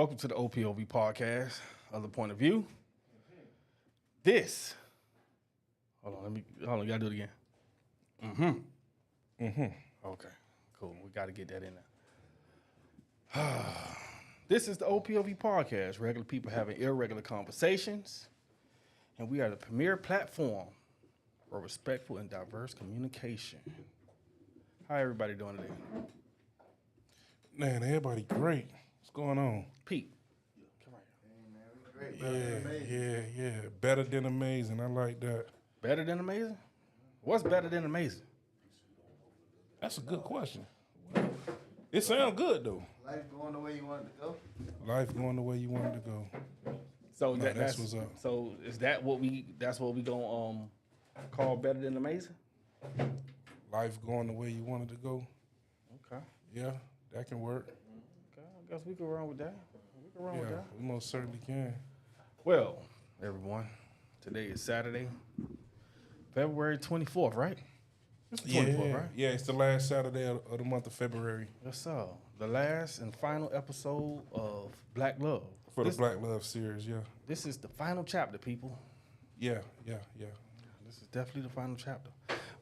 Welcome to the OPOV podcast, Other Point of View. This, hold on, you gotta do it again. Okay, cool. We gotta get that in there. This is the OPOV podcast, regular people having irregular conversations, and we are the premier platform for respectful and diverse communication. How everybody doing today? Man, everybody great. What's going on? Pete, come right Yeah. Better than amazing. I like that. Better than amazing? What's better than amazing? That's a good question. It sounds good though. Life going the way you want it to go. Life going the way you want it to go. So No, that's what's up. So is that what we? That's what we gonna call better than amazing? Life going the way you want it to go. Okay. Yeah, that can work. Okay. I guess we can run with that. We can run with Yeah, that. we most certainly can. Well, everyone, today is Saturday, February 24th, right? It's the 24th, right? Yeah, it's the last Saturday of the month of February Yes, sir. The last and final episode of Black Love. for This- the Black Love series. Yeah, This is the final chapter, people. yeah. This is definitely the final chapter.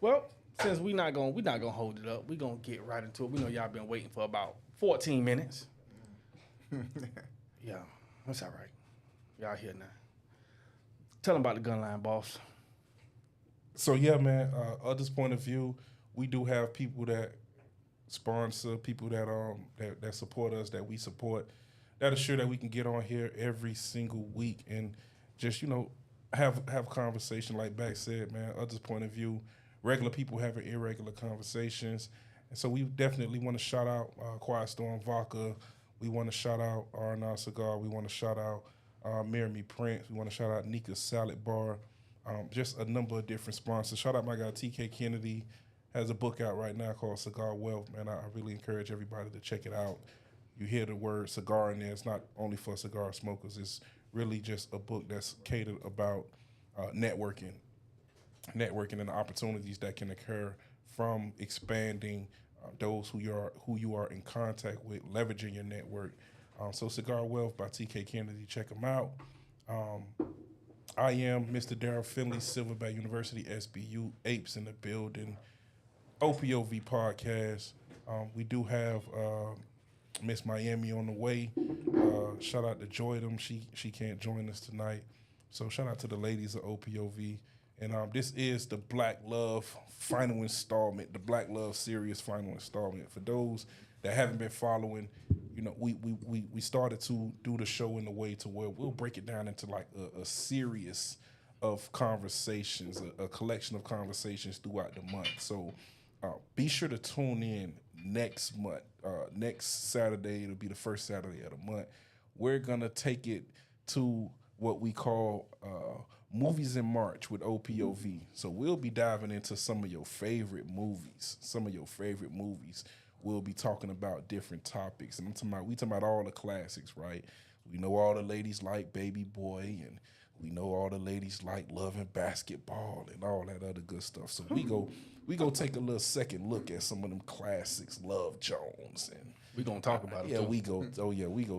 Well, since we not gonna hold it up, we gonna get right into it. We know y'all been waiting for about 14 minutes. Yeah, that's all right. Y'all here now. Tell them about the gun line, boss. So yeah, man. Others' point of view, we do have people that sponsor, people that support us, that we support, that assure that we can get on here every single week and just have conversation. Like Back said, man. Others' point of view, regular people having irregular conversations, and so we definitely want to shout out Quiet Storm Vodka. We want to shout out R&R Cigar. We want to shout out Mirami Prince. We want to shout out Nika Salad Bar. Just a number of different sponsors. Shout out my guy TK Kennedy, has a book out right now called Cigar Wealth. Man, I really encourage everybody to check it out. You hear the word cigar in there. It's not only for cigar smokers. It's really just a book that's catered about networking and the opportunities that can occur from expanding those who you are in contact with, leveraging your network. So Cigar Wealth by TK Kennedy, check them out. I am Mr. Darryl Finley, Silverback University, SBU, Apes in the building, OPOV podcast. We do have Miss Miami on the way. Shout out to Joydom. She can't join us tonight. So shout out to the ladies of OPOV. And this is the Black Love final installment, the Black Love series final installment. For those that haven't been following, we started to do the show in a way to where we'll break it down into like a series of conversations, a collection of conversations throughout the month. So be sure to tune in next month. Next Saturday, it'll be the first Saturday of the month. We're gonna take it to what we call Movies in March with OPOV. So we'll be diving into some of your favorite movies. We'll be talking about different topics. And we talking about all the classics, right? We know all the ladies like Baby Boy, and we know all the ladies like Love and Basketball and all that other good stuff. So we go take a little second look at some of them classics, Love Jones, and We gonna talk about it. yeah, too. we go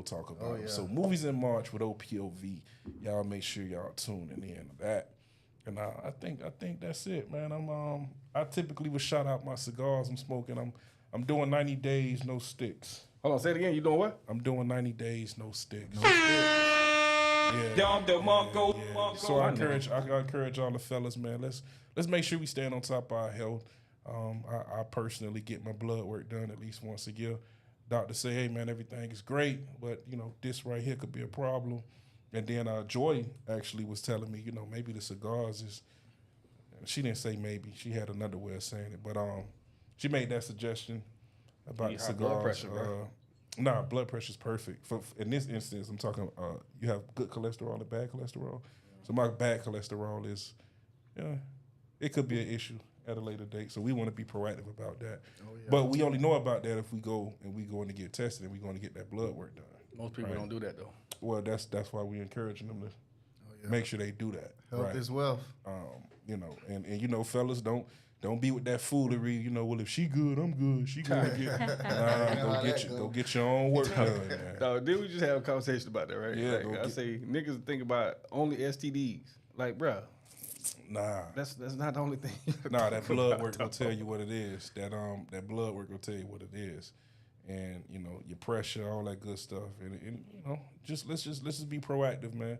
talk about it. yeah. So Movies in March with OPOV. Y'all make sure y'all tuning in to that. And I think that's it, man. I typically would shout out my cigars I'm smoking. I'm doing 90 days, no sticks. Hold on, say it again. You doing what? I'm doing 90 days, no sticks. Yeah. So I encourage all the fellas, man. Let's make sure we stand on top of our health. I personally get my blood work done at least once a year. Doctor say, hey man, everything is great, but this right here could be a problem. And then Joy actually was telling me, maybe the cigars is. She didn't say maybe. She had another way of saying it, but she made that suggestion about the high cigars. blood pressure, bro. Nah, blood pressure's perfect. In this instance, I'm talking. You have good cholesterol and bad cholesterol. So my bad cholesterol is, it could be an issue at a later date. So we want to be proactive about that. But we only know about that if we go in to get tested and we're going to get that blood work done. Most people don't do that though. Well, that's why we're encouraging them to make sure they do that. Health right? is wealth. You know, and you know, fellas, don't be with that foolery. You know, well, if she good, I'm good. She good. Go get your own work done, man. No, did we just have a conversation about that, right? Yeah, Like, I say niggas think about only STDs. Like, bruh, Nah, that's not the only thing. nah, that blood work will tell you what it is. That blood work will tell you what it is, and you know your pressure, all that good stuff, and you know, let's just be proactive, man,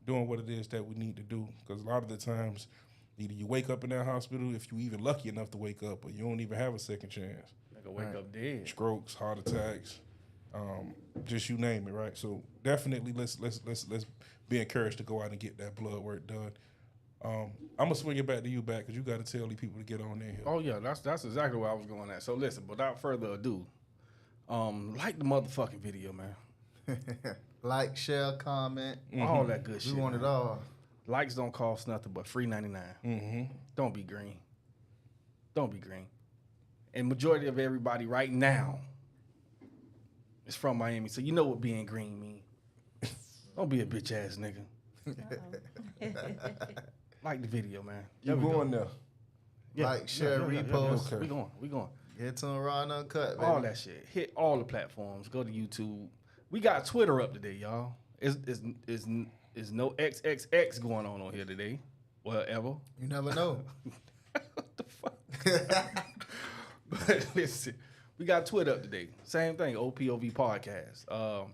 doing what it is that we need to do. Because a lot of the times, either you wake up in that hospital, if you even lucky enough to wake up, or you don't even have a second chance. Nigga wake up dead. Strokes, heart attacks, just you name it, right? So definitely let's be encouraged to go out and get that blood work done. I'm gonna swing it back to you because you got to tell these people to get on in here. Oh yeah, that's exactly where I was going at. So listen, without further ado, like the motherfucking video, man. Like, share, comment. All that good We shit. want it man. all. Likes don't cost nothing but $3.99. Mm-hmm. Don't be green. Don't be green. And majority of everybody right now is from Miami, so you know what being green mean. Don't be a bitch ass nigga. Like the video, man. You going there? Like, share, repost. Okay. We going. Get to them raw and uncut, baby. All that shit. Hit all the platforms. Go to YouTube. We got Twitter up today, y'all. Is no XXX going on here today. Well, ever. You never know. What the fuck? But listen, we got Twitter up today. Same thing, OPOV Podcast. On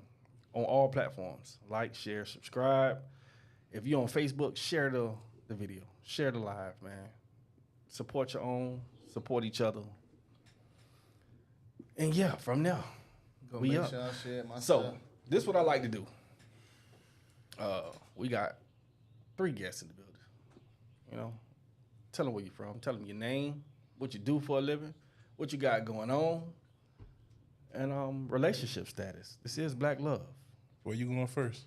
all platforms. Like, share, subscribe. If you're on Facebook, share the video. Share the live, man. Support your own. Support each other. And yeah, from there, Go we make up. sure I share it myself. So, this is what I like to do. We got 3 guests in the building. You know, tell them where you're from. Tell them your name, what you do for a living, what you got going on, and relationship status. This is Black Love. Where you going first?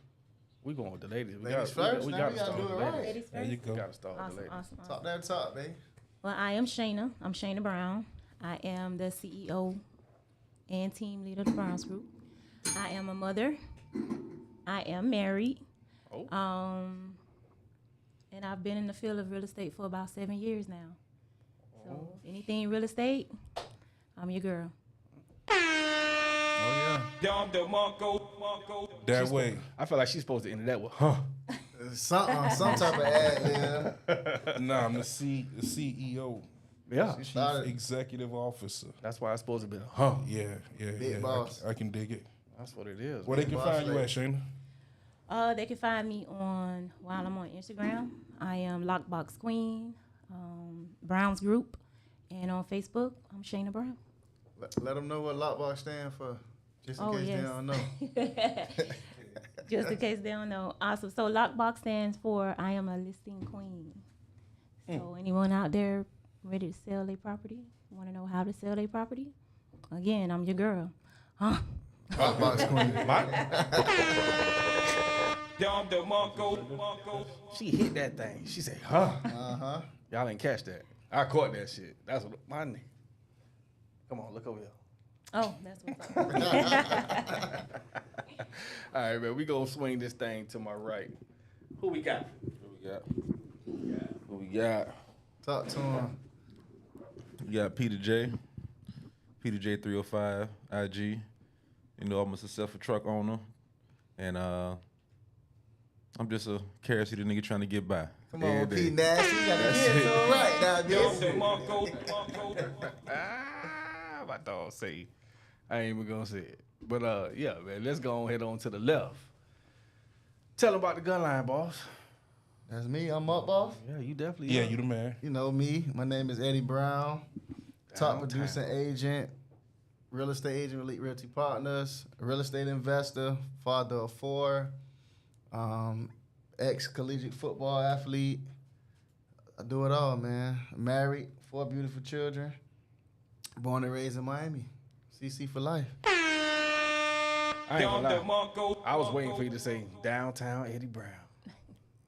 We going with the ladies. Ladies first? We Now got we to gotta start do with it the right. ladies. Ladies There you first. go. Got to start with Awesome, the ladies. awesome, Talk awesome. that talk, baby. Well, I am Shayna. I'm Shayna Brown. I am the CEO and team leader of the Browns Group. I am a mother. I am married. Oh. And I've been in the field of real estate for about 7 years now. So anything real estate, I'm your girl. Oh, That way. I feel like she's supposed to end that with, huh? yeah. Some type of ad lib. Nah, I'm the CEO, Yeah. She Chief started. Executive Officer. That's why it's supposed to be, huh? Yeah. Big boss. I can dig it. That's what it is. Where they can boss find you lady. at, Shayna? They can find me while I'm on Instagram. I am Lockbox Queen, Browns Group, and on Facebook, I'm Shayna Brown. Let them know what Lockbox stand for, just in Oh, case yes. they don't know. Just in case they don't know. Awesome. So Lockbox stands for I am a listing queen. So anyone out there ready to sell their property, want to know how to sell their property? Again, I'm your girl. Huh? Lockbox queen. She hit that thing. She said, huh? Uh-huh. Y'all didn't catch that. I caught that shit. That's what my nigga. Come on, look over here. Oh, that's what's up. All right, man. We gonna swing this thing to my right. Who we got? What we got? Talk to him. We got Peter J. Peter J 305 IG. You know, I'm a successful truck owner. And I'm just a carrot seater nigga trying to get by. Come every on, day. P. Nasty. You gotta get it so right now, bitch. Ah, my dog say. I ain't even gonna say it. But yeah, man. Let's go head on to the left. Tell them about the gun line, boss. That's me. I'm up, boss. Yeah, you definitely. Yeah, are. you the man. You know me. My name is Eddie Brown. Top Downtown. producing agent, real estate agent, Elite Realty Partners, real estate investor, father of 4, ex-collegiate football athlete. I do it all, man. Married, 4 beautiful children, born and raised in Miami. CC for life. I ain't gonna lie. I was waiting for you to say downtown Eddie Brown.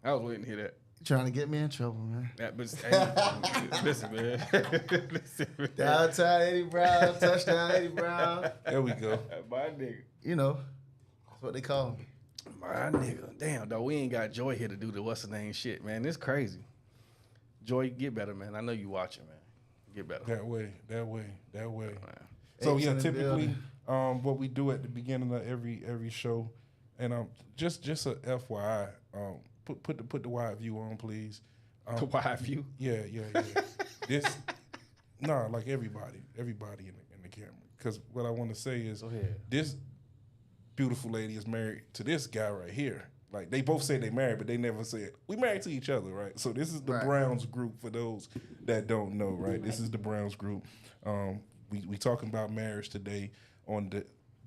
I was waiting to hear that. You trying to get me in trouble, man. That but hey, listen, man. Listen, man. Downtown Eddie Brown, touchdown Eddie Brown. There we go. My nigga. You know, that's what they call me. My nigga. Damn, though, we ain't got Joy here to do the what's the name shit, man. This crazy. Joy, get better, man. I know you watching, man. Get better. That way. Man. So Apes yeah, in the typically, building. what we do at the beginning of every show, and just a FYI, put the wide view on, please. The wide view. Yeah. This, like everybody in the camera. Because what I want to say is, Go ahead. this beautiful lady is married to this guy right here. Like, they both say they married, but they never said we married to each other, right? So this is the Right. Browns group for those that don't know, right? This is the Browns group. We talking about marriage today on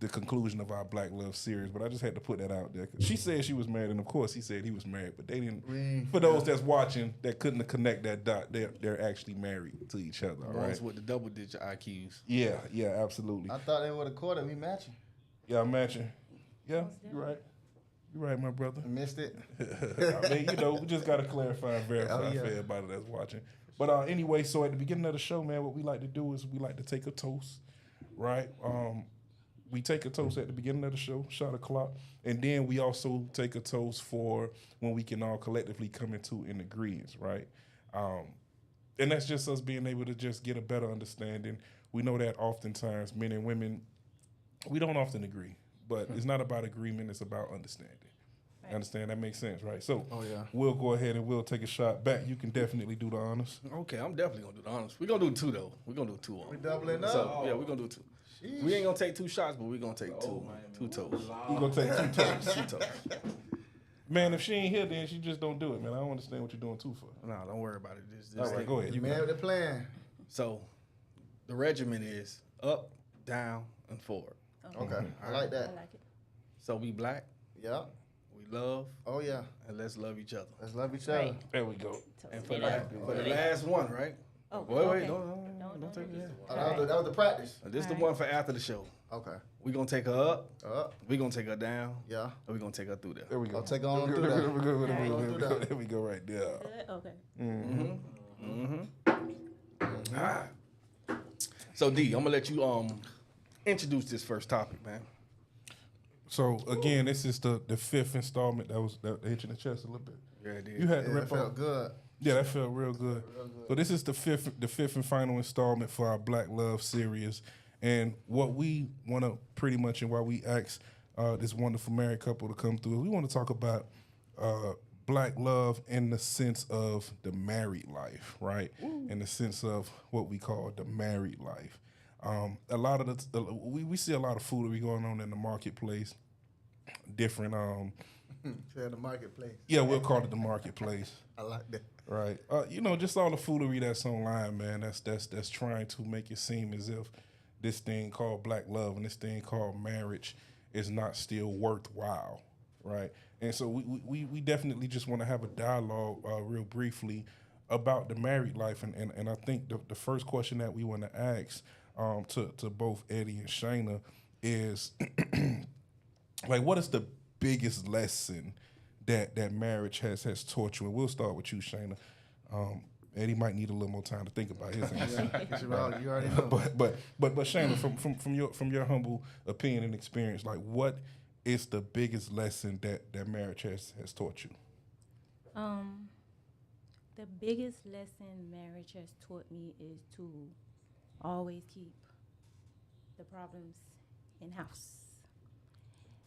the conclusion of our Black Love series, but I just had to put that out there. She said she was married, and of course he said he was married, but they didn't. For those that's watching that couldn't connect that dot, they're actually married to each other. All right. Ones with the double-digit IQs. Yeah, absolutely. I thought they would have caught it. We matching. Yeah, I'm matching. Yeah, you're right. You're right, my brother. Missed it. I mean, we just got to clarify and verify Oh, yeah. for everybody that's watching. But anyway, so at the beginning of the show, man, what we like to do is we like to take a toast, right? We take a toast at the beginning of the show, shot o'clock, and then we also take a toast for when we can all collectively come into an agreement, right? And that's just us being able to just get a better understanding. We know that oftentimes men and women, we don't often agree, but it's not about agreement, it's about understanding. Right. Understand? That makes sense, right? So Oh, yeah. we'll go ahead and we'll take a shot back. You can definitely do the honors. Okay, I'm definitely gonna do the honors. We're gonna do two though. We're gonna do two on. We doubling up. So yeah, we're gonna do two. We ain't gonna take two shots, but we're gonna take two toes. We're going to take two toes. Two toes. Man, if she ain't here, then she just don't do it, man. I don't understand what you're doing two for. No, don't worry about it. Just All right, think- go ahead. You man with the plan. So the regimen is up, down, and forward. Okay. I like I that. like it. So we black, Yeah. we love, Oh, yeah. and let's love each other. Let's love each other. Right. There we go. And Toast it up. for the last one, right? Oh, Wait, okay. don't take it. Oh, that was the practice. This is the All right. one for after the show. Okay. We're gonna take her up, Up. we're gonna take her down, Yeah. and we're gonna take her through there. There we go. I'll take on There through we go, that. there we go, there we go, Alright. there we go, there we go right there. Good? Okay. So D, I'm gonna let you introduce this first topic, man. So again, this is the fifth installment. That hit you in the chest a little bit. Yeah, it is. You had to Yeah, rip it felt off. good. Yeah, that felt real good. So this is the fifth and final installment for our Black Love series, and what we want to pretty much, and why we asked this wonderful married couple to come through, we want to talk about Black love in the sense of the married life, right? In the sense of what we call the married life. A lot of we see a lot of foolery going on in the marketplace. Different, Say in the marketplace. yeah, we'll call it the marketplace. I like that. Right. Just all the foolery that's online, man. That's trying to make it seem as if this thing called black love and this thing called marriage is not still worthwhile, right? And so we definitely just want to have a dialogue real briefly about the married life. And I think the first question that we want to ask to both Eddie and Shayna is like, what is the biggest lesson that marriage has taught you? And we'll start with you, Shayna. Eddie might need a little more time to think about his answer. You already know. But Shayna, from your humble opinion and experience, like, what is the biggest lesson that marriage has taught you? The biggest lesson marriage has taught me is to always keep the problems in house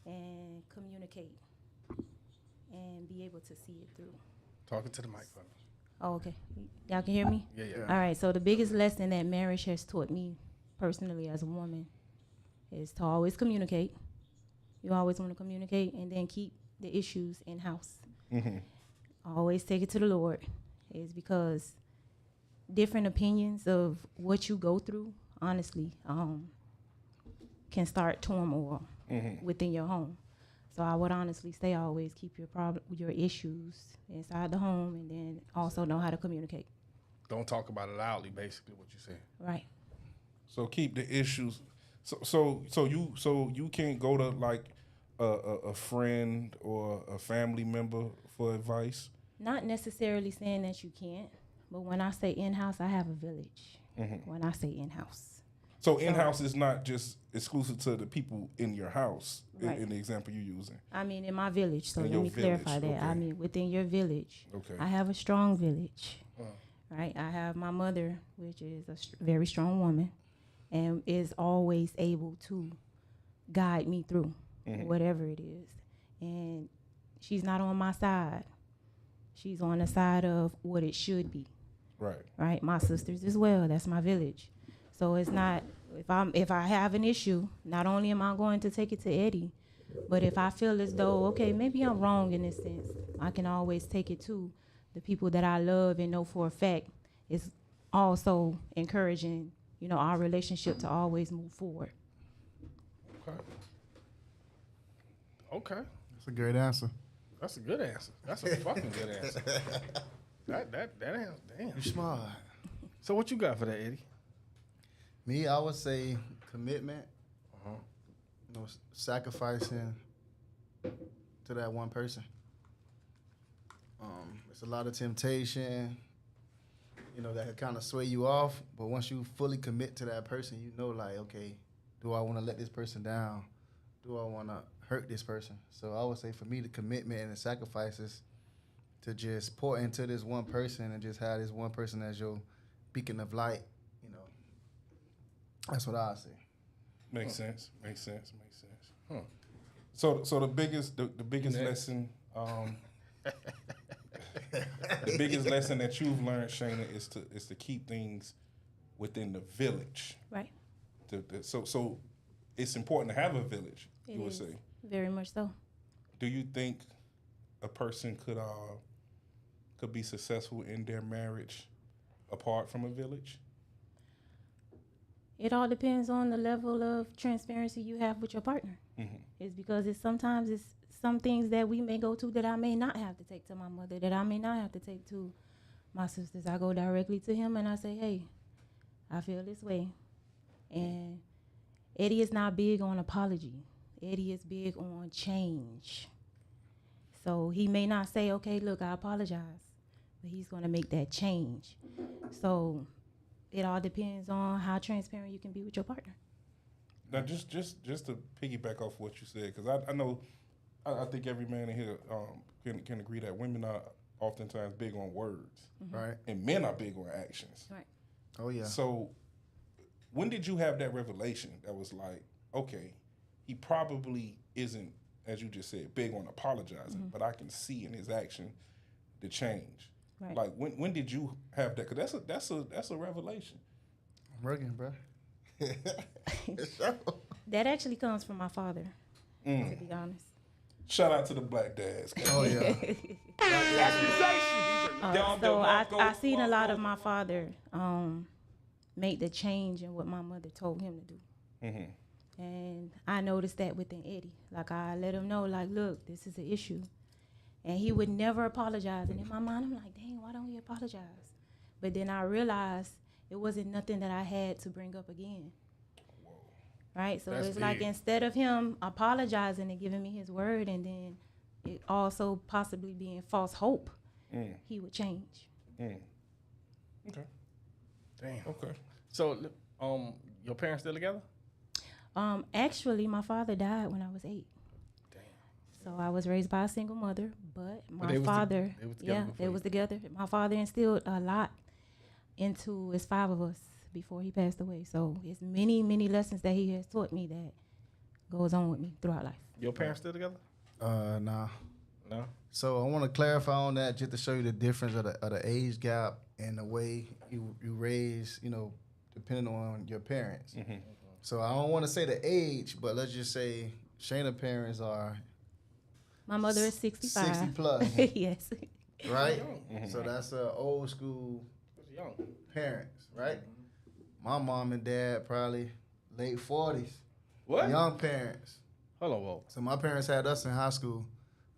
and communicate and be able to see it through. Talking to the mic for me. Oh, okay. Y'all can hear me? Yeah. All right. So the biggest lesson that marriage has taught me personally as a woman is to always communicate. You always want to communicate and then keep the issues in house. Mm-hmm. Always take it to the Lord. Is because different opinions of what you go through, honestly, can start turmoil within your home. So I would honestly say always keep your issues inside the home, and then also know how to communicate. Don't talk about it loudly, basically what you saying. Right. So keep the issues. So you can't go to like a friend or a family member for advice. Not necessarily saying that you can't, but when I say in-house, I have a village. When I say in-house. So in-house is not just exclusive to the people in your house, Right. in the example you're using. I mean, in my village, so In let your me clarify village, that. I okay. mean, within your village. Okay. I have a strong village, right? I have my mother, which is a very strong woman, and is always able to guide me through whatever it is. And she's not on my side. She's on the side of what it should be. Right. Right? My sisters as well. That's my village. So it's not if I have an issue, not only am I going to take it to Eddie, but if I feel as though, okay, maybe I'm wrong in this sense, I can always take it to the people that I love and know for a fact is also encouraging, our relationship to always move forward. Okay. That's a great answer. That's a good answer. That's a fucking good answer. That answer, damn. You smart. So what you got for that, Eddie? Me, I would say commitment. Sacrificing to that one person. It's a lot of temptation, that could kind of sway you off. But once you fully commit to that person, like, okay, do I want to let this person down? Do I want to hurt this person? So I would say for me, the commitment and the sacrifices to just pour into this one person and just have this one person as your beacon of light, that's what I say. Makes sense. Huh. So the biggest lesson, the biggest lesson that you've learned, Shayna, is to keep things within the village. Right. So it's important to have a village. It you would is. say. Very much so. Do you think a person could be successful in their marriage apart from a village? It all depends on the level of transparency you have with your partner. It's because sometimes it's some things that we may go to that I may not have to take to my mother, that I may not have to take to my sisters. I go directly to him and I say, hey, I feel this way. And Eddie is not big on apology. Eddie is big on change. So he may not say, okay, look, I apologize, but he's going to make that change. So it all depends on how transparent you can be with your partner. Now, just to piggyback off what you said, because I know, I think every man in here can agree that women are oftentimes big on words, Right. and men are big on actions. Right. Oh, yeah. So, when did you have that revelation that was like, okay, he probably isn't, as you just said, big on apologizing, but I can see in his action the change. Right. Like when did you have that? Because that's a revelation. I'm working, bro. That actually comes from my father, to be honest. Shout out to the black dads. Oh, yeah. So I seen a lot of my father make the change in what my mother told him to do. And I noticed that within Eddie. Like, I let him know, like, look, this is an issue. And he would never apologize. And in my mind, I'm like, dang, why don't he apologize? But then I realized it wasn't nothing that I had to bring up again. Right? So That's it's like, big. instead of him apologizing and giving me his word, and then it also possibly being false hope, he would change. Okay. Damn. Okay. So, your parents still together? Actually, my father died when I was 8. Damn. So I was raised by a single mother, but they my was father, they was together yeah, before they you. was together. My father instilled a lot into us 5 of us before he passed away. So it's many, many lessons that he has taught me that goes on with me throughout life. Your parents still together? Nah. No. So I want to clarify on that just to show you the difference of the age gap and the way you raise, depending on your parents. So I don't want to say the age, but let's just say Shayna's parents are My mother is 65. 60 plus, Yes. right? So that's old school It's young. parents, right? My mom and dad probably late 40s, What? young parents. Hold on, whoa. So my parents had us in high school,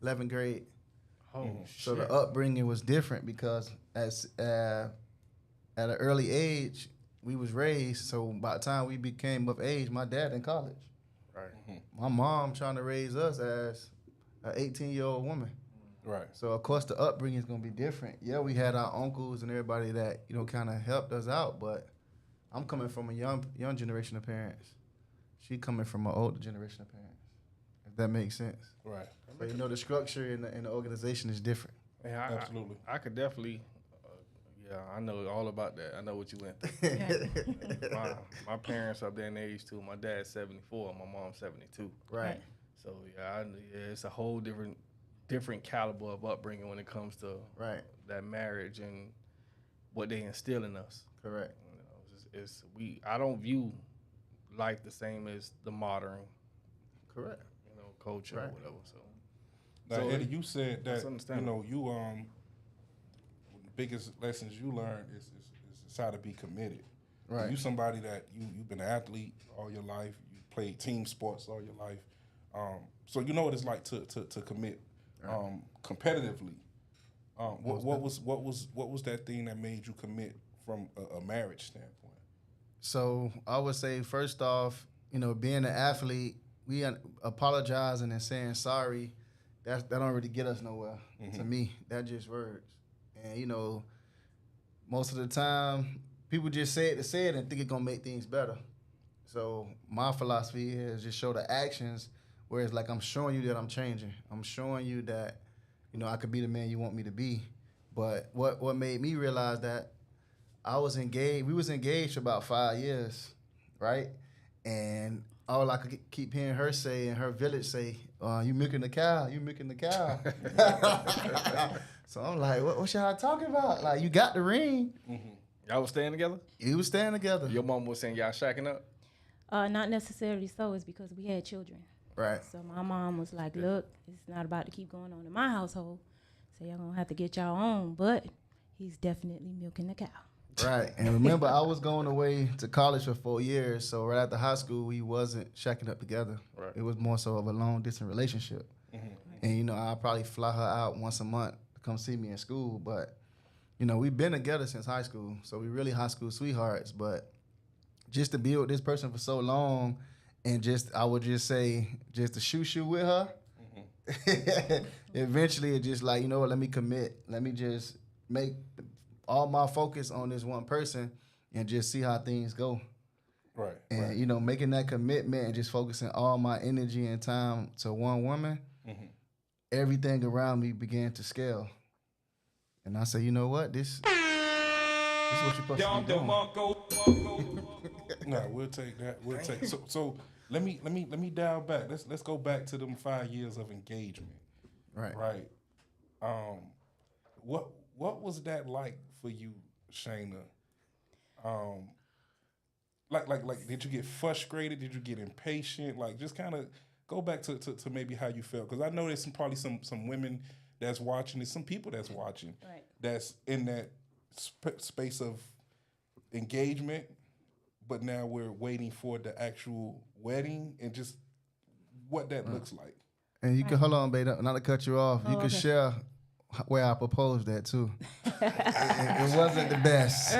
11th grade. Oh, So shit. the upbringing was different because at an early age, we was raised. So by the time we became of age, my dad in college. Right. My mom trying to raise us as an 18-year-old woman. Right. So of course the upbringing is gonna be different. Yeah, we had our uncles and everybody that kind of helped us out, but I'm coming from a young generation of parents. She coming from an older generation of parents. If that makes sense. Right. So the structure in the organization is different. Yeah, Absolutely. I could definitely, Yeah, I know all about that. I know what you went through. my parents are that age too. My dad's 74, my mom's 72. Right. So yeah, it's a whole different caliber of upbringing when it comes to Right. that marriage and what they instill in us. Correct. You know, I don't view life the same as the modern, Correct. culture or Right. whatever. So Now, So Eddie, you said that's that understandable. you the biggest lessons you learned is how to be committed. Right. You somebody that you've been an athlete all your life. You played team sports all your life, so you know what it's like to commit competitively. What was that thing that made you commit from a marriage standpoint? So I would say, first off, being an athlete, we apologizing and saying sorry. That don't really get us nowhere. To me, that just words. And most of the time, people just say it to say it and think it's gonna make things better. So my philosophy is just show the actions, where it's like I'm showing you that I'm changing. I'm showing you that I could be the man you want me to be. But what made me realize that I was engaged. We was engaged for about 5 years, right? And all I could keep hearing her say and her village say, "You milking the cow. You milking the cow." So I'm like, what y'all talking about? Like, you got the ring. y'all was staying together? You was staying together. Your mom was saying y'all shacking up? Not necessarily so. It's because we had children. Right. So my mom was like, look, it's not about to keep going on in my household. So y'all gonna have to get y'all own. But he's definitely milking the cow. Right. And remember, I was going away to college for 4 years. So right after high school, we wasn't shacking up together. Right. It was more so of a long distance relationship. And, I'll probably fly her out once a month to come see me in school. But, we've been together since high school. So we really high school sweethearts. But just to be with this person for so long and I would just say, just to shoot with her, eventually it's just like, let me commit. Let me just make all my focus on this one person and just see how things go. Right. And, making that commitment and just focusing all my energy and time to one woman, everything around me began to scale. And I said, you know what? This is what you're supposed to be doing. No, we'll take that. We'll take so let me dial back. Let's go back to them 5 years of engagement. Right. Right. What was that like for you, Shayna? Like did you get frustrated? Did you get impatient? Like, just kind of go back to maybe how you felt, because I know there's probably some women that's watching. There's some people that's watching Right. that's in that space of engagement, but now we're waiting for the actual wedding and just what that looks like. And you can, hold on, babe, not to cut you off. You Oh, can okay. share where I proposed that too. It wasn't the best.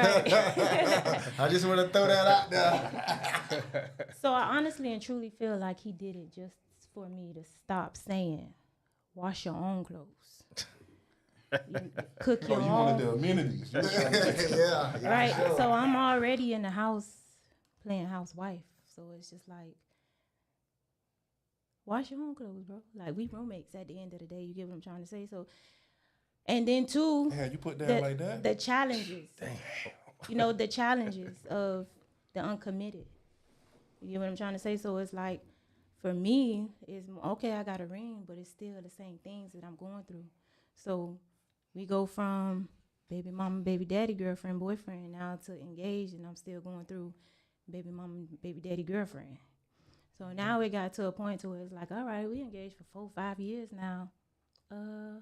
I just want to throw that out there. So I honestly and truly feel like he did it just for me to stop saying, wash your own clothes. Cook your You own. wanted the amenities. Yeah. Right. Sure. So I'm already in the house playing housewife. So it's just like, wash your own clothes, bro. Like, we roommates at the end of the day. You get what I'm trying to say? So, and then two, Man, you put that like that? the challenges. The challenges of the uncommitted. You get what I'm trying to say? So it's like, for me, it's okay, I got a ring, but it's still the same things that I'm going through. So we go from baby mama, baby daddy, girlfriend, boyfriend, now to engaged, and I'm still going through baby mama, baby daddy, girlfriend. So now it got to a point to where it's like, all right, we engaged for 4-5 years now. I'm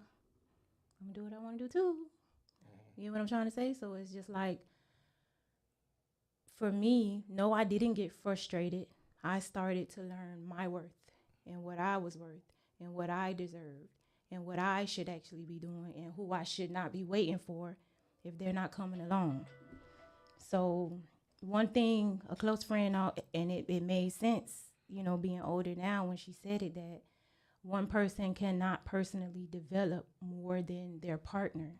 gonna do what I want to do too. You know what I'm trying to say? So it's just like, for me, no, I didn't get frustrated. I started to learn my worth and what I was worth and what I deserved and what I should actually be doing and who I should not be waiting for if they're not coming along. So one thing, a close friend, and it made sense, being older now when she said it, that one person cannot personally develop more than their partner,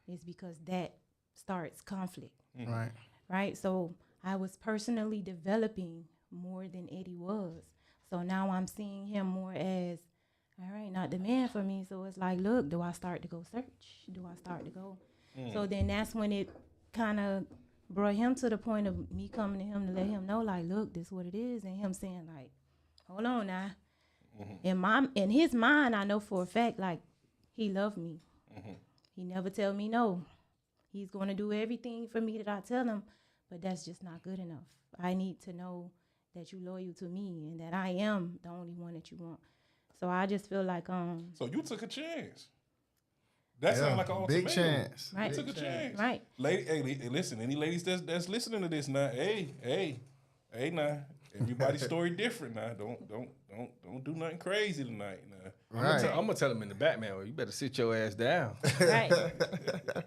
is because that starts conflict. Right. Right? So I was personally developing more than Eddie was. So now I'm seeing him more as, all right, not the man for me. So it's like, look, do I start to go search? Do I start to go? So then that's when it kind of brought him to the point of me coming to him to let him know, like, look, this is what it is, and him saying, like, hold on now. In his mind, I know for a fact, like, he loved me. He never tell me no. He's going to do everything for me that I tell him, but that's just not good enough. I need to know that you loyal to me and that I am the only one that you want. So I just feel like So you took a chance. That sounds like an ultimatum. big chance. Right. You took a chance. Right. Lady, hey, listen, any ladies that's listening to this now, hey now. Everybody's story different now. Don't do nothing crazy tonight now. Right. I'm gonna tell him in the Batman, well, you better sit your ass down. Right.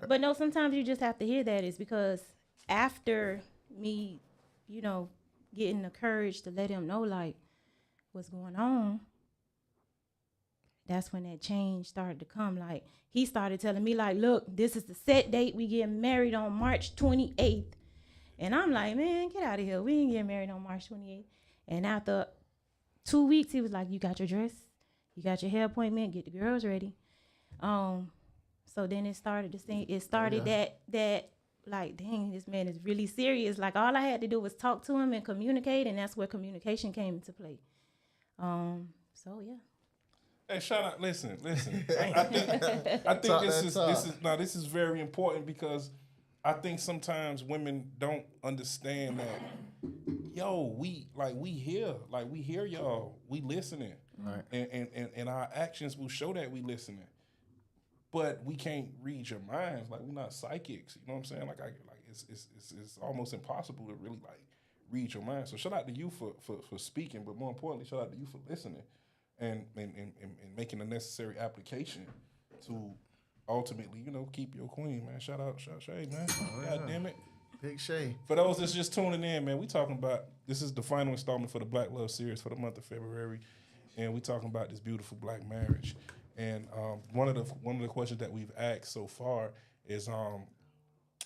But no, sometimes you just have to hear that. It's because after me, you know, getting the courage to let him know, like, what's going on, that's when that change started to come. Like, he started telling me, like, look, this is the set date. We get married on March 28th. And I'm like, man, get out of here. We ain't getting married on March 28th. And after 2 weeks, he was like, you got your dress? You got your hair appointment? Get the girls ready. So then it started to sing. It started that like, dang, this man is really serious. Like, all I had to do was talk to him and communicate, and that's where communication came into play. So yeah. Hey, shout out! Listen. I think this is very important because I think sometimes women don't understand that. Yo, we hear y'all, we listening, Right. and our actions will show that we listening. But we can't read your minds. Like, we're not psychics. You know what I'm saying? Like it's almost impossible to really like read your mind. So shout out to you for speaking, but more importantly, shout out to you for listening and making the necessary application to ultimately, you know, keep your queen, man. Shout out Shay, man. God damn it. Big Shay. For those that's just tuning in, man, we talking about, this is the final installment for the Black Love series for the month of February, and we talking about this beautiful black marriage. And one of the questions that we've asked so far is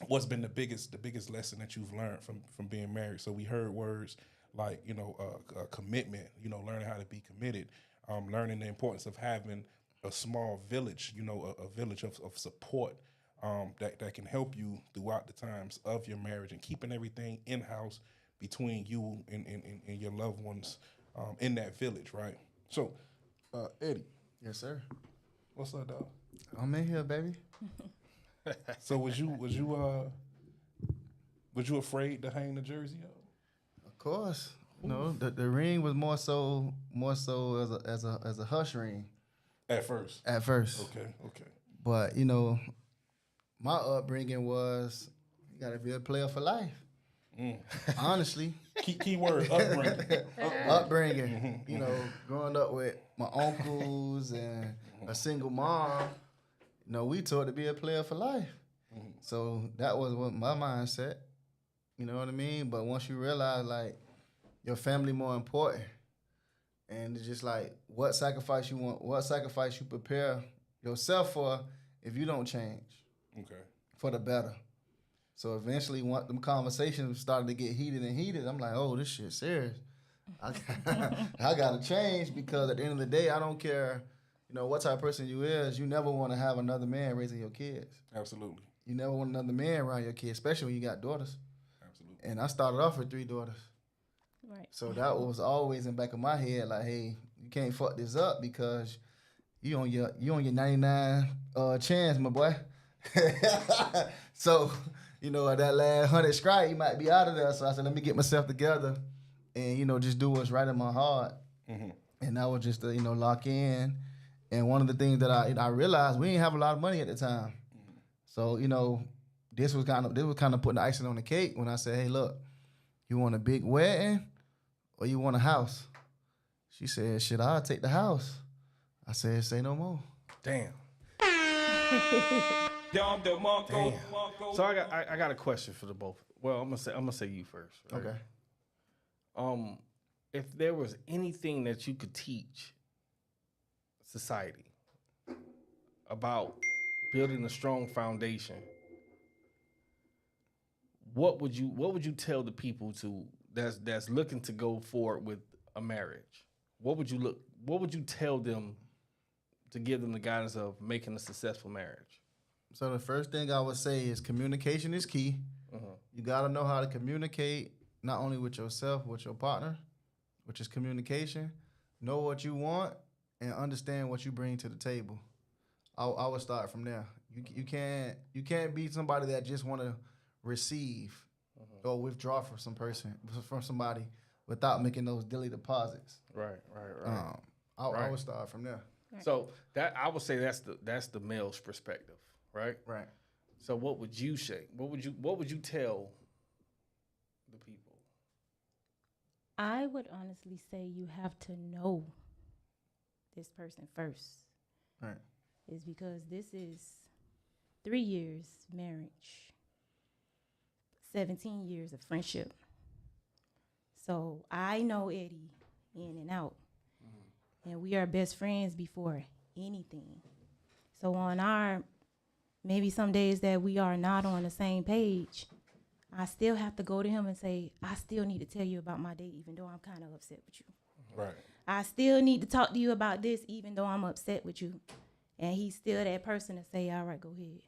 what's been the biggest lesson that you've learned from being married? So we heard words like, you know, commitment, you know, learning how to be committed, learning the importance of having a small village, you know, a village of support that can help you throughout the times of your marriage, and keeping everything in-house between you and your loved ones in that village, right? So, Eddie. Yes, sir. What's up, dog? I'm in here, baby. So was you afraid to hang the jersey up? Of course. No, the ring was more so as a hush ring At first. Okay. But you know, my upbringing was you gotta be a player for life. Honestly. Key word, upbringing. Upbringing. You know, growing up with my uncles and a single mom, you know, we taught to be a player for life. So that was what my mindset. You know what I mean? But once you realize, like, your family more important, and it's just like what sacrifice you prepare yourself for if you don't change. Okay. For the better. So eventually, once them conversations started to get heated, I'm like, oh, this shit's serious. I gotta change, because at the end of the day, I don't care, you know, what type of person you is. You never want to have another man raising your kids. Absolutely. You never want another man around your kids, especially when you got daughters. Absolutely. And I started off with 3 daughters. Right. So that was always in the back of my head, like, hey, you can't fuck this up because you on your 99 chance, my boy. So, you know, at that last 100 strike, you might be out of there. So I said, let me get myself together and, you know, just do what's right in my heart. And that was just to, you know, lock in. And one of the things that I realized, we didn't have a lot of money at the time. So, you know, this was kind of putting the icing on the cake when I said, hey, look, you want a big wedding or you want a house? She said, shit, I'll take the house. I said, say no more. Damn. So I got a question for the both. Well, I'm gonna say you first. Right? Okay. If there was anything that you could teach society about building a strong foundation, what would you tell the people that's looking to go forward with a marriage? What would you tell them to give them the guidance of making a successful marriage? So the first thing I would say is communication is key. You got to know how to communicate, not only with yourself, with your partner, which is communication. Know what you want and understand what you bring to the table. I would start from there. You can't be somebody that just want to receive or withdraw from somebody without making those daily deposits. Right. I would start from there. So that I would say that's the male's perspective, right? Right. So what would you say? What would you tell the people? I would honestly say you have to know this person first. Right. Is because this is 3 years marriage, 17 years of friendship. So I know Eddie in and out. And we are best friends before anything. So on our, maybe some days that we are not on the same page, I still have to go to him and say, I still need to tell you about my day, even though I'm kind of upset with you. Right. I still need to talk to you about this, even though I'm upset with you. And he's still that person to say, all right, go ahead.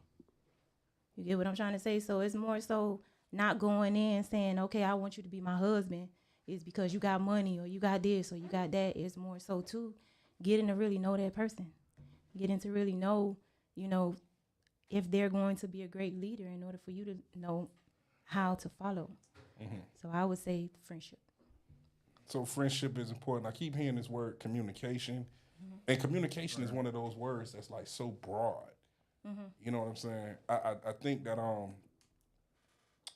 You get what I'm trying to say? So it's more so not going in saying, okay, I want you to be my husband. It's because you got money or you got this or you got that. It's more so too getting to really know that person. Getting to really know, if they're going to be a great leader in order for you to know how to follow. So I would say friendship. So friendship is important. I keep hearing this word communication. And communication is one of those words that's like so broad. You know what I'm saying? I think that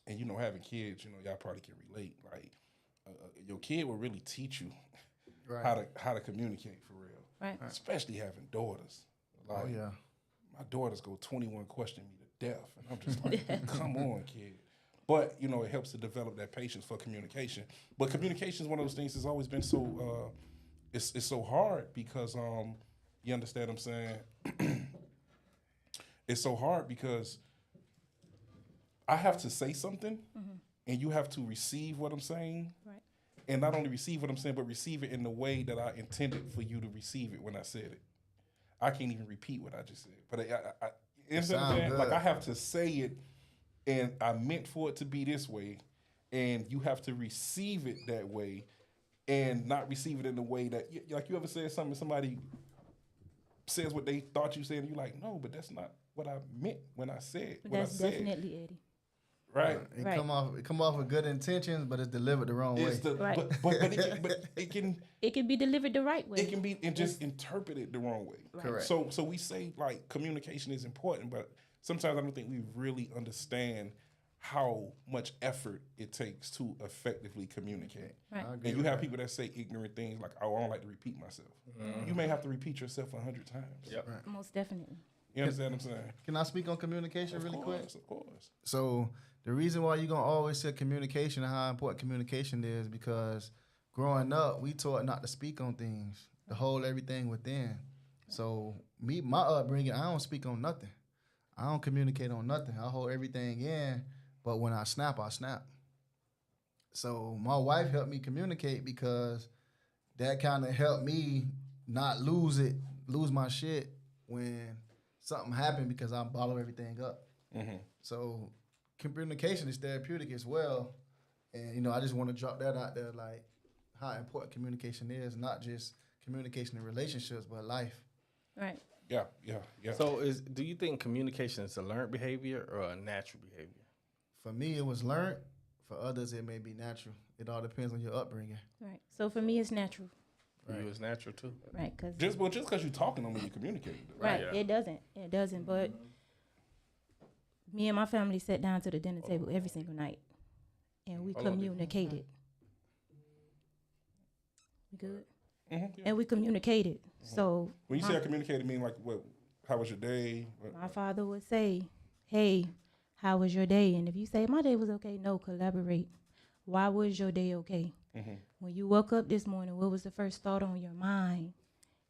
and having kids, y'all probably can relate. Like your kid will really teach you how to communicate for real. Right. Especially having daughters. Like, Oh yeah. my daughters go 21 question me to death, and I'm just like, come on, kid. But it helps to develop that patience for communication. But communication is one of those things that's always been so it's so hard because you understand what I'm saying? It's so hard because I have to say something and you have to receive what I'm saying. Right. And not only receive what I'm saying, but receive it in the way that I intended for you to receive it when I said it. I can't even repeat what I just said. But you know what I'm saying? good. Like I have to say it and I meant for it to be this way. And you have to receive it that way and not receive it in the way that, like you ever said something, somebody says what they thought you said, and you're like, no, but that's not what I meant when I said what That's I said. definitely Eddie. Right? It Right. come off with good intentions, but it's delivered the wrong way. It's the, Right. but it can It can be delivered the right way. it can be and just interpreted the wrong way. Correct. So we say like communication is important, but sometimes I don't think we really understand how much effort it takes to effectively communicate. Right. I agree And you with have that. people that say ignorant things like, "Oh, I don't like to repeat myself." You may have to repeat yourself 100 times. Yep. Most definitely. You understand what I'm saying? Can I speak on communication really quick? Of course. So the reason why you're gonna always say communication and how important communication is because growing up we taught not to speak on things, to hold everything within. So my upbringing, I don't speak on nothing. I don't communicate on nothing. I hold everything in, but when I snap, I snap. So my wife helped me communicate because that kind of helped me not lose my shit when something happened because I bottle everything up. So communication is therapeutic as well. And, I just want to drop that out there, like how important communication is, not just communication in relationships, but life. Right. Yeah. So do you think communication is a learned behavior or a natural behavior? For me, it was learned. For others, it may be natural. It all depends on your upbringing. Right. So for me, it's natural. For you, it's natural too. Right. Cause Just because you're talking don't mean you communicating. right. Yeah. It doesn't. But me and my family sat down to the dinner table every single night, and we Hold on, communicated. We good? Yeah. And we communicated. So When you say I communicated, mean like what? How was your day? my father would say, "Hey, how was your day?" And if you say my day was okay, no, collaborate. Why was your day okay? When you woke up this morning, what was the first thought on your mind?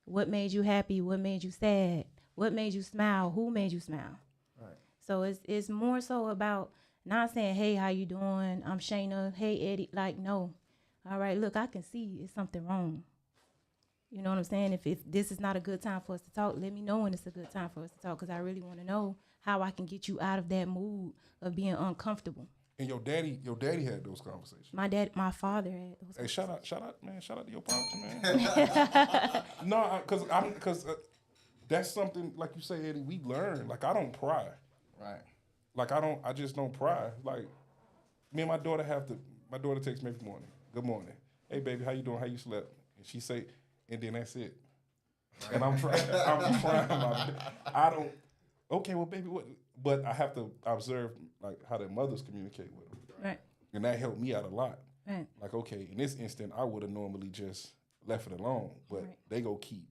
What made you happy? What made you sad? What made you smile? Who made you smile? Right. So it's more so about not saying, "Hey, how you doing? I'm Shayna. Hey, Eddie." Like, no. All right, look, I can see it's something wrong. You know what I'm saying? If this is not a good time for us to talk, let me know when it's a good time for us to talk because I really want to know how I can get you out of that mood of being uncomfortable. And your daddy had those conversations. My father had those. Hey, shout out, man. Shout out to your pops, man. No, because that's something, like you say, Eddie, we learn. Like, I don't pry. Right. Like, I just don't pry. Like, me and my daughter my daughter texts me every morning. Good morning. Hey, baby, how you doing? How you slept? And she say, and then that's it. And I'm trying I don't, okay, well, baby, what? But I have to observe, like, how their mothers communicate with them. Right. And that helped me out a lot. Right. Like, okay, in this instant, I would have normally just left it alone, but Right. they go keep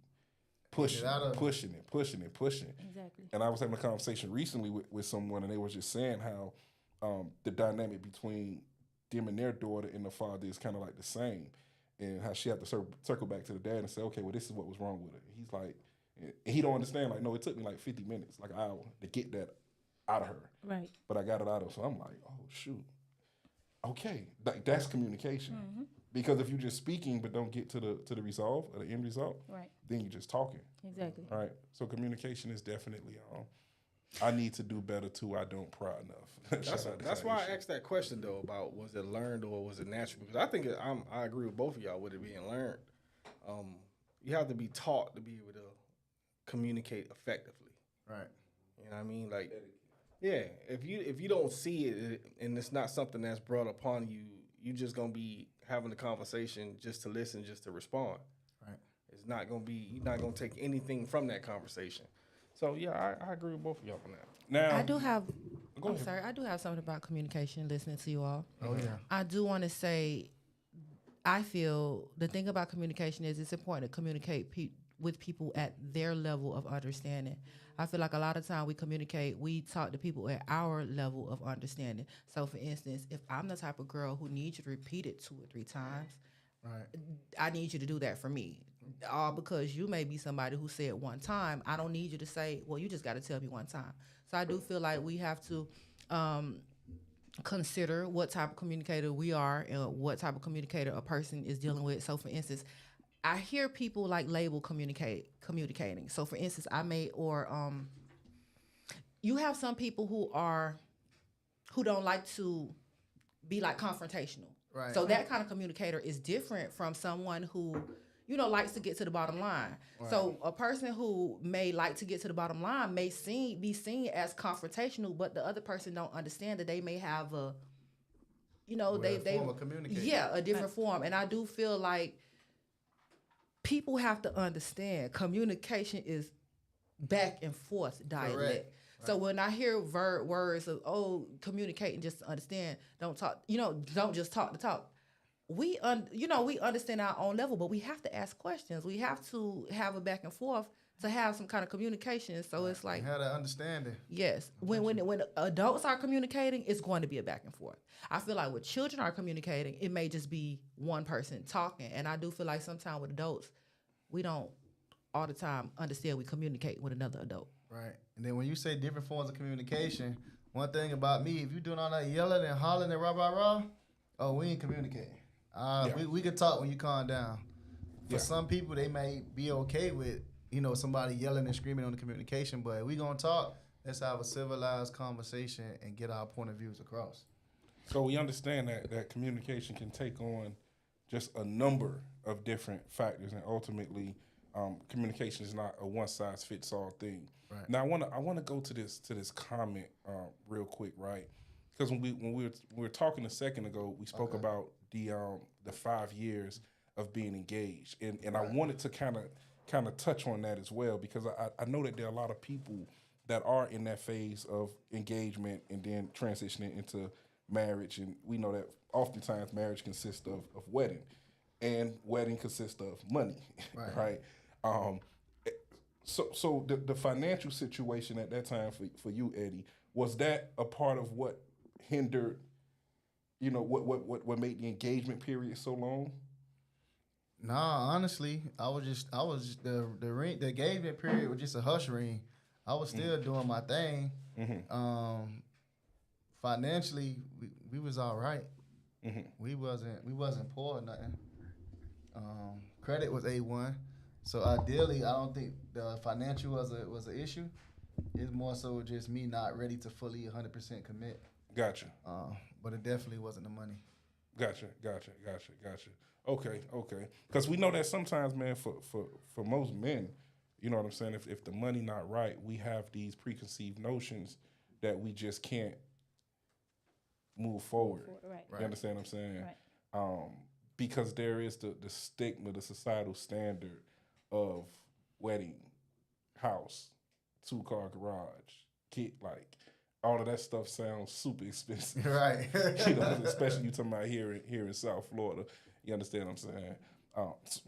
pushing, Get out of it. pushing. Exactly. And I was having a conversation recently with someone, and they were just saying how the dynamic between them and their daughter and the father is kind of like the same, and how she had to circle back to the dad and say, okay, well, this is what was wrong with her. He's like, and he don't understand. Like, no, it took me like 50 minutes, like an hour, to get that out of her. Right. But I got it out of her. So I'm like, oh, shoot. Okay, like, that's communication. Mm-hmm. Because if you're just speaking but don't get to the resolve or the end result, Right. then you're just talking. Exactly. All right. So communication is definitely I need to do better too. I don't pry enough. That's why I asked that question though about was it learned or was it natural? Because I think I agree with both of y'all with it being learned. You have to be taught to be able to communicate effectively. Right. You know what I mean? Like, yeah, if you don't see it and it's not something that's brought upon you, you just gonna be having a conversation just to listen, just to respond. Right. It's not gonna be, you're not gonna take anything from that conversation. So yeah, I agree with both of y'all on that. Now I do have. Go I'm ahead. sorry. I do have something about communication. Listening to you all, Oh yeah. I do want to say, I feel the thing about communication is it's important to communicate with people at their level of understanding. I feel like a lot of time we talk to people at our level of understanding. So, for instance, if I'm the type of girl who needs you to repeat it 2 or 3 times, Right. I need you to do that for me. All because you may be somebody who said one time. I don't need you to say, well, you just got to tell me one time. So I do feel like we have to consider what type of communicator we are and what type of communicator a person is dealing with. So, for instance, I hear people like label communicating. So, for instance, you have some people who don't like to be like confrontational. Right. So that kind of communicator is different from someone who, likes to get to the bottom line. Right. So a person who may like to get to the bottom line may be seen as confrontational, but the other person don't understand that they may have a, they form of communicating. yeah, a different form. And I do feel like people have to understand communication is back and forth dialect. Correct. So when I hear words of communicating just to understand, don't talk, don't just talk to talk. We understand our own level, but we have to ask questions. We have to have a back and forth to have some kind of communication. So it's like, Have that understanding. yes, when adults are communicating, it's going to be a back and forth. I feel like when children are communicating, it may just be one person talking. And I do feel like sometimes with adults, we don't all the time understand we communicate with another adult. Right. And then when you say different forms of communication, one thing about me, if you doing all that yelling and hollering and rah, oh, we ain't communicating. We could talk when you calm down. For some people, they may be okay with, somebody yelling and screaming on the communication, but if we gonna talk, let's have a civilized conversation and get our point of views across. So we understand that communication can take on just a number of different factors, and ultimately, communication is not a one size fits all thing. Right. Now, I want to go to this comment real quick, right? Because when we were talking a second ago, we spoke about the 5 years of being engaged, and I wanted to kind of touch on that as well, because I know that there are a lot of people that are in that phase of engagement and then transitioning into marriage, and we know that oftentimes marriage consists of wedding, and wedding consists of money, right? So the financial situation at that time for you, Eddie, was that a part of what hindered, what made the engagement period so long? Nah, honestly, the engagement period was just a hush ring. I was still doing my thing. Financially, we was all right. We wasn't poor or nothing. Credit was A1. So ideally, I don't think the financial was an issue. It's more so just me not ready to fully 100% commit. Gotcha. But it definitely wasn't the money. Gotcha. Okay. Because we know that sometimes, man, for most men, you know what I'm saying. If the money not right, we have these preconceived notions that we just can't move forward. Right. You understand what I'm saying? Right. Because there is the stigma, the societal standard of wedding, house, 2-car garage, kid, like all of that stuff sounds super expensive. Right. You know, especially you talking about here in South Florida. You understand what I'm saying?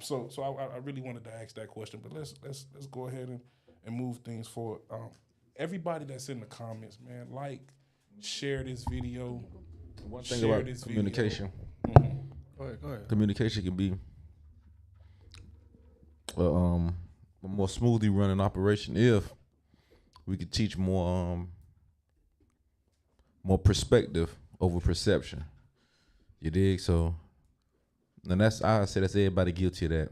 So I really wanted to ask that question, but let's go ahead and move things forward. Everybody that's in the comments, man, share this video. One thing Share about this communication, Go ahead. communication can be a more smoothly running operation if we could teach more perspective over perception. You dig? So, and I say that's everybody guilty of that.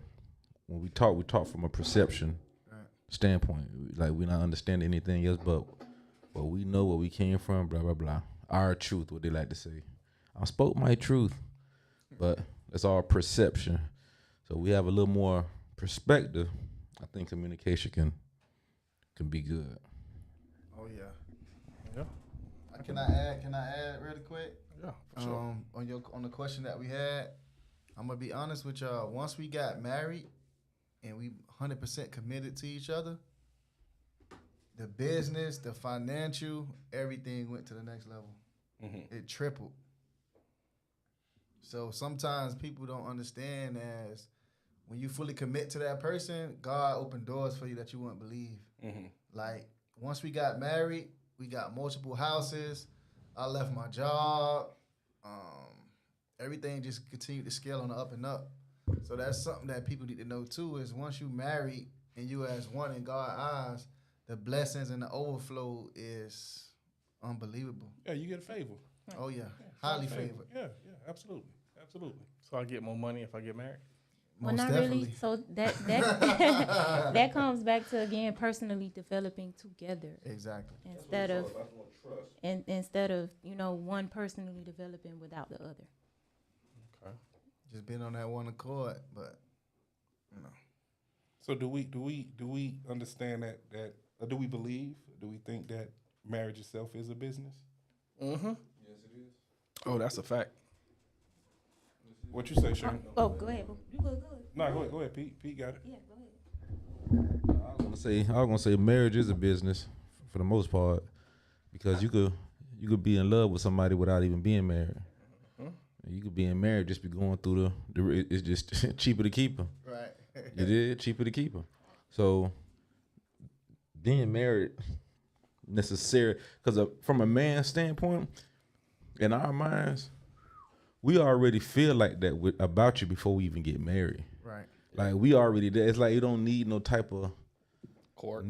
When we talk from a perception standpoint. Like we're not understanding anything else, but we know where we came from. Blah blah blah. Our truth, what they like to say. I spoke my truth, but it's all perception. So we have a little more perspective. I think communication can be good. Oh yeah. Yeah. Can I add really quick? Yeah, for sure. On the question that we had, I'm gonna be honest with y'all. Once we got married and we 100% committed to each other, the business, the financial, everything went to the next level. Mm-hmm. It tripled. So sometimes people don't understand as when you fully commit to that person, God opened doors for you that you wouldn't believe. Mm-hmm. Like once we got married, we got multiple houses. I left my job. Everything just continued to scale on the up and up. So that's something that people need to know too, is once you married and you as one in God's eyes, the blessings and the overflow is unbelievable. Yeah, you get a favor. Oh yeah, highly favored. Yeah, absolutely. So I get more money if I get married? Well, Most not definitely. really. So that that comes back to again personally developing together Exactly. instead of one personally developing without the other. Okay. Just being on that one accord, but So do we understand that or do we believe? Do we think that marriage itself is a business? Mm-hmm. Yes, it is. Oh, that's a fact. What you say, Shane? Oh, go ahead. You go good. No, go ahead. Pete got it. Yeah, go ahead. I was gonna say marriage is a business for the most part because you could be in love with somebody without even being married. You could be in marriage just be going through it's just cheaper to keep them. right. It is cheaper to keep them. So being married necessary because from a man's standpoint, in our minds, we already feel like that about you before we even get married. Right. Like we already there. It's like you don't need no type of court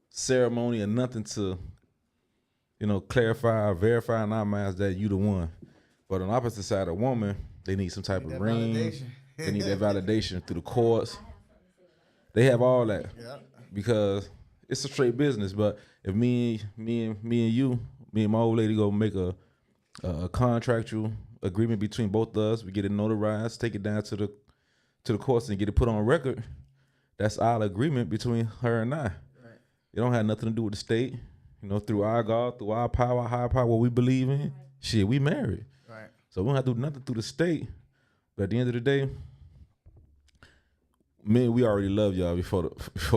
ceremony or nothing to, clarify or verify in our minds that you the one. But on the opposite side, a woman, they need some type of That ring. validation. They need that validation through the courts. They have all that Yeah. because it's a straight business. But if me and my old lady go make a contractual agreement between both of us, we get it notarized, take it down to the courts and get it put on record. That's our agreement between her and I. Right. It don't have nothing to do with the state. Through our God, through our power, higher power, what we believe in. Shit, we married. Right. So we don't have to do nothing through the state. But at the end of the day, men, we already love y'all before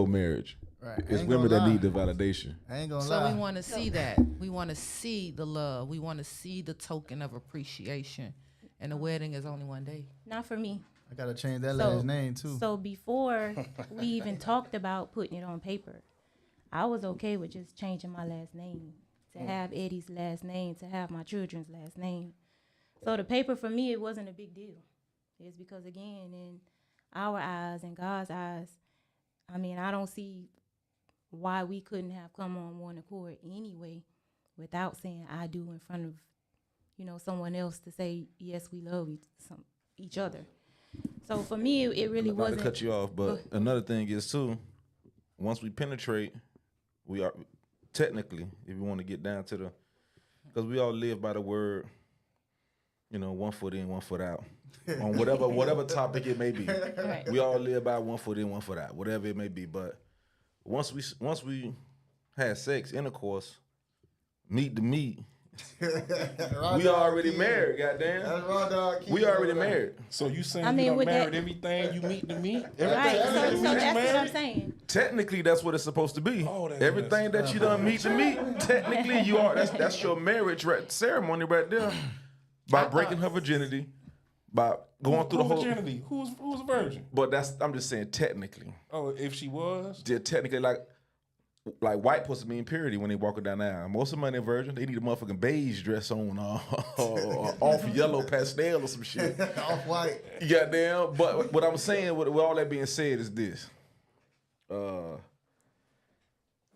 marriage. Right. It's Ain't women gonna that lie. need the validation. I ain't gonna So lie. we want to see that. We want to see the love. We want to see the token of appreciation. And the wedding is only one day. Not for me. I gotta change that So- last name too. So before we even talked about putting it on paper, I was okay with just changing my last name to have Eddie's last name, to have my children's last name. So the paper for me, it wasn't a big deal. It's because again, in our eyes and God's eyes, I don't see why we couldn't have come on one accord anyway without saying I do in front of, someone else to say, yes, we love each other. So for me, it really Not to wasn't. cut you off, but another thing is too, once we penetrate, we are technically, if you want to get down to because we all live by the word, 1 foot in, 1 foot out, on whatever topic it may be. Right. We all live by 1 foot in, 1 foot out, whatever it may be. But once we had sex, intercourse, meet the meat, we already married. Goddamn, That's Raw Dog Keith we already over there. married. So you saying I mean, you done with that- married everything you meet to meet? Right. So Everything that's what I'm married? saying. Technically, that's what it's supposed to be. Oh, that's Everything messed that you done meet to meet, technically you are. That's your marriage ceremony right there. By breaking her virginity, by going through the whole. virginity. Who's a virgin? But I'm just saying technically. Oh, if she was. They're technically like white supposed to mean purity when they walking down the aisle. Most of them ain't virgin. They need a motherfucking beige dress on, or off yellow pastel or some shit. Off white. Goddamn. But what I'm saying, with all that being said, is this.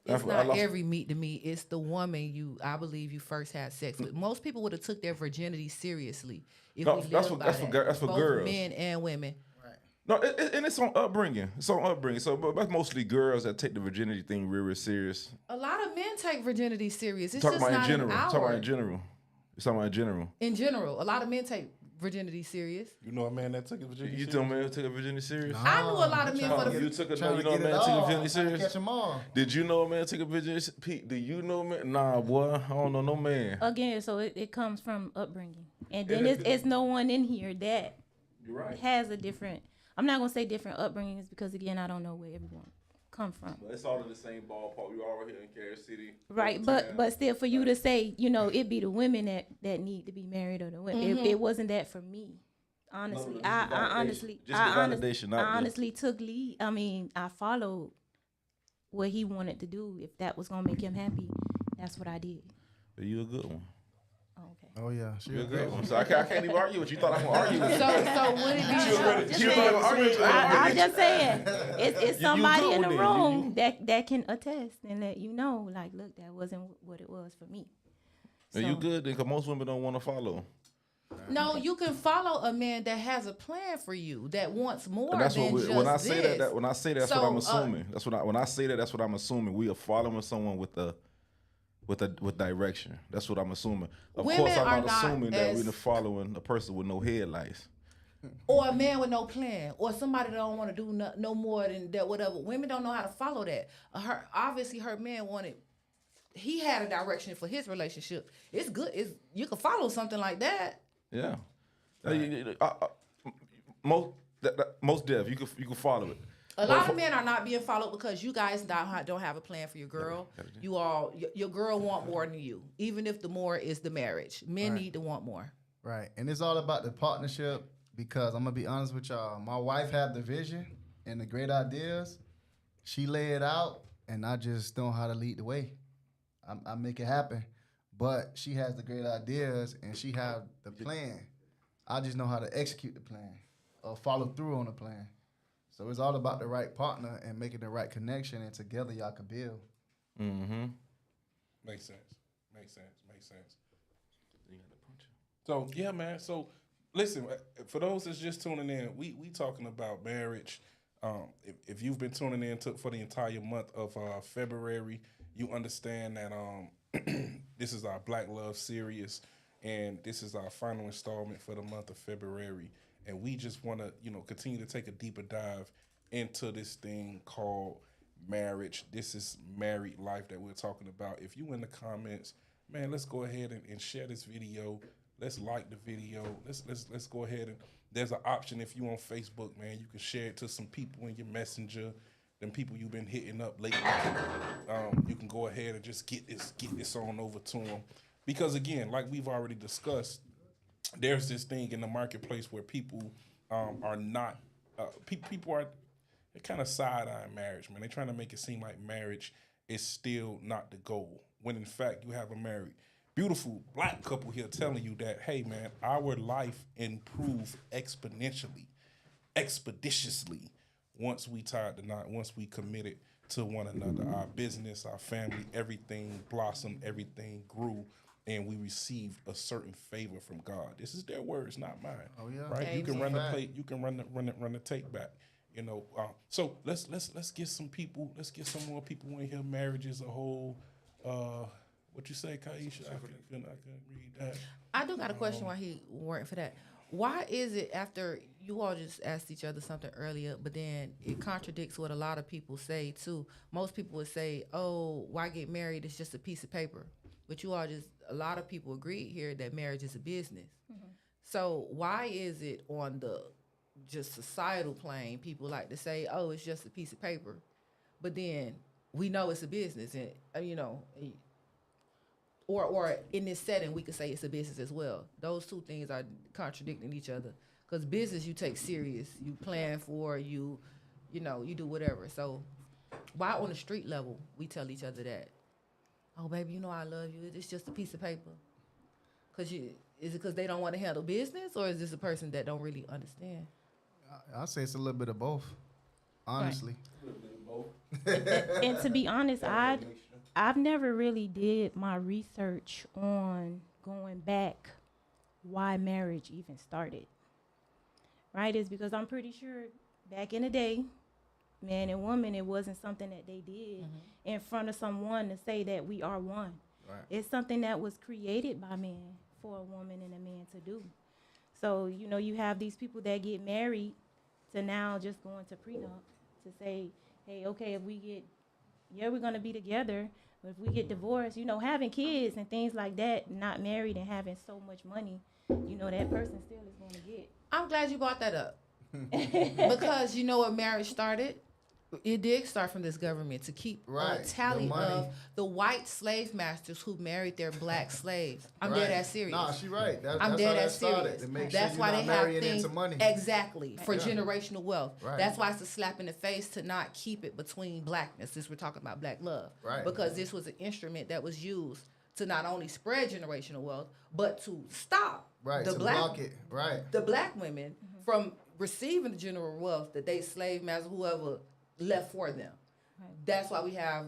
It's I not lost- every meet to meet. It's the woman I believe you first had sex with. Most people would have took their virginity seriously if No, we lived that's by for that. Both girls. men and women. No, and it's on upbringing. It's on upbringing. So, but that's mostly girls that take the virginity thing real serious. A lot of men take virginity serious. It's Talking just about not in general. an Talking about hour. in general. It's talking about in general. In general, a lot of men take virginity serious. You know a man that took his virginity. You serious? told me to take a virginity serious? I knew a lot of men for the You took a Trying you to know a get man it took a all. virginity Trying to serious? catch them all. Did you know a man took a virginity? Pete, do you know a man? Nah, boy, I don't know no man. Again, so it comes from upbringing, and then it's no one in here that You're right. has a different. I'm not gonna say different upbringings because again, I don't know where everyone come from. But it's all in the same ballpark. We all here in Carrier City. Right, but still, for you to say, it be the women that need to be married or the women, it wasn't that for me. Honestly, No, I just the validation. honestly, Just I the honest- validation, I not the- honestly took lead. I mean, I followed what he wanted to do. If that was gonna make him happy, that's what I did. You a good one. Oh, okay. Oh yeah, she You a was good one. So I can't even argue with you. Thought I was gonna argue with you. So would it be Just You saying. know, argue with you. I'm just saying, it's You somebody good in the with it. room that can attest and let you know, like, look, that wasn't what it was for me. And you good then, because most women don't want to follow. No, you can follow a man that has a plan for you, that wants more And that's than what just when I say this. that when I say that, that's what So, I'm assuming. When I say that, that's what I'm assuming. We are following someone with direction. That's what I'm assuming. Of Women course, I'm are not not assuming that as- we're following a person with no headlights. Or a man with no plan, or somebody that don't want to do no more than that. Whatever. Women don't know how to follow that. Her man wanted. He had a direction for his relationship. It's good. You can follow something like that. Yeah. Most deaf, you can follow it. A lot of men are not being followed because you guys don't have a plan for your girl. Your girl want more than you, even if the more is the marriage. Men need to want more. Right. And it's all about the partnership because I'm going to be honest with y'all. My wife had the vision and the great ideas. She lay it out, and I just know how to lead the way. I make it happen. But she has the great ideas, and she have the plan. I just know how to execute the plan or follow through on the plan. So it's all about the right partner and making the right connection, and together y'all can build. Mm-hmm. Makes sense. So yeah, man. So listen, for those that's just tuning in, we talking about marriage. If you've been tuning in for the entire month of February, you understand that this is our Black Love series, and this is our final installment for the month of February. And we just want to, continue to take a deeper dive into this thing called marriage. This is married life that we're talking about. If you in the comments, man, let's go ahead and share this video. Let's like the video. Let's go ahead and there's an option if you on Facebook, man. You can share it to some people in your messenger, them people you've been hitting up lately. You can go ahead and just get this on over to them, because again, like we've already discussed, there's this thing in the marketplace where people are not people are kind of side-eyeing marriage, man. They're trying to make it seem like marriage is still not the goal, when in fact you have a married, beautiful Black couple here telling you that, hey man, our life improved exponentially, expeditiously once we tied the knot, once we committed to one another. Our business, our family, everything blossomed, everything grew, and we received a certain favor from God. This is their words, not mine. Oh, yeah. Right? You can Amen. run the plate, you can run the tape back. You know, so let's get some people. Let's get some more people in here. Marriage as a whole. What you say, Kaisha? I couldn't read that. I do got a question while he weren't for that. Why is it after you all just asked each other something earlier, but then it contradicts what a lot of people say too? Most people would say, "Oh, why get married? It's just a piece of paper." But you all just, a lot of people agreed here that marriage is a business. So why is it on the just societal plane, people like to say, "Oh, it's just a piece of paper," but then we know it's a business, and you know. Or in this setting, we could say it's a business as well. Those two things are contradicting each other. Because business, you take serious. You plan for, you know, you do whatever. So why on the street level, we tell each other that, "Oh, baby, you know I love you. It's just a piece of paper." Is it because they don't want to handle business? Or is this a person that don't really understand? I'll say it's a little bit of both, honestly. And to be honest, I've never really did my research on going back why marriage even started. Right? It's because I'm pretty sure back in the day, man and woman, it wasn't something that they did in front of someone to say that we are one. Right. It's something that was created by man for a woman and a man to do. So, you know, you have these people that get married to now just going to prenup to say, hey, okay, if we get, we're going to be together. But if we get divorced, you know, having kids and things like that, not married and having so much money, you know, that person still is going to get. I'm glad you brought that up. Because you know what marriage started? It did start from this government to keep Right, a tally the money. of the white slave masters who married their black slaves. I'm dead ass serious. Nah, she right. That's I'm how dead that ass started. serious. To make That's sure why you're they not have marrying things into money. exactly for Yeah. generational wealth. Right. That's why it's a slap in the face to not keep it between blackness. Since we're talking about black love, Right. Because this was an instrument that was used to not only spread generational wealth, but to stop Right, the to black block it. Right. the black women from receiving the general wealth that they slave master whoever left for them. Right. That's why we have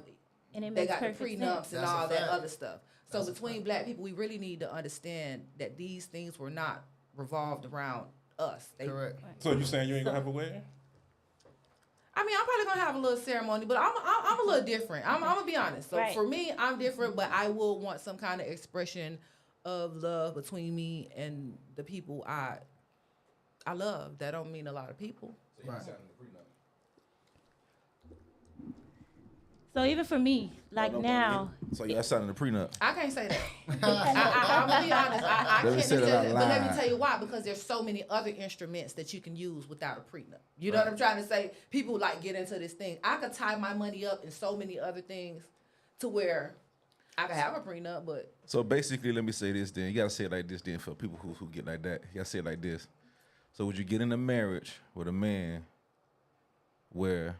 And it they makes got the perfect prenups sense. and That's a all that fact. other stuff. So That's a between fact. black people, we really need to understand that these things were not revolved around us. Correct. So you saying you ain't gonna have a wedding? I mean, I'm probably gonna have a little ceremony, but I'm a little different. I'm gonna be honest. So Right. for me, I'm different, but I will want some kind of expression of love between me and the people I love. That don't mean a lot of people. Right. So even for me, like now, So y'all signing the prenup. I can't say that. I'm gonna be honest. I Let me can't say say that out that. But let me loud. tell you why. Because there's so many other instruments that you can use without a prenup. You know what I'm trying to say? People like get into this thing. I could tie my money up in so many other things to where I could have a prenup, but So basically, let me say this then. You gotta say it like this then for people who get like that. You gotta say it like this. So would you get in a marriage with a man where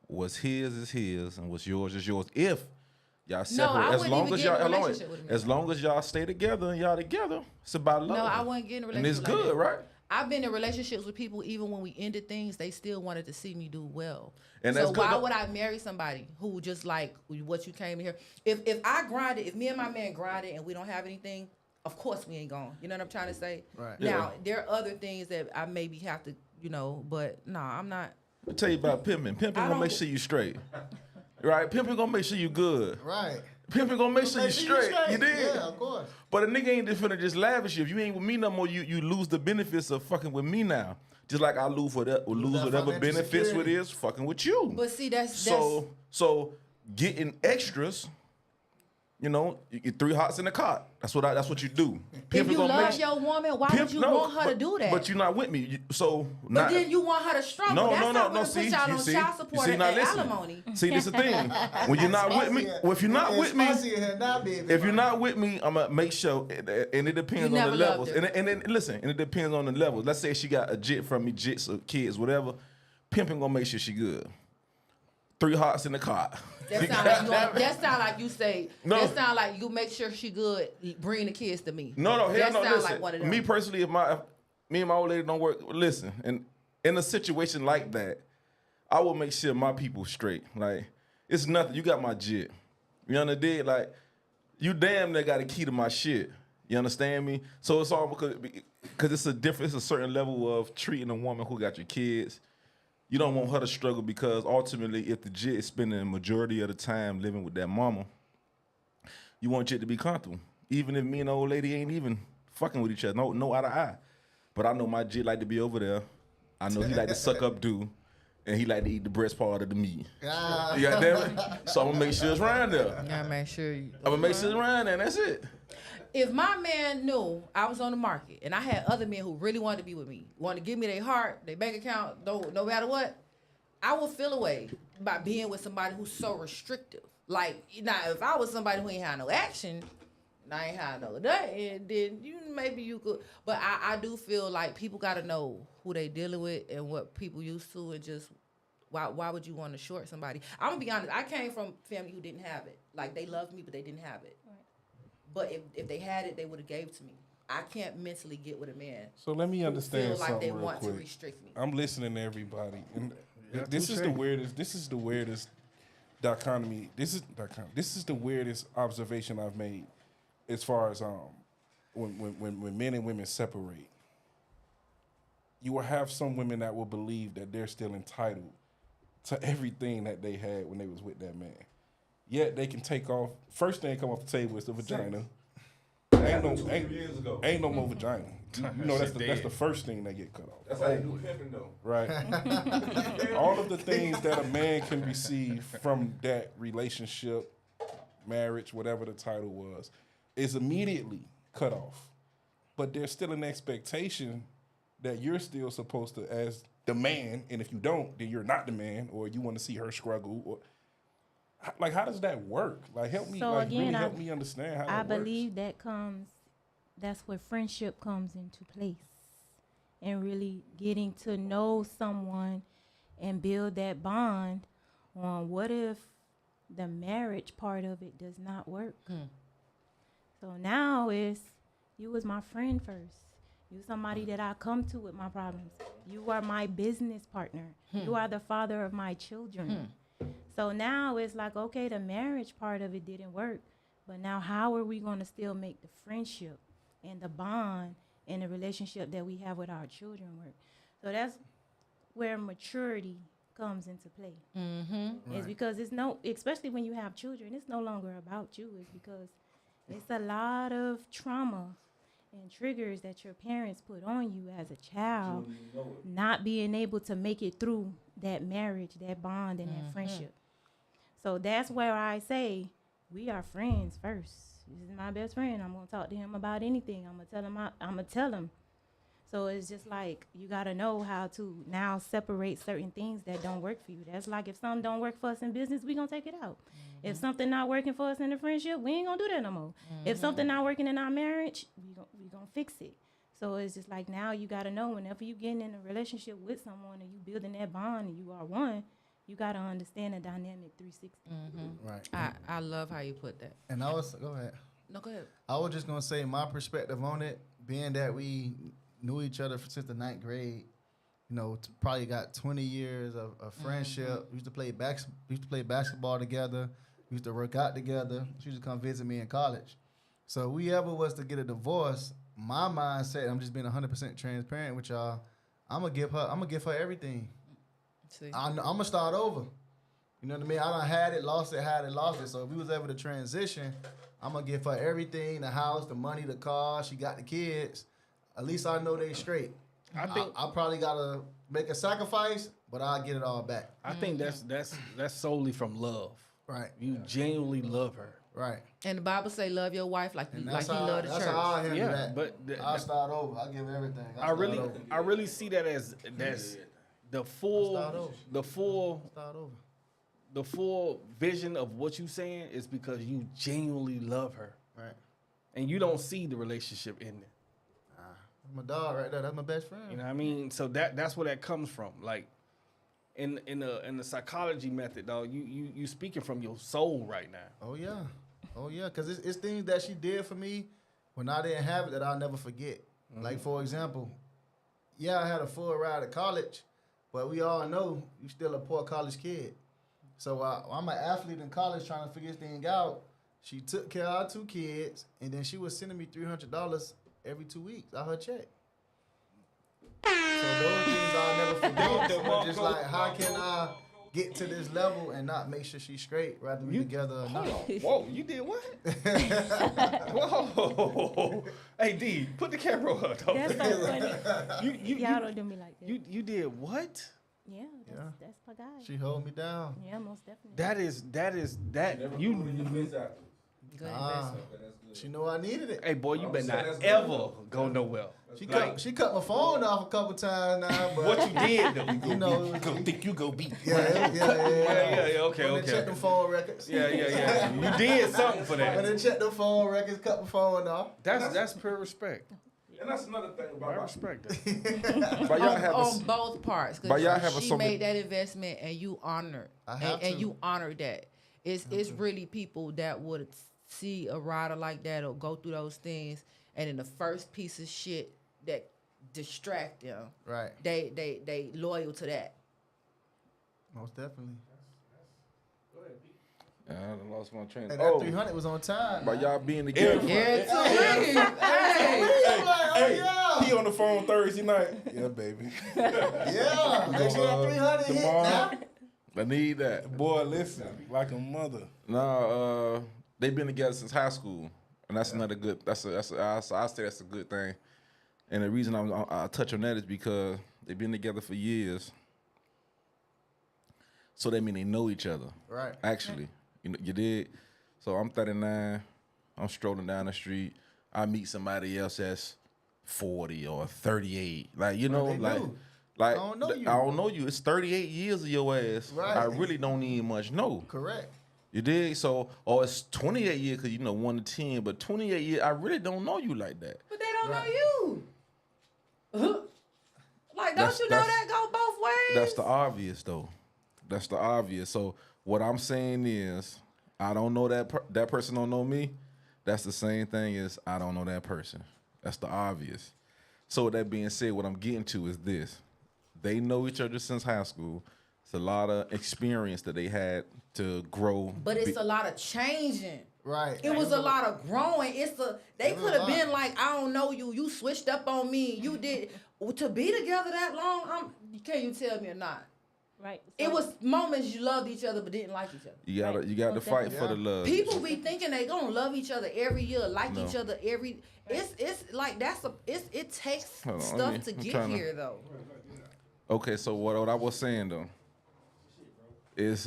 what's his is his and what's yours is yours? If y'all separate, I as wouldn't long even as get in a y'all, hold on, relationship with a man. as long as y'all stay together and y'all together, it's about love. no, I wouldn't get in a And it's relationship. like good, that. right? I've been in relationships with people, even when we ended things, they still wanted to see me do well. And so that's good. why would I marry somebody who just like what you came in here? If I grinded, if me and my man grinded and we don't have anything, of course we ain't gone. You know what I'm trying to say? Right. Now, there are other things that I maybe have to, you know, but no, I'm not. Let me tell you about pimping. Pimping I gonna don't- make sure you straight. Right? Pimping gonna make sure you good. Right. Pimping gonna make sure you straight. You did. Yeah, of course. But a nigga ain't just finna just lavish you. If you ain't with me no more, you lose the benefits of fucking with me now. Just like I lose that whatever financial benefits with security. is fucking with you. But see, that's So getting extras, you know, you get 3 hots in the cot. That's what you do. if Pimping you gonna love make- your woman, why Pimp- would you no, want her to but- do that? But you're not with me. So But not, then you want her to struggle. no, That's no, not no, gonna no. put See, y'all you on see, child support see, and now listen. alimony. See, this the thing. When you're not with me, well, if you're not with me, if you're not with me, I'm gonna make sure, and it depends You on never the loved levels. her. And then listen, and it depends on the levels. Let's say she got a jit from me, jits or kids, whatever. Pimping gonna make sure she good. 3 hots in the car. That sound like you say. No. That sound like you make sure she good. Bring the kids to me. No, hell that no. sound Listen, like one of them. me personally, if me and my old lady don't work, listen, and in a situation like that, I will make sure my people straight. Like, it's nothing. You got my jit. You understand? Like, you damn near got a key to my shit. You understand me? So it's all because it's a certain level of treating a woman who got your kids. you don't want her to struggle because ultimately, if the jit is spending a majority of the time living with that mama, you want jit to be comfortable. Even if me and the old lady ain't even fucking with each other, no eye to eye. But I know my jit like to be over there. I know he like to suck up dude, and he like to eat the breast part of the meat. Ah. You got that? So I'm gonna make sure it's around there. You gotta make sure you. I'm gonna make sure it's around there, and that's it. If my man knew I was on the market and I had other men who really wanted to be with me, wanted to give me their heart, their bank account, no matter what, I would feel away by being with somebody who's so restrictive. Like, now, if I was somebody who ain't had no action, and I ain't had no that, and then maybe you could. But I do feel like people got to know who they dealing with and what people used to, and just why would you want to short somebody? I'm gonna be honest. I came from family who didn't have it. Like, they loved me, but they didn't have it. But if they had it, they would have gave it to me. I can't mentally get with a man So let me who understand feel like something they real want to quick. restrict me. I'm listening to everybody, and Yeah, this is touche. the weirdest. This is the weirdest dichotomy. This is the weirdest observation I've made, as far as when men and women separate. You will have some women that will believe that they're still entitled to everything that they had when they was with that man. Yet they can take off. First thing come off the table is the vagina. Ain't no more vagina. You know that's the first thing that get cut off. That's how you do pimping, though. Right. All of the things that a man can receive from that relationship, marriage, whatever the title was, is immediately cut off. But there's still an expectation that you're still supposed to, as the man, and if you don't, then you're not the man, or you want to see her struggle, or like, how does that work? Like, help me, So like, again, really help me understand how that I works. believe that's where friendship comes into place, and really getting to know someone and build that bond on what if the marriage part of it does not work. So now it's, you was my friend first. You somebody that I come to with my problems. You are my business partner. You are the father of my children. So now it's like, okay, the marriage part of it didn't work, but now how are we going to still make the friendship and the bond and the relationship that we have with our children work? So that's where maturity comes into play. It's because it's especially when you have children, it's no longer about you. It's because it's a lot of trauma and triggers that your parents put on you as a child, not being able to make it through that marriage, that bond, and that friendship. So that's where I say we are friends first. This is my best friend. I'm gonna talk to him about anything. I'm gonna tell him. So it's just like, you gotta know how to now separate certain things that don't work for you. That's like, if something don't work for us in business, we gonna take it out. If something not working for us in the friendship, we ain't gonna do that no more. If something not working in our marriage, we gonna fix it. So it's just like, now you gotta know, whenever you getting in a relationship with someone and you building that bond and you are one, you gotta understand the dynamic 360. Right. I love how you put that. And I was, go ahead. No, go ahead. I was just gonna say my perspective on it, being that we knew each other since the 9th grade. You know, probably got 20 years of friendship. We used to play basketball together. We used to work out together. She used to come visit me in college. So if we ever was to get a divorce, my mindset, I'm just being 100% transparent with y'all, I'm gonna give her everything. See. I'm gonna start over. You know what I mean? I done had it, lost it. So if we was able to transition, I'm gonna give her everything: the house, the money, the car. She got the kids. At least I know they straight. I think I probably gotta make a sacrifice, but I'll get it all back. I think that's solely from love. Right, You genuinely love her. right. And the Bible say, love your wife like And you that's love the that's church. how I handle Yeah, that. but I'll start over. I'll give her everything. I really see that as that's the start over. full Start over. the full vision of what you saying is because you genuinely love her, Right. and you don't see the relationship in it. That's my dog right there. That's my best friend. You know what I mean? So that's where that comes from. Like in the psychology method, dog, you speaking from your soul right now. Oh yeah, because it's things that she did for me when I didn't have it that I'll never forget. Like, for example, yeah, I had a full ride to college, but we all know you still a poor college kid. So I'm an athlete in college trying to figure this thing out. She took care of our 2 kids, and then she was sending me $300 every 2 weeks out her check. So those things I'll never forget. So just like, how can I get to this level and not make sure she's straight, whether we together or not? Whoa, you did what? Whoa. Hey, D, put the camera up. That's so funny. You Y'all don't do me like that. you did what? Yeah, that's my guy. She hold me down. Yeah, most definitely. That you. Good Ah, investment. she know I needed it. Hey boy, you better not ever go nowhere. She cut my phone off a couple times now, but What you did though? you know, Go think you go beat. yeah. Yeah, okay, When they check okay. them phone records. Yeah. You did something for When that. they check them phone records, cut my phone off. That's pure respect. And that's another thing I about respect that. But y'all have On both parts. 'Cause but y'all have a she so made many- that investment and you honored. I have And to. you honored that. It's really people that would see a rider like that or go through those things, and in the first piece of shit that distract them, Right. they loyal to that. Most definitely. I done lost my train. Hey, that 300 was on time. By y'all being together. Hey, Hey, yeah. He on the phone Thursday night. Yeah, baby. Yeah. Make sure that 300 hit tomorrow. now. I need that. Boy, listen, like a mother. Nah, they've been together since high school, and that's another good. I say that's a good thing. And the reason I touch on that is because they've been together for years, so that mean they know each other. Right. Actually, you did. So I'm 39. I'm strolling down the street. I meet somebody else that's 40 or 38. Like they do. like I don't know you. I don't know you. It's 38 years of your ass. Right. I really don't need much know. Correct. You dig? So, or it's 28 years because 1 to 10, but 28 years, I really don't know you like that. But they don't know you. Like, don't That's- you know that's- that go both ways? That's the obvious, though. That's the obvious. So, what I'm saying is, I don't know that person don't know me. That's the same thing as I don't know that person. That's the obvious. So, with that being said, what I'm getting to is this. They know each other since high school. It's a lot of experience that they had to grow. But it's a lot of changing. Right. It was a lot of growing. They It was could a have lot. been like, I don't know you. You switched up on me. You did to be together that long. Can you tell me or not? Right. It So- was moments you loved each other but didn't like each other. You got to Most fight definitely. for the love. People be thinking they gonna love each other every year, like No. each other every. It's like it takes Hold on, stuff let me- to I'm get trying to- here though. Okay, so what I was saying though is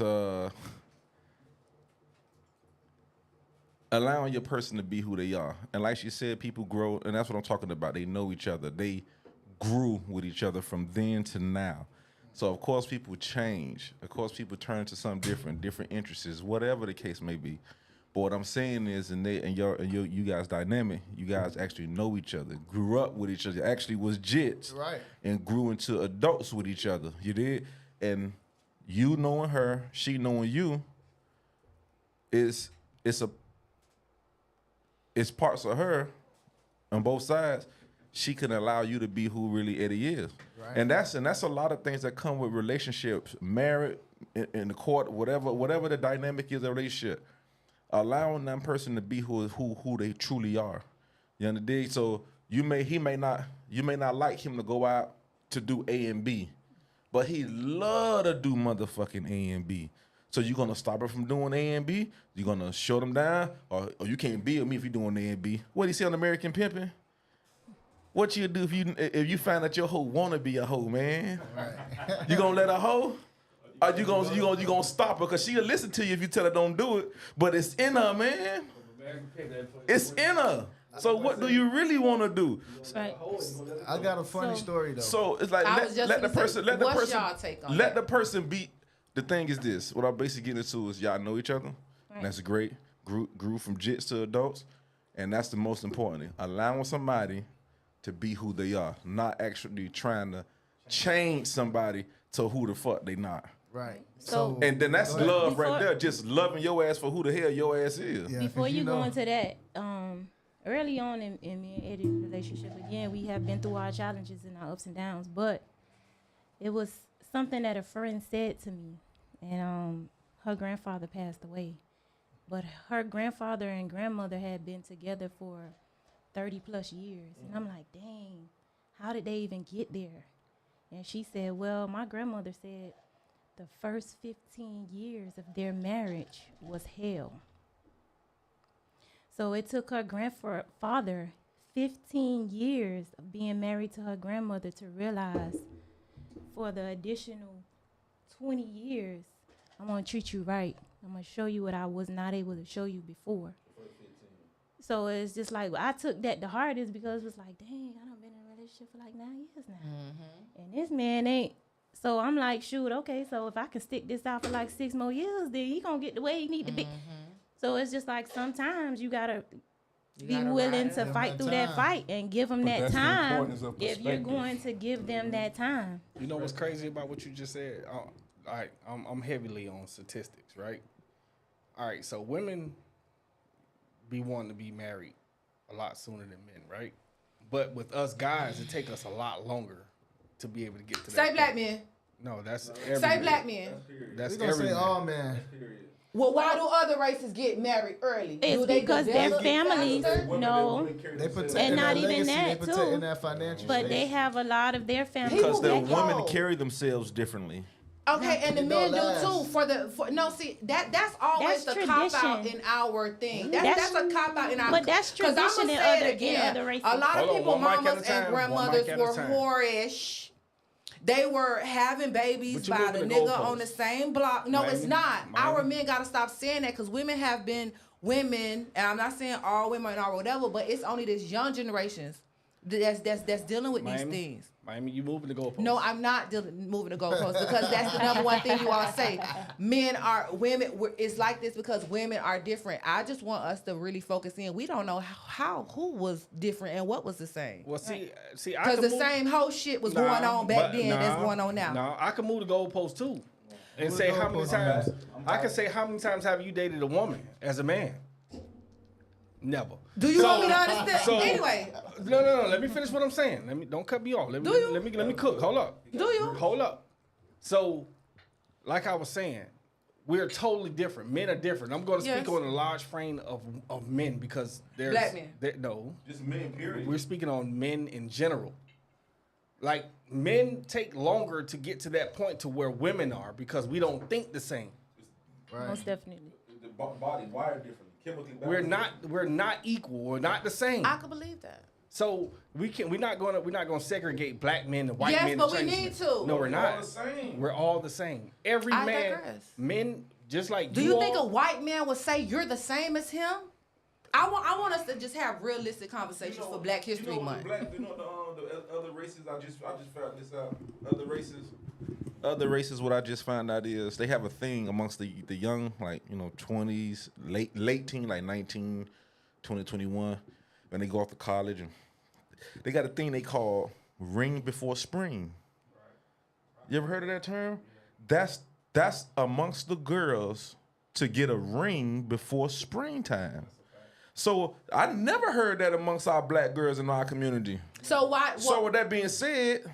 allowing your person to be who they are. And like she said, people grow, and that's what I'm talking about. They know each other. They grew with each other from then to now. So of course people change. Of course people turn to something different interests, whatever the case may be. But what I'm saying is, you guys dynamic. You guys actually know each other, grew up with each other, actually was jits, Right. and grew into adults with each other. You did, and you knowing her, she knowing you. It's parts of her on both sides. She can allow you to be who really Eddie is, Right. and that's a lot of things that come with relationships, married, in the court, whatever the dynamic is of a relationship. Allowing that person to be who they truly are. You understand? So you may not like him to go out to do A and B, but he love to do motherfucking A and B. So you gonna stop her from doing A and B? You gonna shut him down, or you can't be with me if you doing A and B? What do you say on American Pimpin'? What you do if you find that your hoe wanna be a hoe, man? You gonna let her hoe? Or you gonna stop her? Cause she'll listen to you if you tell her don't do it. But it's in her, man. It's in her. So what do you really want to do? Right. I got a funny So- story though. So it's like I was just let the gonna person say, let the what's person y'all take on let that? the person be. The thing is this. What I'm basically getting into is y'all know each other. Right. And that's great. Grew from jits to adults, and that's the most important thing. Allowing somebody to be who they are, not actually trying to change somebody to who the fuck they not. Right. So- And then that's Go ahead. love right Before- there. Just loving your ass for who the hell your ass is. Yeah, Before 'cause you know. go into that, early on in me and Eddie's relationship, again, we have been through our challenges and our ups and downs, but it was something that a friend said to me, and her grandfather passed away, but her grandfather and grandmother had been together for 30 plus years, and I'm like, dang, how did they even get there? And she said, well, my grandmother said the first 15 years of their marriage was hell. So it took her grandfather 15 years of being married to her grandmother to realize for the additional 20 years, I'm going to treat you right. I'm going to show you what I was not able to show you before. So it's just like, I took that the hardest because it was like, dang, I done been in a relationship for like 9 years now. And this man ain't. So I'm like, shoot, okay, so if I can stick this out for like 6 more years, then he going to get the way he need to be. So it's just like sometimes you got to be willing to fight through that fight and give them But that that's the time importance of if you're perspective. going to give them that time. You know what's crazy about what you just said? All right, I'm heavily on statistics, right? All right, so women be wanting to be married a lot sooner than men, right? But with us guys, it take us a lot longer to be able to get to that. Say black point. men. No, that's every Say man. black men. That's We gonna every say man. all men. Well, why do other races get married early? It's Do they because their develop families, faster? no, They protect And not that even legacy, that, they protecting too. that financial but they space. have a lot of their families. Because the People get women cold. carry themselves differently. Okay, and the It men don't do last. too. No, see that's always That's the cop out tradition. in our thing. That's a cop out in our. But that's 'cause I'ma tradition in say it other- in again. other races. A lot of Hold on, people, one mic at a mamas time, and one grandmothers mic at a were time. whorish. They were having babies But you by the moving the nigga goalposts. on the same block. No, it's Miami, not. Miami. Our men gotta stop saying that because women have been women, and I'm not saying all women or whatever, but it's only this young generations that's dealing with these things. Miami, you moving the goalpost. No, I'm not moving the goalposts because that's the number one thing you all say. Women, it's like this because women are different. I just want us to really focus in. We don't know who was different and what was the same. Well, see, I Because can the move- same whole shit was Nah, going on back but then that's going on now. No, I can move the goalpost too, and Move say the how many goalpost. times. I can say how many times have you dated a woman as a man? Never. Do you So- want me to understand? so- Anyway, No. Let me finish what I'm saying. Don't cut me off. Let me cook. Hold up. do you? Hold up. So, like I was saying, we're totally different. Men are different. I'm going to speak Yes. on a large frame of men because there's Black men. No, Just men, period. we're speaking on men in general. Like men take longer to get to that point to where women are because we don't think the same. Right. Most definitely. The body wired differently. Chemically We're not equal. We're not the same. I can believe that. So we're not gonna segregate black men and white Yes, men. but we and need Chinese to. men. No, we're not. the same. We're all the same. Every I man, digress. men, just like Do you think a all, white man would say you're the same as him? I want us to just have realistic conversations for Black History Month. The other races. I just found this out. Other races. What I just found out is they have a thing amongst the young, like 20s, late teen, like 19, 20, 21, when they go off to college, and they got a thing they call ring before spring. You ever heard of that term? That's amongst the girls to get a ring before springtime. So I never heard that amongst our black girls in our community. So why? So with that being said,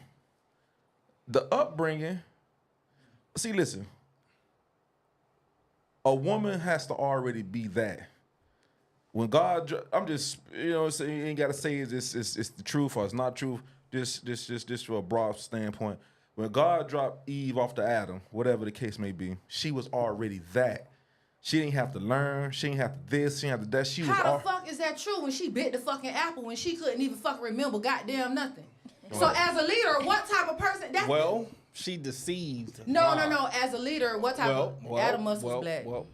the upbringing. See, listen. A woman has to already be that. When God, I'm just, so you ain't gotta say it's the truth or it's not truth. Just from a broad standpoint. When God dropped Eve off to Adam, whatever the case may be, she was already that. She didn't have to learn. She didn't have to this. She didn't have to that. She was How the fuck is that true when she bit the fucking apple when she couldn't even fucking remember goddamn nothing? So as a leader, what type of person? well, she deceived. No. God. As a leader, what type of Adam was black? Wow.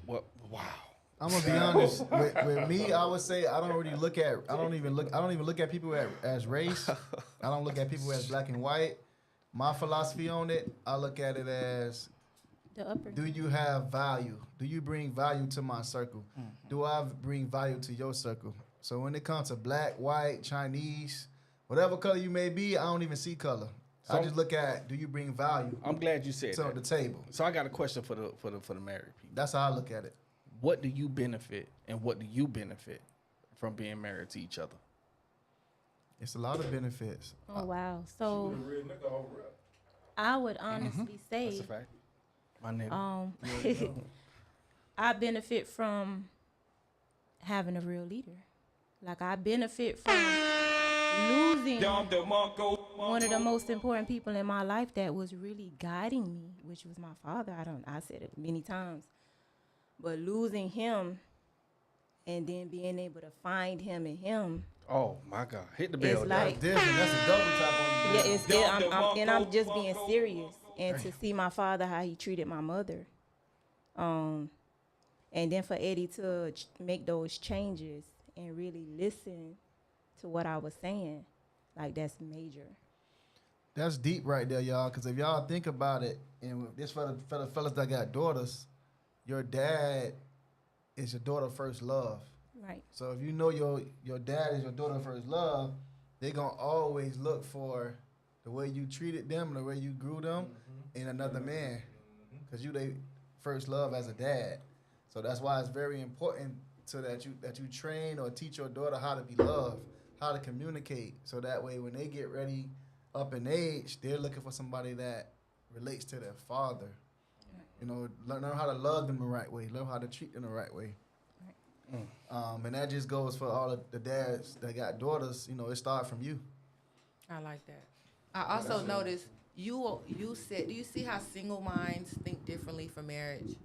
I'm gonna be honest. With me, I would say I don't even look at people as race. I don't look at people as black and white. My philosophy on it, I look at it as, The upper. do you have value? Do you bring value to my circle? Do I bring value to your circle? So when it comes to black, white, Chinese, whatever color you may be, I don't even see color. I So- just look at, do you bring value I'm glad you said to that. the table? So I got a question for the married people. That's how I look at it. What do you benefit and what do you benefit from being married to each other? It's a lot of benefits. Oh wow. So I would honestly That's a say, fact. My nigga. I benefit from having a real leader. Like I benefit from losing one of the most important people in my life that was really guiding me, which was my father. I said it many times, but losing him and then being able to find him in him. Oh my God! Hit the bell. It's like, Different. That's a double tap on the yeah, I'm just being serious. And to see my father, how he treated my mother. And then for Eddie to make those changes and really listen to what I was saying, like that's major. That's deep right there, y'all. Because if y'all think about it, and this for the fellas that got daughters, your dad is your daughter's first love. Right. So if you know your dad is your daughter's first love, they gonna always look for the way you treated them, the way you grew them, in another man, because you they first love as a dad. So that's why it's very important so that you train or teach your daughter how to be loved, how to communicate, so that way when they get ready up in age, they're looking for somebody that relates to their father. You know, learn how to love them the right way, learn how to treat them the right way. And that just goes for all of the dads that got daughters. You know, it starts from you. I like that. I also noticed you said, do you see how single minds think differently for marriage?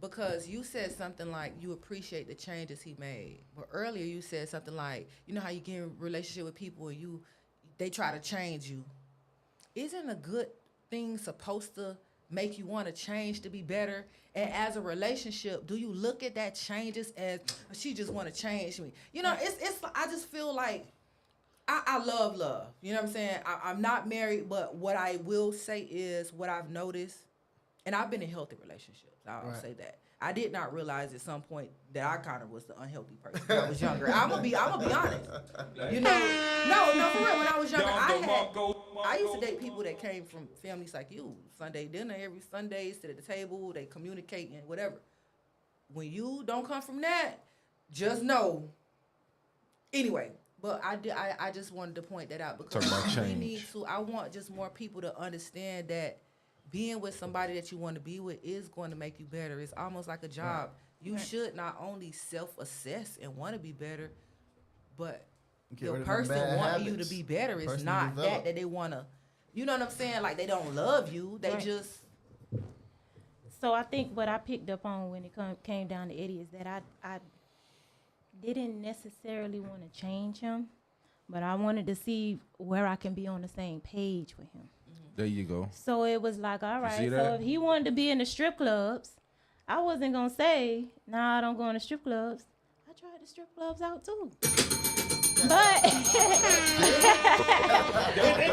Because you said something like you appreciate the changes he made. But earlier you said something like, you know how you get in a relationship with people and they try to change you. Isn't a good thing supposed to make you want to change to be better? And as a relationship, do you look at that changes as she just want to change me? You know, it's I just feel like I love. You know what I'm saying? I'm not married, but what I will say is what I've noticed, and I've been in healthy relationships. I'll say that. I did not realize at some point that I kind of was the unhealthy person when I was younger. I'm gonna be honest. You know, no, for real. When I was younger, I used to date people that came from families like you. Sunday dinner every Sunday, sit at the table, they communicate and whatever. When you don't come from that, just know. Anyway, but I just wanted to point that out because Talk about we need change. to. I want just more people to understand that being with somebody that you want to be with is going to make you better. It's almost like a job. You should not only self-assess and want to be better, but Get rid the of them person bad wanting you habits. to be better. It's Personally not develop. that they want to, you know what I'm saying? Like they don't love you. They Right. just, So I think what I picked up on when it came down to Eddie is that I didn't necessarily want to change him, but I wanted to see where I can be on the same page with him. There you go. So it was like, all right, see so that? if he wanted to be in the strip clubs, I wasn't going to say, nah, I don't go in the strip clubs. I tried the strip clubs out too. But It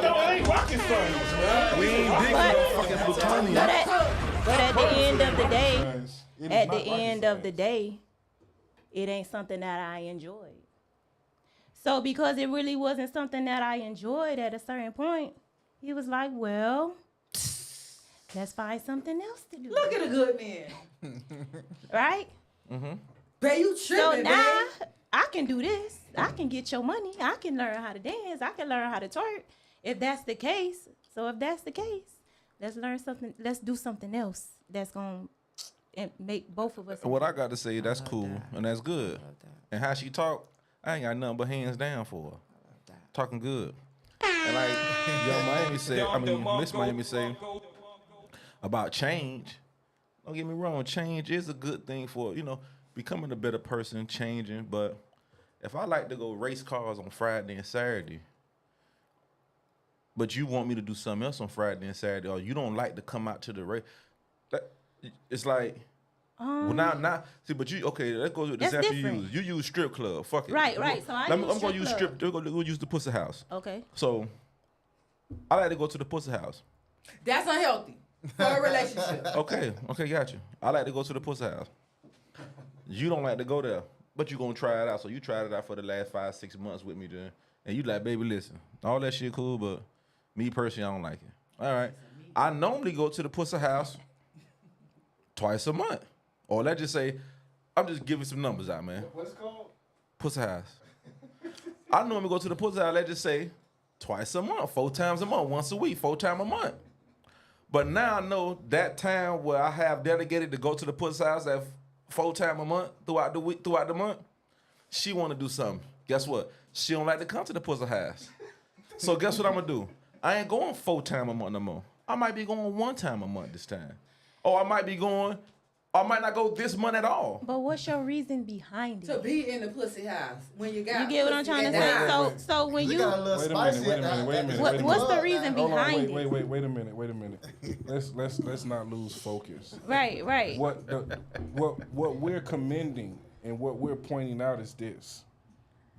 ain't rocket science, man. We ain't digging But- no fucking plutonium. but at the end of the day, Guys, it is at not the rocket end of the science. day, it ain't something that I enjoyed. So because it really wasn't something that I enjoyed at a certain point, he was like, well, let's find something else to do. look at a good man. Right? Babe, you So tripping, now babe. I can do this. I can get your money. I can learn how to dance. I can learn how to twerk. If that's the case, so if that's the case, let's learn something. Let's do something else that's going to make both of us. And what I got to say, that's love cool that. and that's good. And how she talk, I ain't got nothing but hands down for her. Talking good. And like Young Miami said, Miss Miami say about change. Don't get me wrong, change is a good thing for, becoming a better person, changing. But if I like to go race cars on Friday and Saturday, but you want me to do something else on Friday and Saturday, or you don't like to come out to the race, it's like, well, now, see, but you, okay, let's go with the That's example you different. use. You use strip club, fuck it. Right, right. So I use I'm gonna strip use club. we'll use the pussy house. Okay. So, I like to go to the pussy house. That's unhealthy for a relationship. Okay, got you. I like to go to the pussy house. You don't like to go there, but you gonna try it out. So you tried it out for the last 5-6 months with me, then, and you like, baby, listen, all that shit cool, but me personally, I don't like it. All right, I normally go to the pussy house twice a month, or let's just say, I'm just giving some numbers out, man. What's it called? Pussy house. I normally go to the pussy house, let's just say, twice a month, 4 times a month, once a week, 4 times a month. But now I know that time where I have delegated to go to the pussy house at 4 times a month throughout the week, throughout the month, she want to do something. Guess what? She don't like to come to the pussy house. So guess what I'm gonna do? I ain't going 4 times a month no more. I might be going 1 time a month this time. Or I might be going, or I might not go this month at all. But what's your reason behind To it? be in the pussy house when you got You get what I'm pussy trying to at say? the house. So when They you, got a little Wait a spicy minute, at wait a minute, that- wait a what's minute. the reason Hold on, behind wait, it? wait a minute. Let's not lose focus. Right. What we're commending and what we're pointing out is this: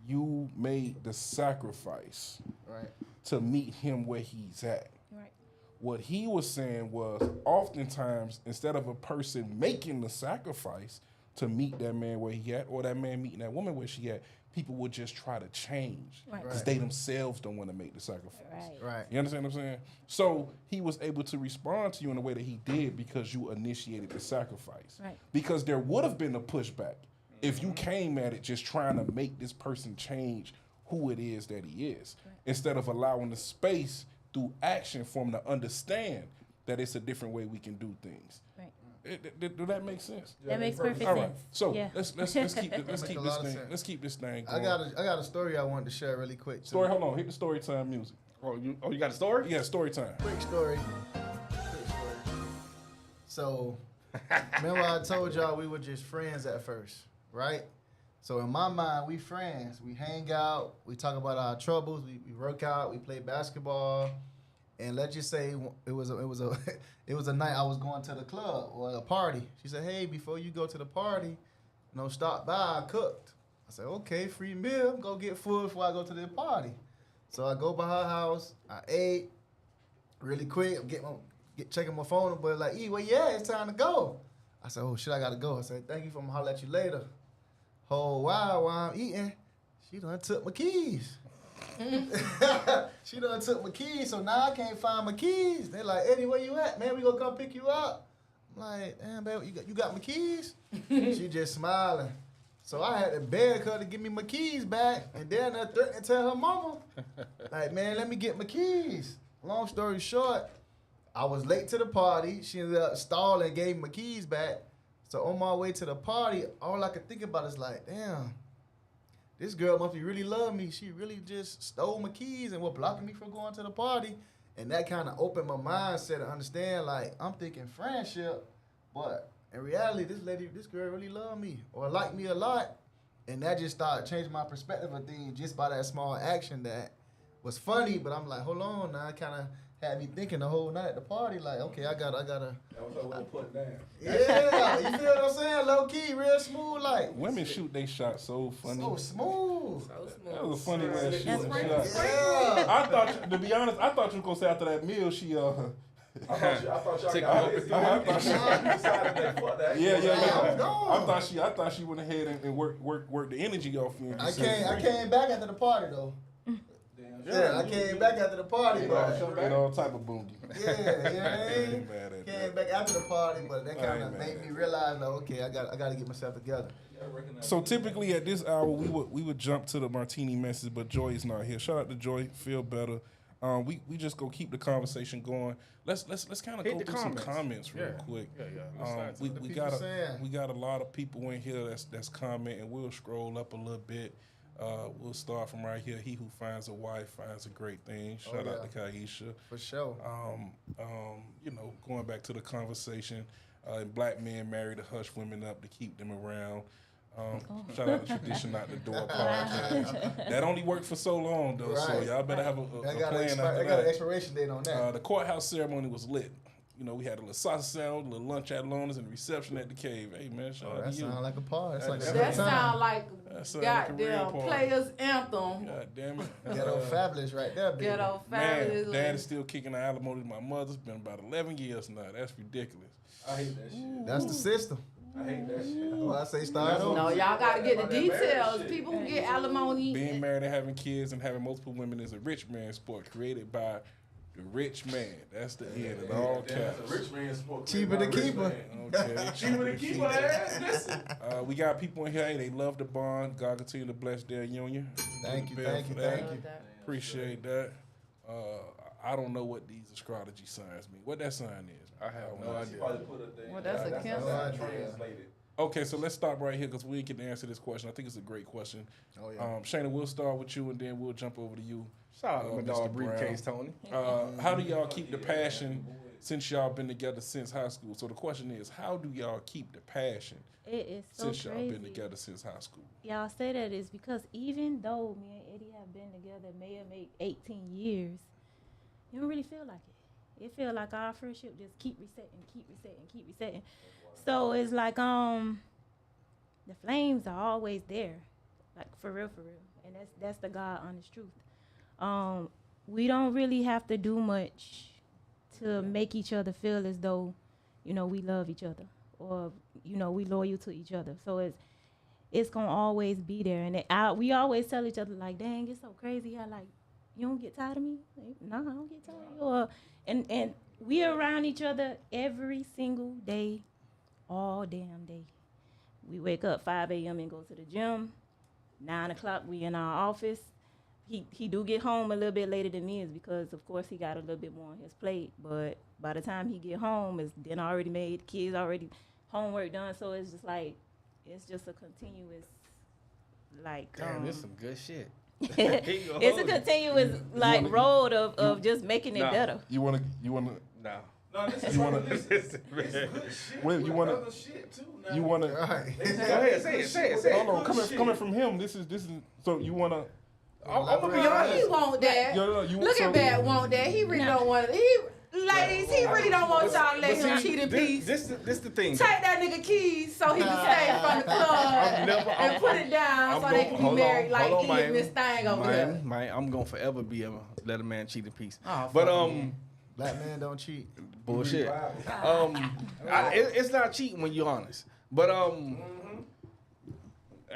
you made the sacrifice Right. to meet him where he's at. Right. What he was saying was, oftentimes, instead of a person making the sacrifice to meet that man where he at, or that man meeting that woman where she at, people would just try to change Right. because they themselves don't want to make the sacrifice. Right. Right. You understand what I'm saying? So he was able to respond to you in the way that he did because you initiated the sacrifice. Right. Because there would have been a pushback if you came at it just trying to make this person change who it is that he is, instead of allowing the space through action for him to understand that it's a different way we can do things. Right. Do that make sense? That makes perfect All right. sense. So Yeah. let's keep let's Make keep a this lot of thing sense. let's keep this thing I going. got a story I wanted to share really quick. too. Story. Hold on. Hit the story time music. Oh, you got a story? Yeah, story time. Quick story. So, remember I told y'all we were just friends at first, right? So in my mind, we friends. We hang out. We talk about our troubles. We work out. We play basketball. And let's just say it was a it was a night I was going to the club or a party. She said, "Hey, before you go to the party, stop by. I cooked." I said, "Okay, free meal. Go get food before I go to the party." So I go by her house. I ate really quick. Checking my phone, but like, "E, well, yeah, it's time to go." I said, "Oh shit, I gotta go." I said, "Thank you for holler at you later." Whole while I'm eating, she done took my keys. She done took my keys, so now I can't find my keys. They like, "Eddie, where you at, man? We gonna come pick you up." I'm like, "Damn, babe, you got my keys?" She just smiling. So I had to beg her to give me my keys back, and then I threatened to tell her mama, like, "Man, let me get my keys." Long story short, I was late to the party. She ended up stalling and gave me my keys back. So on my way to the party, all I could think about is like, damn, this girl must be really love me. She really just stole my keys and was blocking me from going to the party. And that kind of opened my mindset to understand, like, I'm thinking friendship, but in reality, this girl really love me or like me a lot. And that just started changing my perspective of things just by that small action that was funny. But I'm like, hold on now, it kind of had me thinking the whole night at the party, like, okay, I gotta. That was what we put down. Yeah, you feel what I'm saying? Low key, real smooth, like Women shoot they shot so funny. so smooth. That was a funny way of shooting That's a right. shot. Yeah. I thought, to be honest, I thought you were gonna say after that meal, she I thought y'all Take got off. it. I thought she, Decided they fuck that. yeah. I was gone. I thought she went ahead and worked the energy off you. And I just said, came back after the party though. Yeah, I came back after the party, but and all type of boogie. yeah, you know what I I mean? ain't mad at Came that. back after the party, but that I kind ain't of mad made at me that. realize, like, okay, I got to get myself together. So typically at this hour we would jump to the martini message, but Joy is not here. Shout out to Joy. Feel better. We just go keep the conversation going. Let's kind of Hit go the through comments. some comments real Yeah. quick. Yeah. Let's slide to it. We people got saying. we got a lot of people in here that's commenting. We'll scroll up a little bit. We'll start from right here. He who finds a wife finds a great thing. Shout out to Kaisha. For sure. Going back to the conversation, black men marry to hush women up to keep them around. Shout out to Tradition Out the Door podcast. That only worked for so long though, so Right. y'all better have a I got plan an after that. expiration date on that. The courthouse ceremony was lit. We had a little sausage sandwich, a little lunch at Lona's, and the reception at the cave. Hey man, shout out That to you. sounds like a party. That's like a That good That time. sound like That sound like a real goddamn party. players anthem. God damn it. Ghetto fabulous right there, baby. Ghetto Man, fabulous. dad is still kicking the alimony to my mother. It's been about 11 years now. That's ridiculous. I hate that shit. That's the system. I hate that shit. That's why I say start No, over. y'all gotta get the About that marriage details. shit. People who get alimony. Being married and having kids and having multiple women is a rich man sport created by the rich man. That's the end in all caps. That's a rich man sport. Cheaper to keep her. Okay. Cheaper to keep her ass. Listen. We got people in here. Hey, they love the bond. God continue to bless their union. Thank you, Bell thank for you, that. thank you. Appreciate that. I don't know what these astrology signs mean. What that sign is? I have no She idea. probably put a thing. Well, that's a That's cancer. not translated. Okay, so let's stop right here because we didn't get to answer this question. I think it's a great question. Oh yeah. Shayna, we'll start with you and then we'll jump over to you. Shout out to my Mr. dog Brown. Briefcase Tony. How do y'all keep the passion since y'all been together since high school? So the question is, how do y'all keep the passion It is so since y'all crazy. been together since high school? Y'all say that is because even though me and Eddie have been together, may have made 18 years, you don't really feel like it. It feel like our friendship just keep resetting. So it's like the flames are always there, like for real, and that's the God honest truth. We don't really have to do much to make each other feel as though, you know, we love each other or, you know, we loyal to each other. So it's gonna always be there, and we always tell each other like, dang, it's so crazy how like you don't get tired of me. Like, no, I don't get tired of you. Or, and we around each other every single day, all damn day. We wake up 5 a.m. and go to the gym. 9 o'clock, we in our office. He do get home a little bit later than me is because, of course, he got a little bit more on his plate. But by the time he get home, it's dinner already made, kids already homework done. So it's just like, it's just a continuous, like. Damn, this is some good shit. It's a continuous, like, road of just making it better. You wanna No. you wanna Wait, you wanna you wanna Go ahead, say it. hold on, coming from him, this is so you wanna I'm gonna be He honest. want that. you Look at Bad want that. He really don't want it. Ladies, he really don't want y'all to let him cheat in peace. This the thing. Take that nigga keys so he can stay from the club and put it down so they can be married like he and Miss Thing over here. I'm gonna forever be able to let a man cheat in peace. Oh, But Black man don't cheat. bullshit. It's not cheating when you're honest. But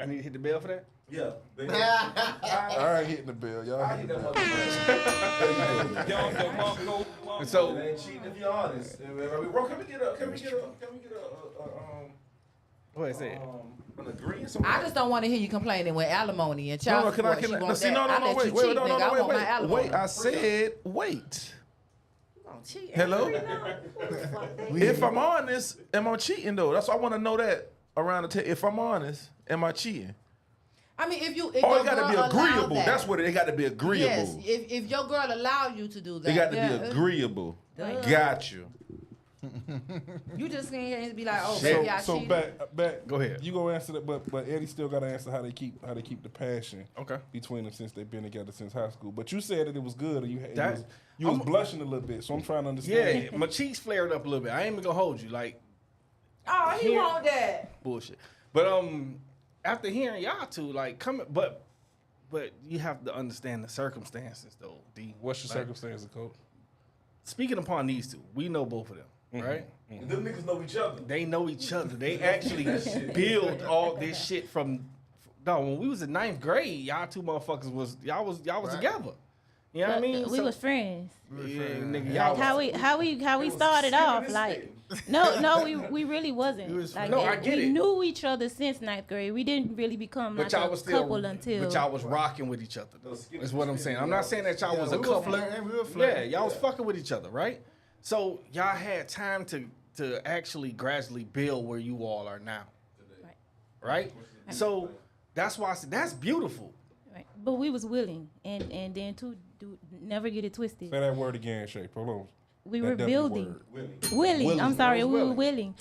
I need to hit the bell for that. Yeah. I ain't hitting the bell, y'all. I hit that motherfucker. And so It ain't cheating if you're honest. Bro, can we get a go ahead, say it. an agreement? I just don't want to hear you complaining with alimony and child support. She want that. I let you cheat, nigga. I want my alimony. Wait, I said wait. Don't cheat. Hello? If I'm honest, am I cheating though? That's why I want to know that around the table. If I'm honest, am I cheating? I mean, if Oh, your it got to be girl allow agreeable. that. That's what it got to be agreeable. Yes, if your girl allow you to do that, It got to yeah, be agreeable. Duh. Got you. You just can't hear and be like, oh, So, baby, I so cheated. back. Go ahead. You go answer that, but Eddie still got to answer how they keep the passion Okay. between them since they've been together since high school. But you said that it was good, and you That- was I'm- blushing a little bit. So I'm trying to understand. Yeah, my cheeks flared up a little bit. I ain't even gonna hold you like Oh, he Here- want that. bullshit. But after hearing y'all two like coming, but you have to understand the circumstances though. D. What's your Like, circumstances, coach? Speaking upon these two, we know both of them, right? Them niggas know each other. They know each other. They actually build all this shit from. No, when we was in 9th grade, y'all two motherfuckers was Right. together. You know what I mean? We was friends. Yeah, nigga, Like y'all. how we started off, like no, we really wasn't. Like No, I that. get we it. knew each other since 9th grade. We didn't really become But like y'all a was still. couple until. But y'all was rocking with each other. That's what I'm saying. I'm not saying that y'all was a we were couple. flirting, we were Yeah, flirting. y'all was fucking with each other, right? So y'all had time to actually gradually build where you all are now, right? So that's why I said that's beautiful. Right. But we was willing, and then to never get it twisted. Say that word again, Shay. Hold on. We That were W building. word. Willing. I'm sorry, I was we were willing.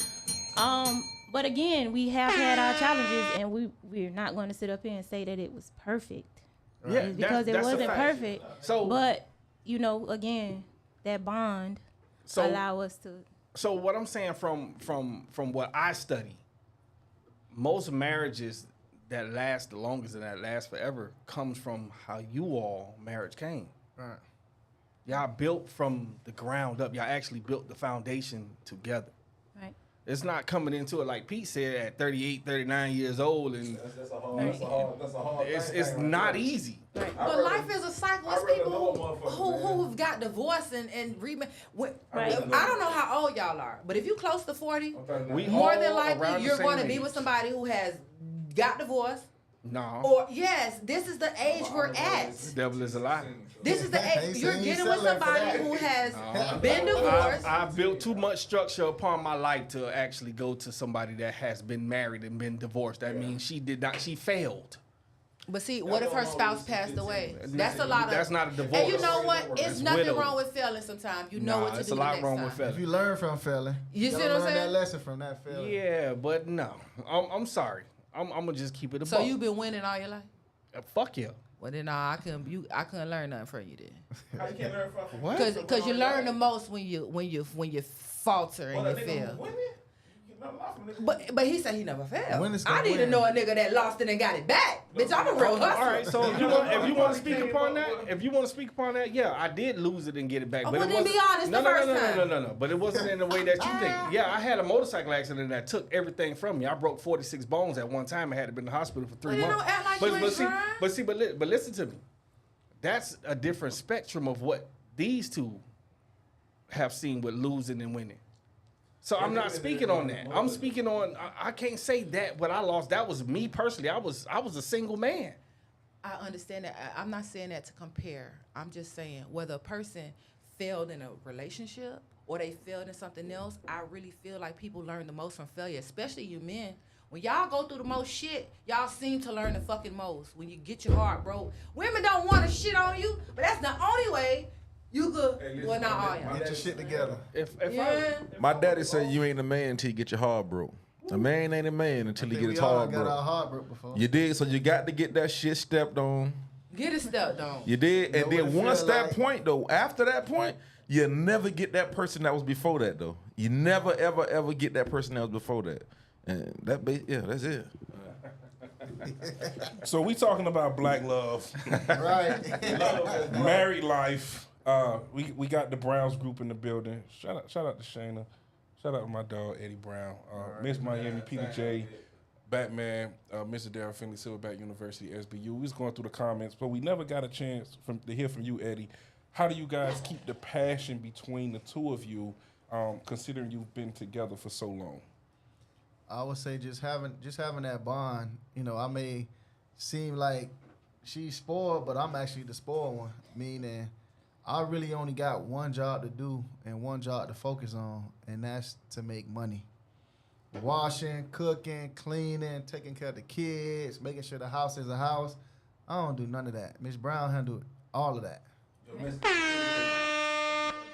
But again, we have had our challenges, and we're not going to sit up here and say that it was perfect. Yeah, It's because it that's a wasn't fact. perfect. So, But you know, again, that bond allow us to. So what I'm saying from what I study, most marriages that last the longest and that last forever comes from how you all marriage came. Right. Y'all built from the ground up. Y'all actually built the foundation together. Right. It's not coming into it like Pete said at 38, 39 years old, and That's a hard it's not easy. Right. But life is a cycle. It's I'd rather people know a motherfucker, who've got divorced and remarried. Right. I don't know how old y'all are, but if you close to 40, We more all than around likely the you're same going to be age. with somebody who has got divorced, No. Or yes, this is the age we're at. The devil is a lie. This is the He age you're said he dealing with selling for somebody that. who has been divorced. I built too much structure upon my life to actually go to somebody that has been married and been divorced. That means she failed. But see, what if her spouse passed away? That's a lot of. That's not a divorce. And you know what? It's That's nothing widowed. wrong with failing sometimes. You know what to it's do a the lot next wrong time. with If failing. you learn from failing, You see gotta what I'm learn saying? that lesson from that failing. Yeah, but no. I'm sorry. I'm gonna just keep it a So buck. you've been winning all your life? Fuck yeah. Well then, I couldn't learn nothing from you then. How you can't learn from What? Because you learn the most when you falter and you fail. But he said he never failed. Winners I gonna need to win. know a nigga that lost it and got it back. Bitch, I'm a real hustler. All right, so if you want to speak upon that, yeah, I did lose it and get it back. Oh, But well, it then wasn't, be honest the first time. No. But it wasn't in the way that you think. Yeah, I had a motorcycle accident that took everything from me. I broke 46 bones at one time. I had to be in the hospital for 3 Well, you months. don't act like you ain't trying. But listen to me. That's a different spectrum of what these two have seen with losing and winning. So I'm not speaking on that. I'm speaking on. I can't say that what I lost. That was me personally. I was a single man. I understand that. I'm not saying that to compare. I'm just saying whether a person failed in a relationship or they failed in something else, I really feel like people learn the most from failure, especially you men. When y'all go through the most shit, y'all seem to learn the fucking most. When you get your heart broke, women don't want to shit on you, but that's the only way you could. Well, not all y'all. Get your shit together. If Yeah. My daddy said you ain't a man until you get your heart broke. A man ain't a man until he I think get his we all heart got our broke. heart broke before. You did, so you got to get that shit stepped on. Get it stepped on. You did, and You know then what it once feel that like? point though, after that point, you never get that person that was before that though. You never ever get that person that was before that. And that's it. So we talking about black love, Right. married life. We got the Browns group in the building. Shout out to Shayna. Shout out to my dog Eddie Brown. Miss Miami, Peter J, Batman, Mr. Darren Finley, Silverback University, SBU. We was going through the comments, but we never got a chance to hear from you, Eddie. How do you guys keep the passion between the two of you, considering you've been together for so long? I would say just having that bond. You know, I may seem like she's spoiled, but I'm actually the spoiled one. Meaning, I really only got one job to do and one job to focus on, and that's to make money. Washing, cooking, cleaning, taking care of the kids, making sure the house is a house. I don't do none of that. Miss Brown handled all of that.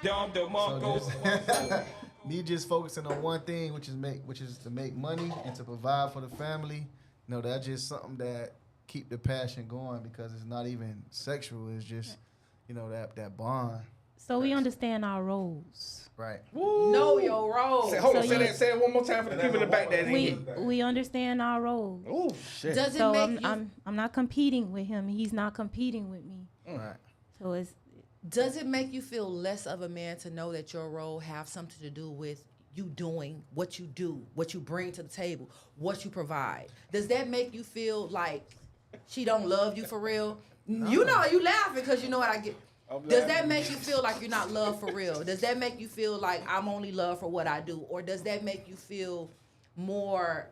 So me just focusing on one thing, which is to make money and to provide for the family. You know, that's just something that keep the passion going because it's not even sexual. It's just, you know, that bond. So we understand our roles. Right. Know your role. Hold on, So say you- that. Say it one more time for the people in the back that didn't We understand our roles. Oh shit. Does it So make I'm not competing with him. He's not competing with me. Right. So it's Does it make you feel less of a man to know that your role have something to do with you doing what you do, what you bring to the table, what you provide? Does that make you feel like she don't love you for real? You know, you laughing because you know what I get. Does that make you feel like you're not loved for real? Does that make you feel like I'm only loved for what I do? Or does that make you feel more,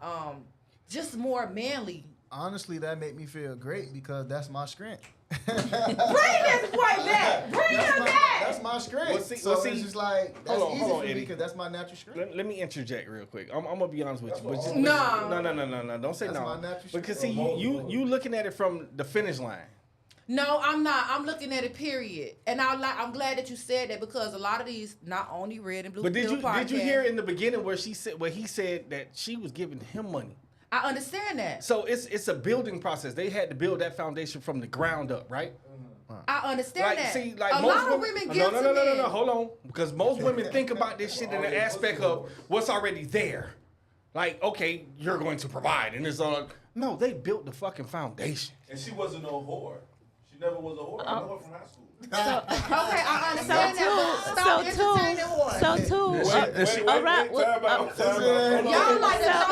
just more manly? Honestly, that made me feel great because that's my strength. Bring this boy back. Bring him back. That's my strength. Well, see- so well, see- it's just like that's hold on, easy hold on, for me Eddie. because that's my natural strength. Let me interject real quick. I'm gonna be honest with you. But just, No. No. Don't say That's no. my natural Because strength. see, you looking at it from the finish line. No, I'm not. I'm looking at it, period. And I'm glad that you said that because a lot of these, not only Red and Blue But did Pill you hear podcasts- in the beginning where he said that she was giving him money? I understand that. So it's a building process. They had to build that foundation from the ground up, right? I understand that. See, like a most lot of women give to men. no. Hold on, because most women think about this shit in the aspect of what's already there. Like, okay, you're going to provide, and it's all. No, they built the fucking foundation. And she wasn't no whore. She never was a whore. I know her from high school. Okay, I understand that. But stop entertaining one. Y'all like to throw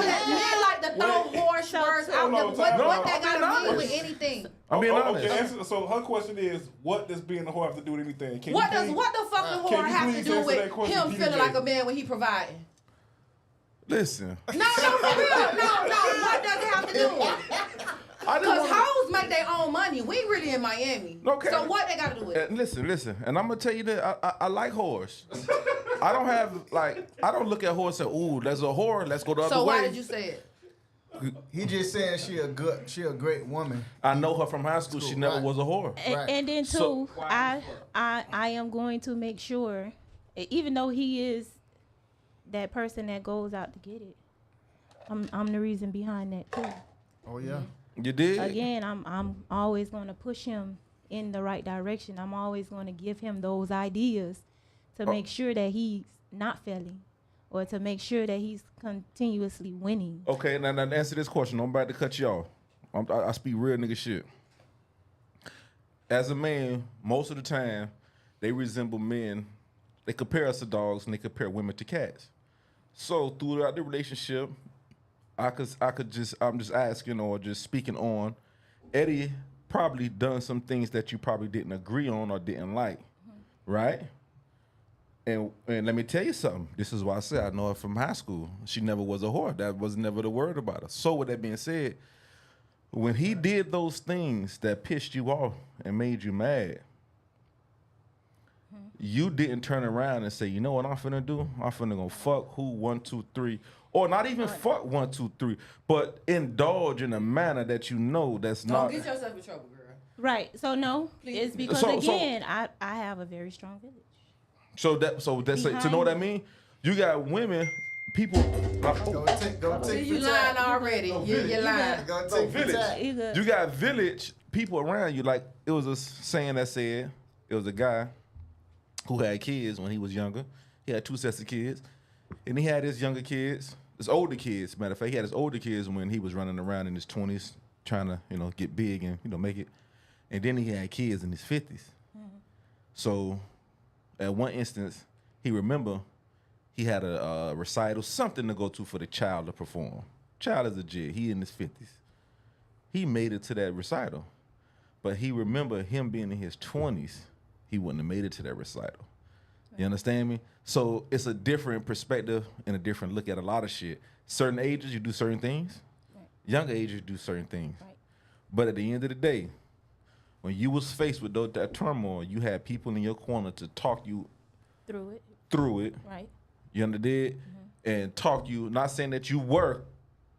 that. Men like to throw harsh words out there. What that got to mean with anything? I'm being honest. Okay, so her question is, what does being a whore have to do with anything? Can What you does please- what the fucking can whore you have to please do answer with that question, him Peter feeling J? like a man when he providing? Listen, No, for real. No. What does it have to do with? I didn't Because wanna- hoes make their own money. We really in Miami. Okay. So what they got to do with it? Listen, and I'm gonna tell you that I like whores. I don't have like I don't look at whore and say, "Ooh, there's a whore. Let's go the other So way." why did you say it? He just saying she a great woman. I know her from high school. She never Right. was a whore. Right. And then So- too, I am going to make sure, even though he is that person that goes out to get it, I'm the reason behind that too. Oh yeah. You did? Again, I'm always going to push him in the right direction. I'm always going to give him those ideas to make sure that he's not failing, or to make sure that he's continuously winning. Okay, now to answer this question, I'm about to cut you off. I speak real nigga shit. As a man, most of the time, they resemble men. They compare us to dogs and they compare women to cats. So throughout the relationship, I'm just asking or just speaking on, Eddie probably done some things that you probably didn't agree on or didn't like, right? And let me tell you something. This is why I said I know her from high school. She never was a whore. That was never the word about her. So with that being said, when he did those things that pissed you off and made you mad, you didn't turn around and say, you know what I'm finna do? I'm finna go fuck who 1, 2, 3, or not even fuck 1, 2, 3, but indulge in a manner that you know that's Don't not. get yourself in trouble, girl. Right. So no, Please. it's because So- again, I have a very strong village. So that's to know what I mean. You got women, people. Go take You for lying tat. already. You're lying. Go take for village. tat. You good. You got village people around you. Like it was a saying that said it was a guy who had kids when he was younger. He had 2 sets of kids, and he had his younger kids, his older kids. Matter of fact, he had his older kids when he was running around in his 20s, trying to get big and make it. And then he had kids in his 50s. So, at one instance, he remember he had a recital, something to go to for the child to perform. Child is a jit. He in his 50s. He made it to that recital. But he remember him being in his 20s, he wouldn't have made it to that recital. You understand me? So it's a different perspective and a different look at a lot of shit. Certain ages, you do certain things. Right. Younger ages, you do certain things. Right. But at the end of the day, when you was faced with that turmoil, you had people in your corner to talk you Through it. through it. Right. You understood? And talk you, not saying that you were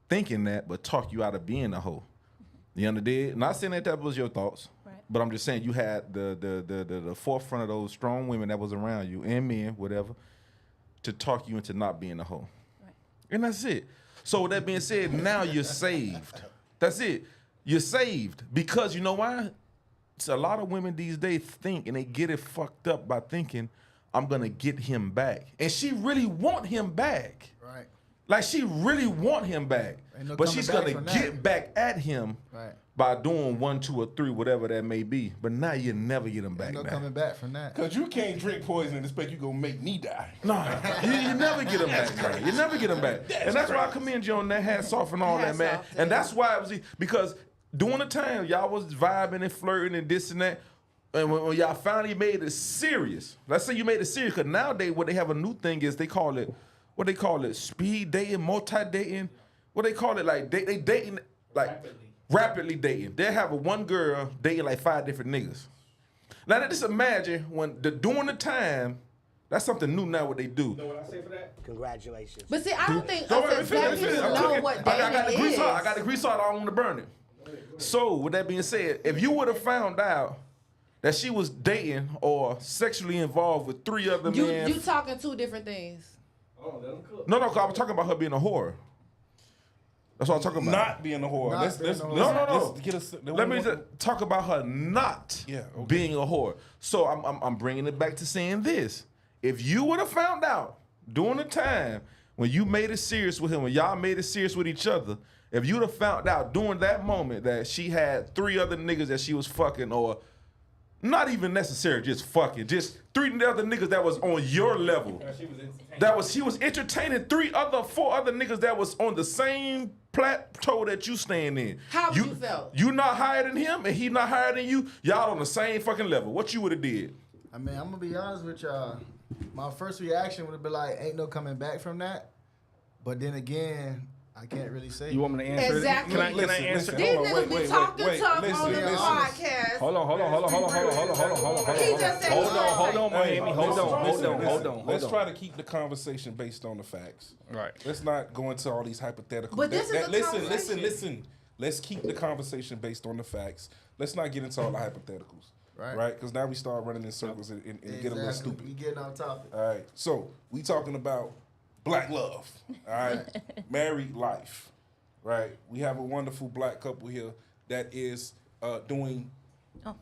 thinking that, but talk you out of being a hoe. You understood? Not saying that was your thoughts, Right. but I'm just saying you had the forefront of those strong women that was around you, and men, whatever, to talk you into not being a hoe. Right. And that's it. So with that being said, now you're saved. That's it. You're saved. Because you know why? So a lot of women these days think, and they get it fucked up by thinking, I'm gonna get him back. And she really want him back. Right. Like she really want him back. Ain't no But coming she's back gonna from get that. back at him Right. by doing 1, 2, or 3, whatever that may be. But now you never get him back. Ain't no now. coming back from that. Cause you can't drink poison and expect you gonna make me die. No, you never get him back, man. You never get him back. And that's why I commend you on that hats off and all that, Hats man. off, And yeah. that's why it was because during the time y'all was vibing and flirting and this and that, and when y'all finally made it serious, let's say you made it serious, because nowadays what they have a new thing is they call it speed dating, multi-dating. What they call it, like they dating like rapidly dating. They have one girl dating like 5 different niggas. Now just imagine during the time, that's something new now what they do. Know what I say for that? Congratulations. But see, I don't think Don't worry, us as black people I'm know cooking. what I got the dating grease is. hot. I got the grease hot. I don't want to burn it. So, with that being said, if you would have found out that she was dating or sexually involved with 3 other men, You talking 2 different things. Oh, let them cook. no, 'cause I was talking about her being a whore. That's what I'm talking about. Not being a whore. Not Let's, being let's, a whore. No. let's get us. Let me just talk about her not Yeah, okay. being a whore. So I'm bringing it back to saying this: if you would have found out during the time when you made it serious with him, when y'all made it serious with each other, if you'd have found out during that moment that she had 3 other niggas that she was fucking, or not even necessary, just fucking, just 3 other niggas that was on your level. She was entertained. He was entertaining 4 other niggas that was on the same plateau that you staying in. How would you felt? You not higher than him and he not higher than you. Y'all on the same fucking level. What you would have did? I mean, I'm gonna be honest with y'all. My first reaction would have been like, "Ain't no coming back from that." But then again, I can't really say. You want me to answer? Exactly. Can I Listen, answer? listen. These Hold on, niggas be talking tough listen, on the listen. podcast. Hold on. He just said Hold on, Hey, Miami. Hold on. Let's try to keep the conversation based on the facts. Right. Let's not go into all these hypotheticals. But this is a conversation. Listen. Let's keep the conversation based on the facts. Let's not get into all the hypotheticals. Right. Because now we start running in circles and get a little stupid. We getting on topic. All right. So we talking about black love. All right. Married life. Right. We have a wonderful black couple here that is doing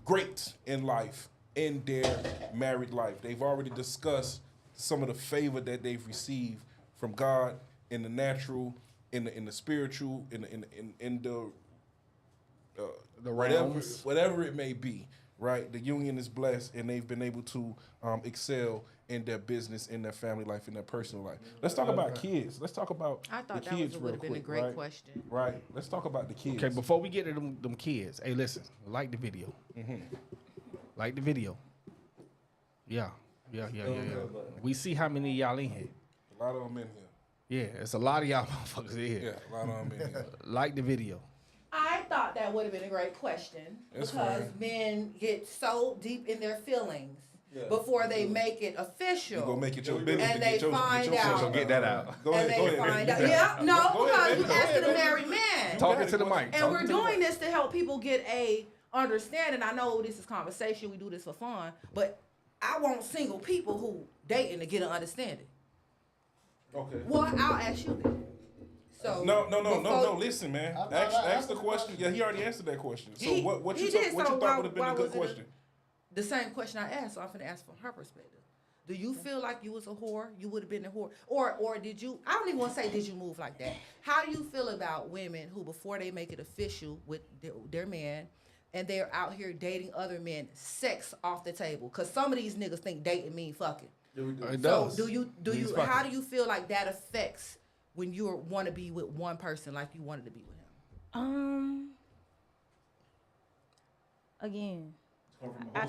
great in life in their married life. They've already discussed some of the favor that they've received from God in the natural, in the spiritual, in the realms. whatever it may be. Right, the union is blessed, and they've been able to excel in their business, in their family life, in their personal life. Let's talk about kids. Let's talk about I thought the that kids would real have been a quick, great right? question. Right. Let's talk about the kids. Okay, before we get to them kids, hey, listen, like the video. Like the video. Yeah. We see how many of y'all in here. A lot of them in here. Yeah, it's a lot of y'all motherfuckers in Yeah, here. a lot of them in here. Like the video. I thought that would have been a great question That's because fine. men get so deep in their feelings before they make it official. You gonna make it your business And to they get your find get your out. shit Get that out. Go and ahead. Go they ahead. find You out. got it. Yeah, no, Go because ahead, you go asking ahead, a married man. Talking to the mic. And we're doing this to help people get a understanding. I know this is conversation. We do this for fun, but I want single people who dating to get an understanding. Okay. Well, I'll ask you then. So No. Listen, man. I thought Ask the question. Yeah, he already answered that question. So He- what he you did, what so you why- thought would have been why a good was it a- question? The same question I asked, so I'm gonna ask from her perspective. Do you feel like you was a whore? You would have been a whore, or did you? I don't even want to say did you move like that. How do you feel about women who, before they make it official with their man, and they're out here dating other men, sex off the table? Because some of these niggas think dating mean fucking. It So does. do you Means how fucking. do you feel like that affects when you want to be with one person like you wanted to be with him? Again, I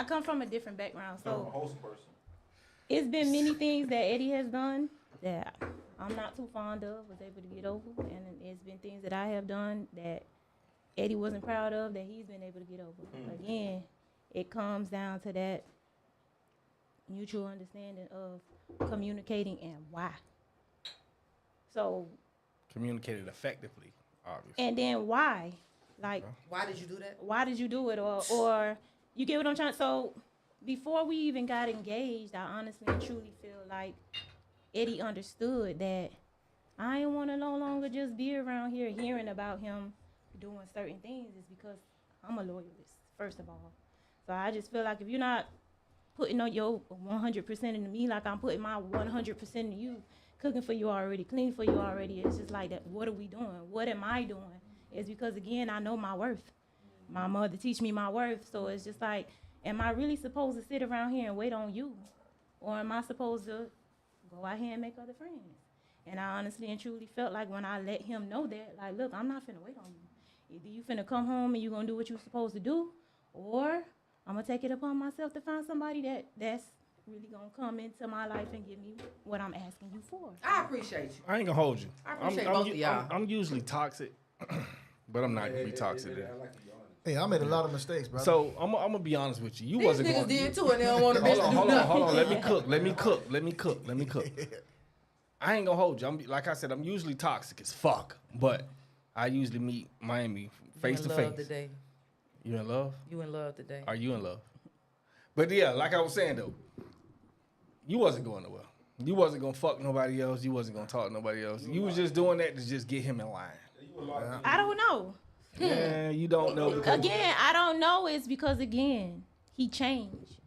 come from a different background. So wholesome person. it's been many things that Eddie has done that I'm not too fond of, was able to get over, and it's been things that I have done that Eddie wasn't proud of that he's been able to get over. Again, it comes down to that mutual understanding of communicating and why. So, Communicated effectively, obviously. and then why? Like, Why did you do that? why did you do it? Or you get what I'm trying. So before we even got engaged, I honestly and truly feel like Eddie understood that I didn't want to no longer just be around here hearing about him doing certain things. It's because I'm a loyalist, first of all. So I just feel like if you're not putting on your 100% into me like I'm putting my 100% into you, cooking for you already, cleaning for you already, it's just like that. What are we doing? What am I doing? It's because, again, I know my worth. My mother teach me my worth. So it's just like, am I really supposed to sit around here and wait on you? Or am I supposed to go out here and make other friends? And I honestly and truly felt like when I let him know that, like, look, I'm not finna wait on you. Either you finna come home and you gonna do what you supposed to do, or I'm gonna take it upon myself to find somebody that's really gonna come into my life and give me what I'm asking you for. I appreciate you. I ain't gonna hold you. I appreciate both of y'all. I'm usually toxic, but I'm not gonna be toxic. Then. Hey, I made a lot of mistakes, bro. So I'm gonna be honest with you. You These wasn't niggas going. did too, and they don't want to bitch to do Hold nothing. on. Let me cook. I ain't gonna hold you. Like I said, I'm usually toxic as fuck, but I usually meet Miami face to You in love face. today. You in love? You in love today. Are you in love? But yeah, like I was saying though, you wasn't going nowhere. You wasn't gonna fuck nobody else. You wasn't gonna talk to nobody else. You was just doing that to just get him in line. I don't know. Yeah, you don't know. because- Again, I don't know. It's because, again, he changed.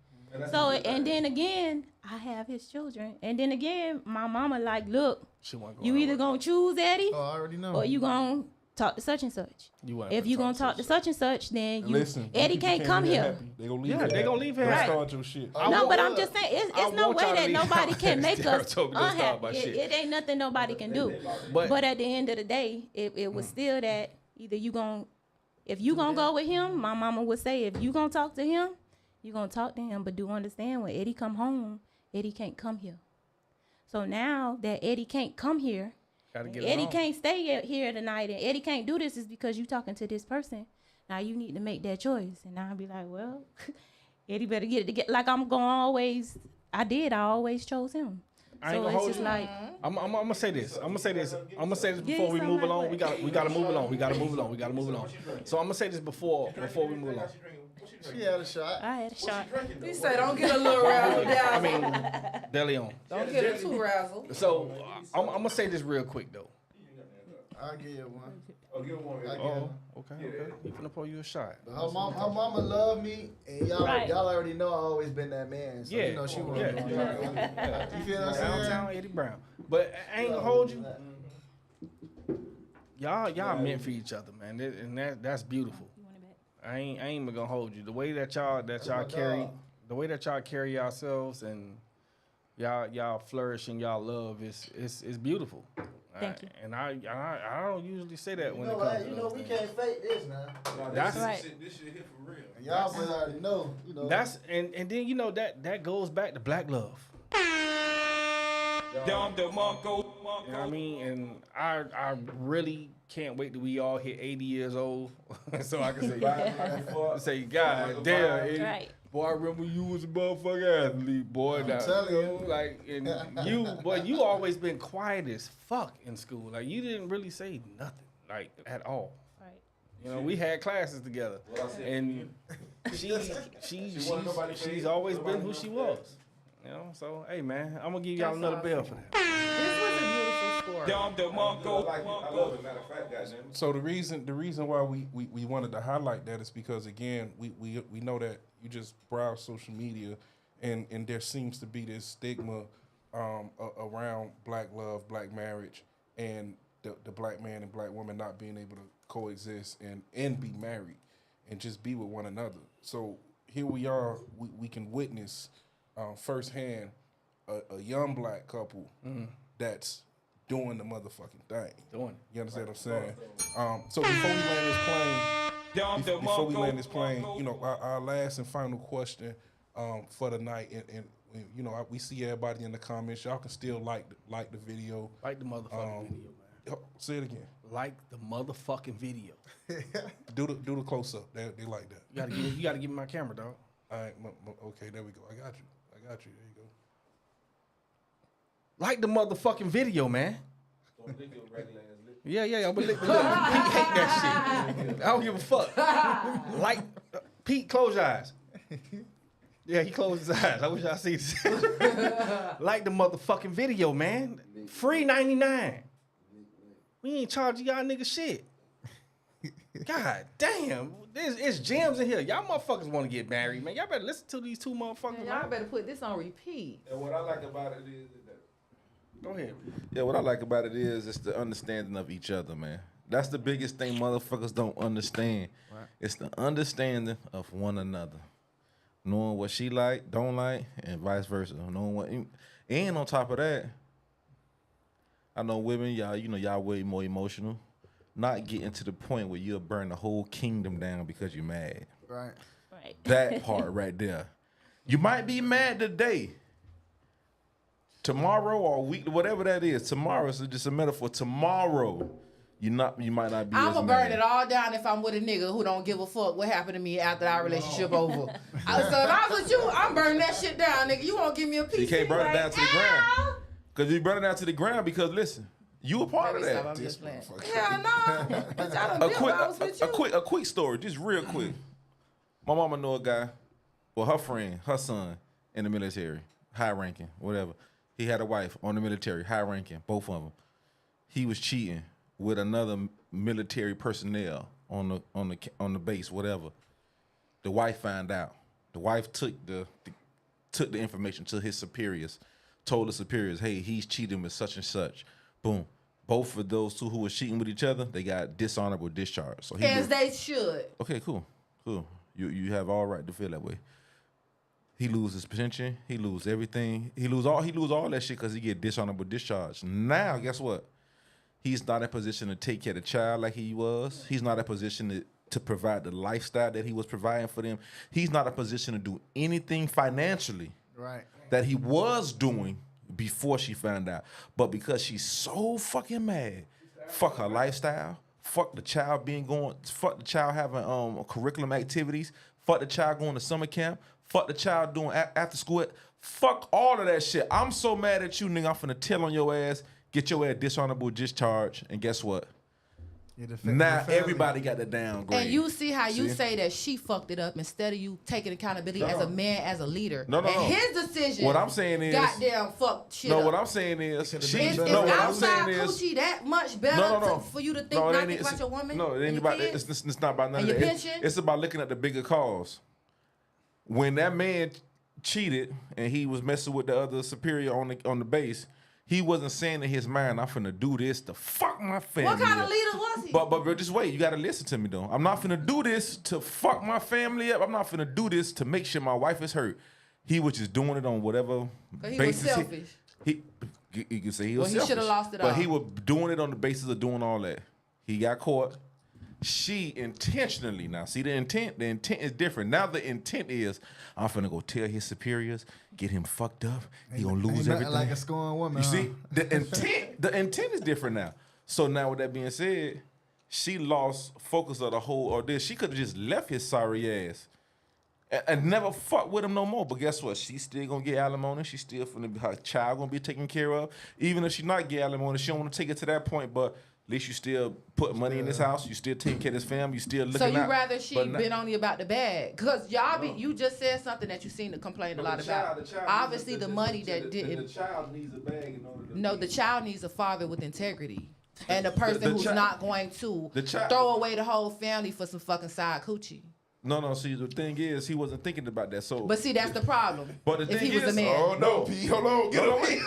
So, and then again, I have his children. And then again, my mama like, look, She wasn't going you either nowhere. gonna choose Eddie Oh, I already know. or you gonna talk to such and such. You wasn't If finna you gonna to talk to such and such, then you Listen, Eddie you can't come be that here. happy. They gonna leave. Yeah, it they at gonna that. leave it Don't at start your shit. I No, but want- I'm just saying, I it's no want way y'all to that leave. nobody can make Sarah us told me don't start my unhappy. shit. It ain't nothing nobody can do. But- But at the end of the day, it was still that either you gonna, if you gonna go with him, my mama would say, if you gonna talk to him, you gonna talk to him. But do understand when Eddie come home, Eddie can't come here. So now that Eddie can't come here, Gotta get Eddie along. can't stay here tonight, and Eddie can't do this is because you talking to this person. Now you need to make that choice. And I'll be like, well, Eddie better get it together. Like I always chose him. I ain't So gonna it's hold just you. like, I'm gonna say this. I'm gonna say this Yeah, before we sound move like along. what? We gotta move along. We gotta move along. We gotta move along. So I'm gonna say this before we move along. She had a shot. I had a shot. You say don't get a little razzle I dazzle. mean, Deli on. Don't get it too razzle. So I'm gonna say this real quick though. I'll give you one. Oh, give one. I'll give Oh, you. okay. You finna pour you a shot. But her mama love me, and Right. y'all already know I always been that man. So Yeah. you know she was. Yeah. You feel what I'm saying? Downtown Eddie Brown. But I ain't gonna hold you. Y'all meant for each other, man. And that's beautiful. You want it back? I ain't even gonna hold you. The way that y'all carry, dog. the way that y'all carry yourselves and y'all flourish in y'all love is beautiful. Thank you. And I don't usually say that You when know, it comes to we those things. can't fake this now. That's Right. This shit hit for real. And y'all boys already know. You know. that's and then you know that goes back to black love. You know what I mean? And I really can't wait till we all hit 80 years old so I can say, God damn, Eddie, Right. boy, I remember you was a motherfucking athlete, boy. I'm Now, telling you you. know, like, and you always been quiet as fuck in school. Like, you didn't really say nothing, like, at all. Right. You know, we had classes together, and she's always been who she was. You know, so hey man, I'm gonna give y'all another bell for that. This was a beautiful story. I love it. Matter of fact, goddamn. So the reason why we wanted to highlight that is because again we know that you just browse social media and there seems to be this stigma around black love, black marriage, and the black man and black woman not being able to coexist and be married and just be with one another. So here we are, we can witness firsthand a young black couple that's doing the motherfucking thing. Doing it. You understand what I'm saying? So before we land this plane, you know, our last and final question for the night, and you know, we see everybody in the comments. Y'all can still like the video. Like the motherfucking video, man. Say it again. Like the motherfucking video. Do the close up. They like that. You gotta give me my camera, dog. All right, okay, there we go. I got you. There you go. Like the motherfucking video, man. Yeah, I'm gonna lick the lip. Pete hate that shit. I don't give a fuck. Like, Pete, close your eyes. Yeah, he closed his eyes. I wish y'all see this. Like the motherfucking video, man. Free 99. We ain't charging y'all niggas shit. God damn. It's gems in here. Y'all motherfuckers want to get married, man. Y'all better listen to these two motherfuckers. Y'all man. better put this on repeat. And what I like about it is that Go ahead. Yeah, what I like about it is it's the understanding of each other, man. That's the biggest thing motherfuckers don't understand. Right. It's the understanding of one another. Knowing what she like, don't like, and vice versa. Knowing what, and on top of that, I know women, y'all way more emotional. Not getting to the point where you'll burn the whole kingdom down because you're mad. Right. Right. That part right there. You might be mad today. Tomorrow or a week, whatever that is. Tomorrow is just a metaphor. Tomorrow, you might not be I'm as gonna mad. burn it all down if I'm with a nigga who don't give a fuck what happened to me after our relationship over. So if I was with you, I'm burning that shit down, nigga. You won't give me a piece. You can't burn it down to the "Ow!" ground. Because you burn it down to the ground because, listen, you a part of Let me that. stop, I'm just playing. Yeah, no. But y'all done A built quick, while I was with you. a quick story, just real quick. My mama know a guy, well, her friend, her son, in the military, high ranking, whatever. He had a wife on the military, high ranking, both of them. He was cheating with another military personnel on the base, whatever. The wife found out. The wife took the information to his superiors, told the superiors, hey, he's cheating with such and such. Boom. Both of those two who were cheating with each other, they got dishonorable discharge. So As they should. okay, cool. You have all right to feel that way. He lose his pension. He lose everything. He lose all that shit because he get dishonorable discharge. Now, guess what? He's not in a position to take care of the child like he was. He's not in a position to provide the lifestyle that he was providing for them. He's not in a position to do anything financially Right. that he was doing before she found out. But because she's so fucking mad, fuck her lifestyle, fuck the child fuck the child having curriculum activities, fuck the child going to summer camp, fuck the child doing after school, fuck all of that shit. I'm so mad at you, nigga. I'm finna tell on your ass, get your ass dishonorable discharge, and guess what? Now everybody got the downgrade. And you see how you say that she fucked it up instead of you taking accountability as a man, as a leader. No. His decision. What I'm saying is, goddamn fucked shit no. up. What I'm saying is, Is outside coochie that much better for you to think not think about your woman? No, it ain't about. It's not about none and of your that. pension? It's about looking at the bigger cause. When that man cheated and he was messing with the other superior on the base, he wasn't saying in his mind, "I'm finna do this to fuck my family." What kind of up." leader was he? But just wait, you gotta listen to me though. I'm not finna do this to fuck my family up. I'm not finna do this to make sure my wife is hurt. He was just doing it on whatever He basis. was selfish. You can say he was Well, he selfish. shoulda lost it all. But he was doing it on the basis of doing all that. He got caught. She intentionally, now see the intent is different. Now the intent is, I'm finna go tell his superiors, get him fucked up. He gonna lose everything. Like a scorned woman. You see, the intent is different now. So now with that being said, she lost focus of the whole ordeal. She could have just left his sorry ass and never fuck with him no more. But guess what? She still gonna get alimony. She still her child gonna be taken care of. Even if she not get alimony, she don't want to take it to that point. But at least you still put money in this house. You still taking care of this family. You still looking out. So you rather she been on you about the bag? Cause y'all you just said something that you seem to complain a lot about. Obviously the money that didn't. The child needs a bag in order to. No, the child needs a father with integrity. And a person who's not going to child- throw away the whole family for some fucking side coochie. No. See, the thing is, he wasn't thinking about that. So, But see, that's the problem. but the if thing he was is, a man. Oh no, P. Hold on, get away.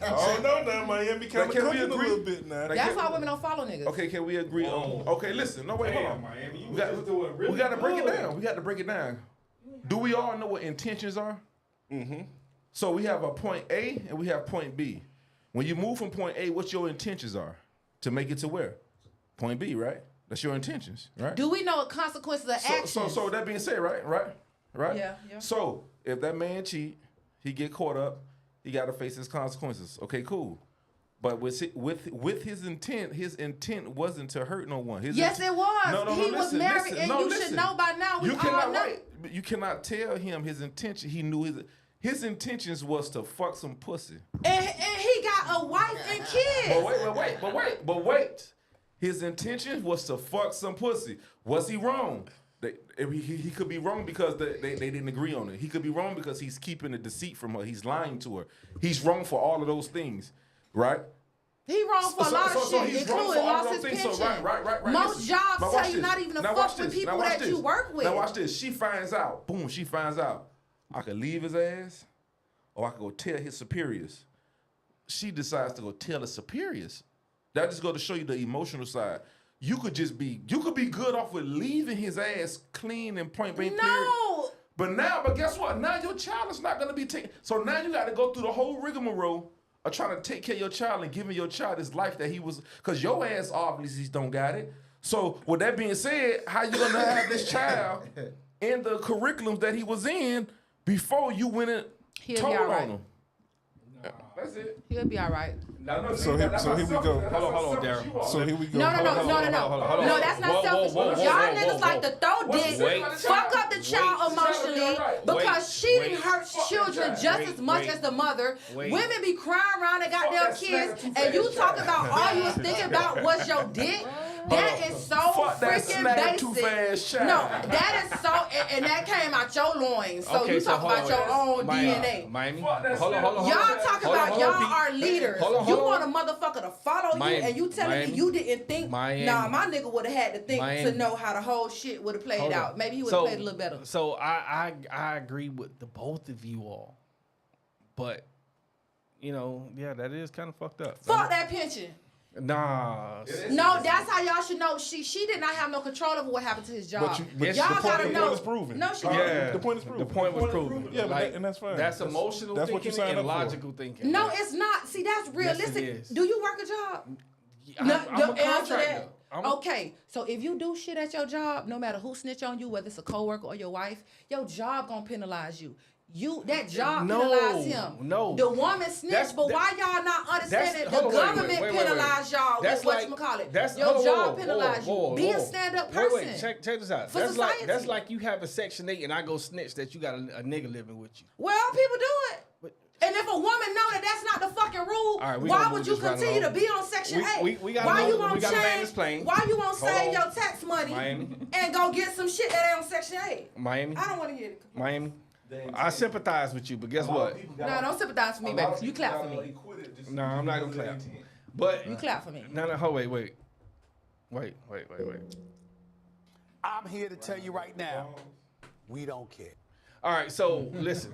Oh no, now Miami kind of Can we cooking a agree? little bit now. That's why women don't follow niggas. Okay, can we agree on? Okay, listen. No, wait, hold on. Miami, you We got, was doing really we got to break it good. down. We got to break it down. Do we all know what intentions are? Mm-hmm. So we have a point A and we have point B. When you move from point A, what your intentions are to make it to where? Point B, right? That's your intentions, right? Do we know what consequences of actions? So with that being said, right? Yeah. So if that man cheat, he get caught up, he got to face his consequences. Okay, cool. But with his intent wasn't to hurt no one. Yes, it was. No, He was married, and you should know by now. We You all cannot know. wait. You cannot tell him his intention. He knew his intentions was to fuck some pussy. And he got a wife and kids. But wait. His intention was to fuck some pussy. Was he wrong? He could be wrong because they didn't agree on it. He could be wrong because he's keeping the deceit from her. He's lying to her. He's wrong for all of those things, right? He wrong for a lot of shit, he's wrong including for all lost of his those pension. things. So right. Most Listen. jobs Now tell watch you this. not even to Now fuck watch with this. people Now watch that you this. work with. Now watch this. She finds out. Boom, she finds out. I could leave his ass or I could go tell his superiors. She decides to go tell the superiors. That just go to show you the emotional side. You could be good off with leaving his ass clean and point blank. No. But guess what? Now your child is not gonna be taken. So now you got to go through the whole rigmarole of trying to take care of your child and giving your child his life that he was. Cause your ass obviously don't got it. So with that being said, how you gonna have this child in the curriculums that he was in before you went and He'll be told all right. on him? That's it. He'll be all right. So here we go. Hold on, Darryl. So here we go. No. hold on. No, that's not Whoa, selfish. whoa, whoa, Y'all whoa, niggas whoa, like to throw dick, Wait. fuck up the child emotionally because she didn't Wait. hurt children just as much as the mother. Wait. Women be crying around their goddamn kids, and you talk about all you was thinking about was your dick. That is so Fuck that freaking snagger too basic. fast child. No, that is so, and that came out your loins. So you talk about your own DNA. Miami. Fuck that Hold on. Y'all talk about y'all are leaders. Hold You on. want a motherfucker to follow you, Miami. and you telling Miami. me you didn't think? Miami. Nah, my nigga would have had to think Miami. to know how the whole shit would have played Hold on. out. Maybe he would have played a little better. So I agree with the both of you all, but yeah, that is kind of fucked up. Fuck that pension. Nah. No, that's how y'all should know. She did not have no control over what happened to his job. But y'all the gotta point know. is proven. No, she Yeah. didn't. The point is proven. The point was proven. Yeah, but Like, and that's fine. That's emotional that's what you thinking signed and up for. logical thinking. No, it's not. See, that's realistic. is. Do you work a job? I'm No, a answer contractor. that. Okay, so if you do shit at your job, no matter who snitch on you, whether it's a coworker or your wife, your job gonna penalize you. that job No, penalized him. no. The woman snitched, but why y'all not understanding the government penalized y'all with whatchamacallit? Your job penalized you. Be a stand-up person. Check this out. For That's society. like you have a Section 8 and I go snitch that you got a nigga living with you. Well, people do it. And if a woman know that that's not the fucking rule, All right, we why gonna would move you this right continue to along. be on Section 8? we gotta why know- you we won't gotta land change? this plane. Why you won't Hold save on. your tax money Miami. and go get some shit that ain't on Section 8? Miami. I don't want to hear it. Miami. I sympathize with you, but guess what? No, don't sympathize for me, baby. You clap for me. No, I'm not gonna clap. But You clap for me. no, hold wait. I'm here to tell you right now, we don't care. All right, so listen,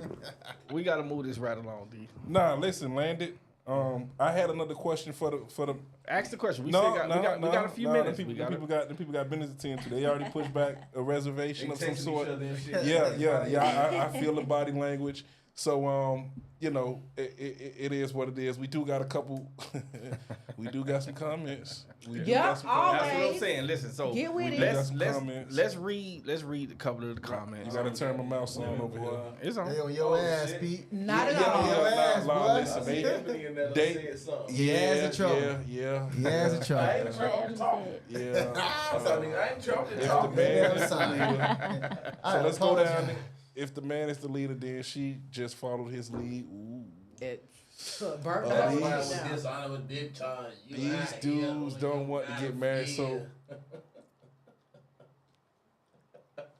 we got to move this right along, D. Nah, listen, Landed. I had another question for the. Ask the question. We No, still got, we got a few minutes. Them We people gotta- got business to tend to. They already pushed back a reservation of some texting sort. each other and shit. Yeah. I feel the body language. So you know, it is what it is. We do got a couple. We do got some comments. We do Yeah, got some all comments. That's what I'm Always. saying. Listen, so Get with we- it. Got some comments. let's read a couple of the comments. You gotta turn my mouse on over here. It's on. They on your ass, Pete. Not at Yeah, all. your ass, nah, boy. listen, they Said something. He has a trouble. Yeah. He has a I trouble. ain't What trouble Evan talking. said. Yeah. I ain't trouble If the talking. man is the Sorry. leader, I so let's go down. apologize. there. If the man is the leader, then she just followed his lead. Ooh. Burnt Uh, up. these- Now. dishonor with big time. These dudes don't want to get married, so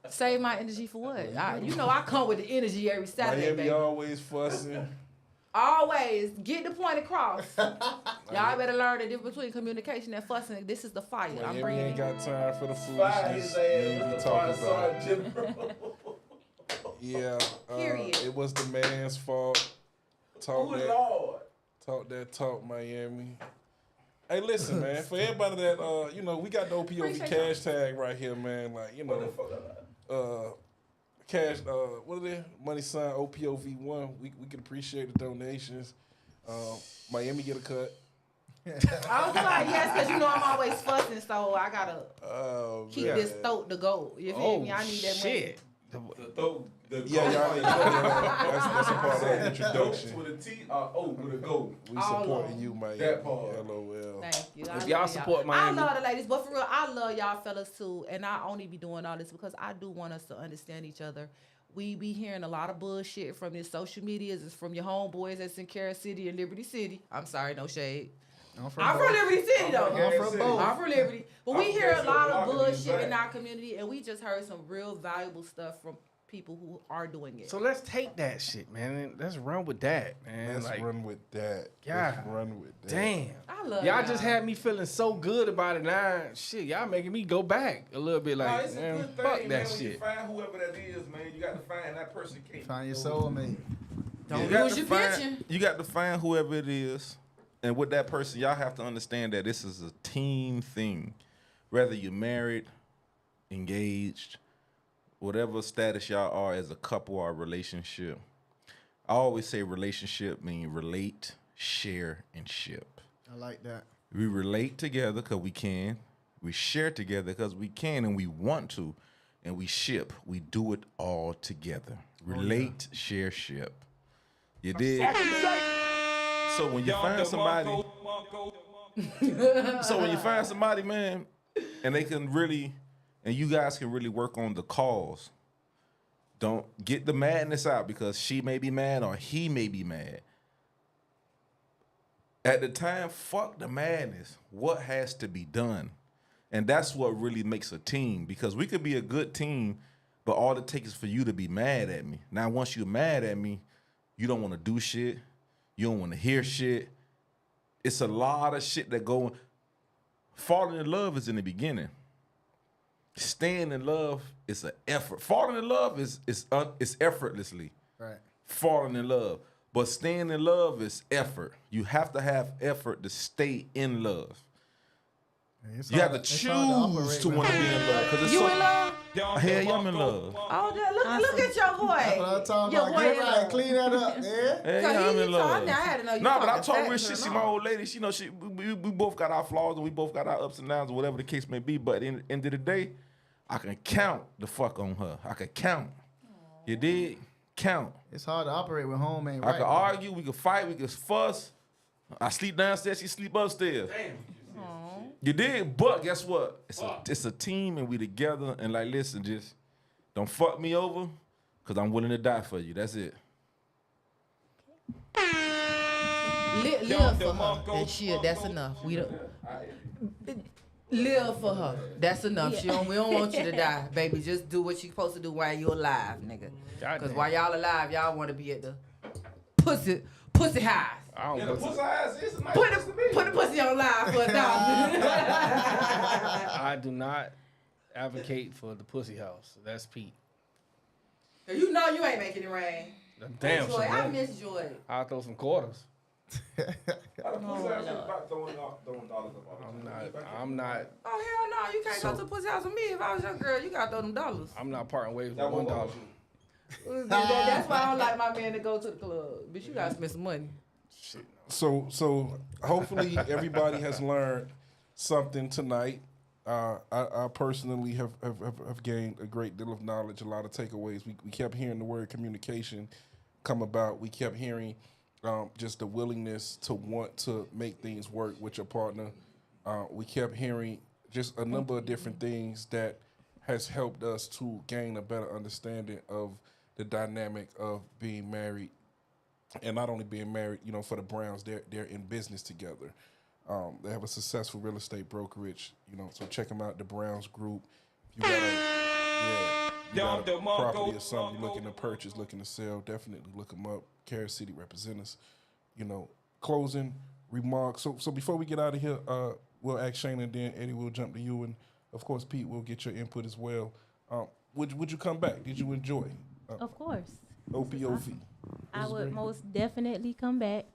Save my energy for what? You know I come with the energy every Saturday, Miami baby. always fussing. Always get the point across. Y'all better learn the difference between communication and fussing. This is the fire. I'm Miami bringing ain't it. got time for the Fire his foolishness. ass You with be the talking fire about. General. Yeah, Period. it was the man's fault. Oh Lord. Talk that talk, Miami. Hey, listen, man. For everybody that you know, we got the OPOV Appreciate cash tag right here, man. Like, you What the know, fuck? cash. What are they? Money sign OPOV1. We can appreciate the donations. Miami get a cut. I was like, yes, because you know I'm always fussing, so I gotta Oh, keep man. this throat to go. You feel me? I need that money. shit. Yeah, y'all. That's a part of the introduction. With a T or O with a go. We All supporting of you, Miami. That part. LOL. Thank you. I If love y'all support Miami- I love the ladies, but for real, I love y'all fellas too. And I only be doing all this because I do want us to understand each other. We be hearing a lot of bullshit from these social medias. It's from your homeboys that's in Carol City and Liberty City. I'm sorry, no shade. I'm from I'm from Liberty City though. I'm from both. I'm from Liberty. But we I'm hear a from lot of Marketing bullshit in Design. our community, and we just heard some real valuable stuff from people who are doing it. So let's take that shit, man. And let's run with that, man. Let's Like, run with that. God Let's run with that. damn. I love Y'all just had me feeling so good about it now. Shit, y'all making me go back a little bit. Nah, Like, it's a man, good fuck thing, that man. When you shit. find whoever that is, man, you got to find that person. Can't Find your soulmate. Don't You got lose to your find- pension. You got to find whoever it is, and with that person, y'all have to understand that this is a team thing. Whether you're married, engaged, whatever status y'all are as a couple or a relationship. I always say relationship mean relate, share, and ship. I like that. We relate together because we can. We share together because we can and we want to. And we ship. We do it all together. Relate, share, ship. You did. So when you find somebody, man, and they can really, and you guys can really work on the cause. Don't get the madness out because she may be mad or he may be mad. At the time, fuck the madness. What has to be done? And that's what really makes a team, because we could be a good team, but all it takes is for you to be mad at me. Now, once you're mad at me, you don't want to do shit. You don't want to hear shit. It's a lot of shit that go. Falling in love is in the beginning. Staying in love is an effort. Falling in love is effortlessly. Right. Falling in love. But staying in love is effort. You have to have effort to stay in love. It's You have to hard it's hard choose operate to with want to her. be in love. Cause You so, in love? hell yeah, I'm in love. Oh, look at your boy. That's what I'm talking Your about. boy Get in right. love. Clean that up, yeah. Hey, So yeah, I'm he in love. talking- I had to know you Nah, but I talking talk real facts shit. or See, not. my old lady, she know we both got our flaws and we both got our ups and downs or whatever the case may be. But in the end of the day, I can count the fuck on her. I can count. You dig? count. It's hard to operate when home ain't I right. could argue, we could fight, we could fuss. I sleep downstairs, she sleep upstairs. You did, but guess what? It's a team and we together. And like, listen, just don't fuck me over, cause I'm willing to die for you. That's it. Live for her and shit. That's enough. We don't live for her. That's enough. We don't want you to die, baby. Just do what you supposed to do while you're alive, nigga. Cause while y'all alive, y'all want to be at the pussy high. I don't Yeah, know. the pussy ass is a nice Put place to be. the pussy on live for $1. I do not advocate for the pussy house. That's Pete. You know you ain't making it rain. Damn, Joy, I son. miss Joy. I'll throw some quarters. The pussy ass is about throwing dollars up. I'm not. Oh hell no, you can't go to the pussy house with me. If I was your girl, you gotta throw them dollars. I'm not parting ways with That won't $1. work. That's why I don't like my man to go to the club. Bitch, you gotta spend some money. So hopefully everybody has learned something tonight. I personally have gained a great deal of knowledge, a lot of takeaways. We kept hearing the word communication come about. We kept hearing just the willingness to want to make things work with your partner. We kept hearing just a number of different things that has helped us to gain a better understanding of the dynamic of being married. And not only being married, you know, for the Browns, they're in business together. They have a successful real estate brokerage, you know, so check them out, the Browns Group. If you got a property or something you're looking to purchase, looking to sell, definitely look them up. Carol City representatives, you know. Closing remarks. So before we get out of here, we'll ask Shane and then Eddie will jump to you. And, of course, Pete, will get your input as well. Would you come back? Did you enjoy Of course. OPOV? I would most definitely come back.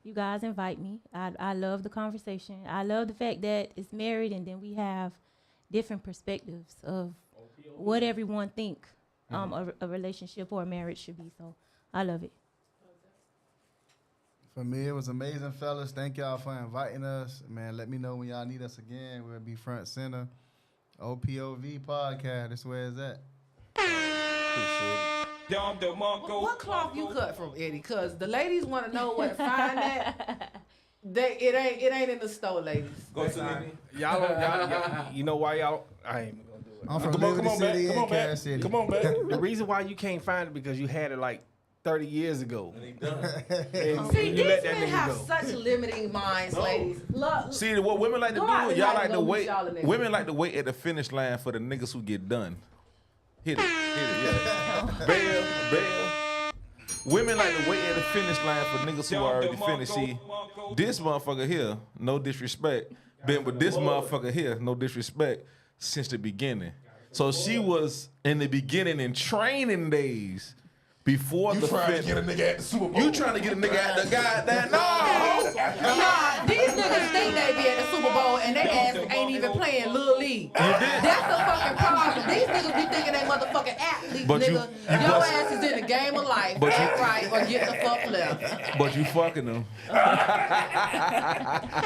You guys invite me. I love the conversation. I love the fact that it's married and then we have different perspectives of what everyone think a relationship or a marriage should be. So I love it. For me, it was amazing, fellas. Thank y'all for inviting us. Man, let me know when y'all need us again. We'll be front center. OPOV podcast. That's where it's at. What cloth you cut from, Eddie? Cause the ladies want to know where to find that. It ain't in the store, ladies. Go to the Y'all, you know why y'all? I ain't even gonna do it. I'm from Come on Liberty back. City Come and on back. Cass City. Come on back. The reason why you can't find it because you had it like 30 years ago. And he done. And See, you these let that men nigga have go. such limiting minds, ladies. Look, See, what women like to Go out do, and y'all like like to go meet wait. y'all in there. Women like to wait at the finish line for the niggas who get done. Hit it, yeah. Bail. Women like to wait at the finish line for niggas who already finished. See, this motherfucker here, no disrespect, been with this motherfucker here, no disrespect, since the beginning. So she was in the beginning in training days before You the trying to finish. get a nigga at the Super Bowl. You trying to get a nigga at the goddamn no. nah, these niggas think they be at the Super Bowl and they ass ain't even playing Little League. That's the fucking problem. These niggas be thinking they motherfucking athletes, But you nigga. Your bust- ass is in the game of life. But Act right or get the fuck left. But you fucking them.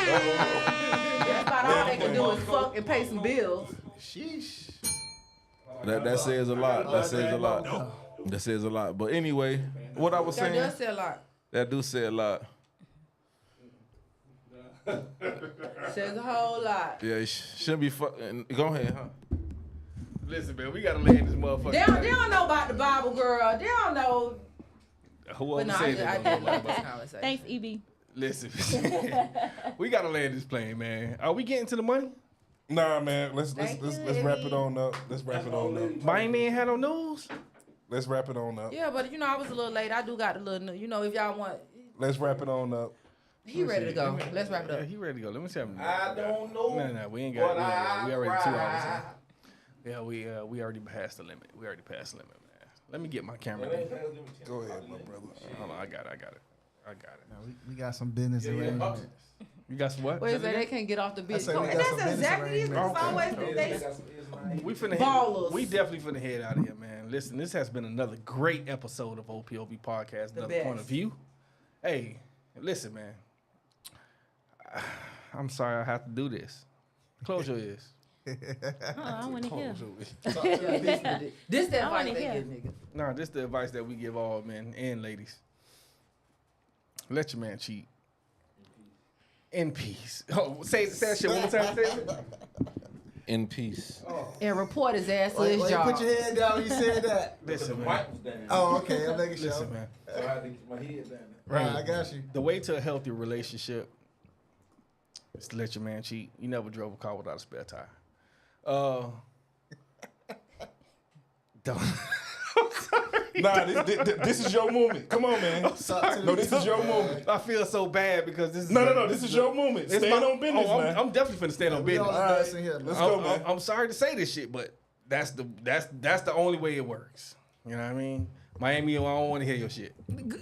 That's about all they can do is fuck and pay some bills. Sheesh. That says a lot. That says a lot. That says a lot. But anyway, what I was That saying, does say a lot. that do say a lot. Says a whole lot. Yeah, it shouldn't be fucking. Go ahead, huh? Listen, man, we gotta land this motherfucker. They don't know about the Bible, girl. They don't know. Whoever But no, said I that, did love this conversation. Thanks, EB. listen, we gotta land this plane, man. Are we getting to the money? Nah, man. Let's Thank you, wrap Eddie. it on up. Let's wrap it on up. Miami ain't had no news. Let's wrap it on up. Yeah, but you know, I was a little late. I do got a little, you know, if y'all want, Let's wrap it on up. he ready to go. Let's wrap it Yeah, up. he ready to go. Let me see. I don't know. No, we ain't got. We already 2 hours. Right. In. Yeah, we already passed the limit. We already passed the limit, man. Let me get my camera. Go ahead, my brother. Hold on, I got it. Now, we got some business arrangements. You got some what? What is that? They can't get off the bitch. said Go- we And got some that's business exactly these niggas arrangements. always think they We finna Ballers. we definitely finna head out of here, man. Listen, this has been another great episode of OPOV Podcast, The another point of best. view. Hey, listen, man. I'm sorry I have to do this. Close your ears. I want to hear. This the I advice wanna they hear. give niggas. Nah, this the advice that we give all men and ladies. Let your man cheat. In peace. Oh, say that shit one more time. Say it. In peace. And report his ass to Why his you job. put your head down when you said that? Listen, man. Mic was down. Oh, okay. I'm making sure. Listen, man. So I had to get my head down. Right, I got you. The way to a healthy relationship is to let your man cheat. You never drove a car without a spare tire. Don't. Nah, this is your moment. Come on, man. No, this is your moment. I feel so bad because this is No. This is your moment. it's Stand my- on business, oh, man. I'm definitely finna stand on We business. all All right, best in here, let's man. go, man. I'm sorry to say this shit, but that's the only way it works. You know what I mean? Miami, I don't want to hear your shit.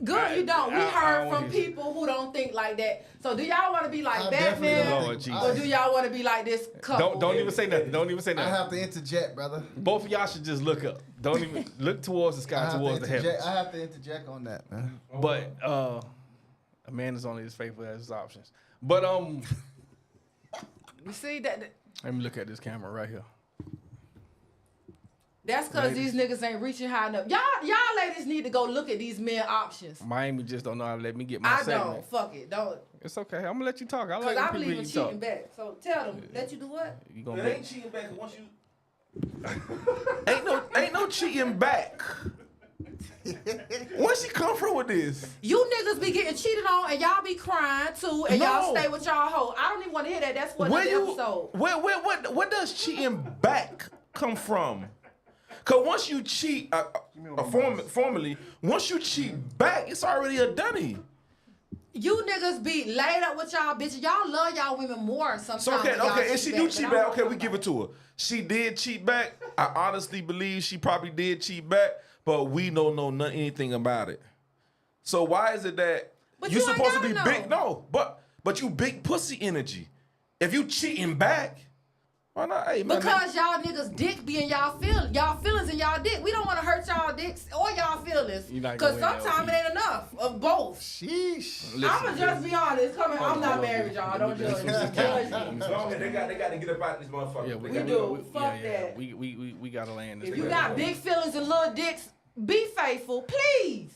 Good, you don't. We I heard don't wanna from hear people who don't think like that. So do y'all want to be like I definitely Batman, don't Lord think- Jesus. or do y'all want to be like this couple? Don't even say nothing. Don't even say I nothing. have to interject, brother. Both of y'all should just look up. Don't even look towards the I sky, have, to towards the heavens. interject. I have to interject on that, man. But a man is only as faithful as his options. But You see that? let me look at this camera right here. That's because these niggas ain't reaching high enough. Y'all ladies need to go look at these men options. Miami just don't know how to let me get my I segment. don't. Fuck it. Don't. It's okay. I'm gonna let you talk. I Because like I when people believe hear in you talk. cheating back. So tell them. Let you do what? You gonna It make ain't cheating back 'cause once you. Ain't no cheating back. Where she come from with this? You niggas be getting cheated on and y'all be crying too and y'all No. stay with y'all hoe. I don't even want to hear that. That's what Where this you? episode. Where does cheating back come from? Cause once you cheat, formally, once you cheat back, it's already a dunny. You niggas be laid up with y'all bitches. Y'all love y'all women more sometimes. So okay, when y'all and she do but cheat I back. don't Okay, know we give about it to her. She did cheat back. I honestly believe she probably did cheat back, but we don't know anything about it. So why is it that But you you ain't supposed to be gotta big? No, but you big pussy energy. If you cheating back, why not? Hey, man, Because y'all niggas dick be in y'all feelings in y'all dick. We don't want to hurt y'all dicks or y'all feelings. You not Because gonna win that sometimes it ain't enough of both. Sheesh. I'ma just be honest. I'm not married, y'all. Don't judge me. Judge me. No, they got to get up out this motherfucker. Yeah, We gotta- do. Fuck that. We gotta land this. If you thing. got big feelings and little dicks, be faithful, please.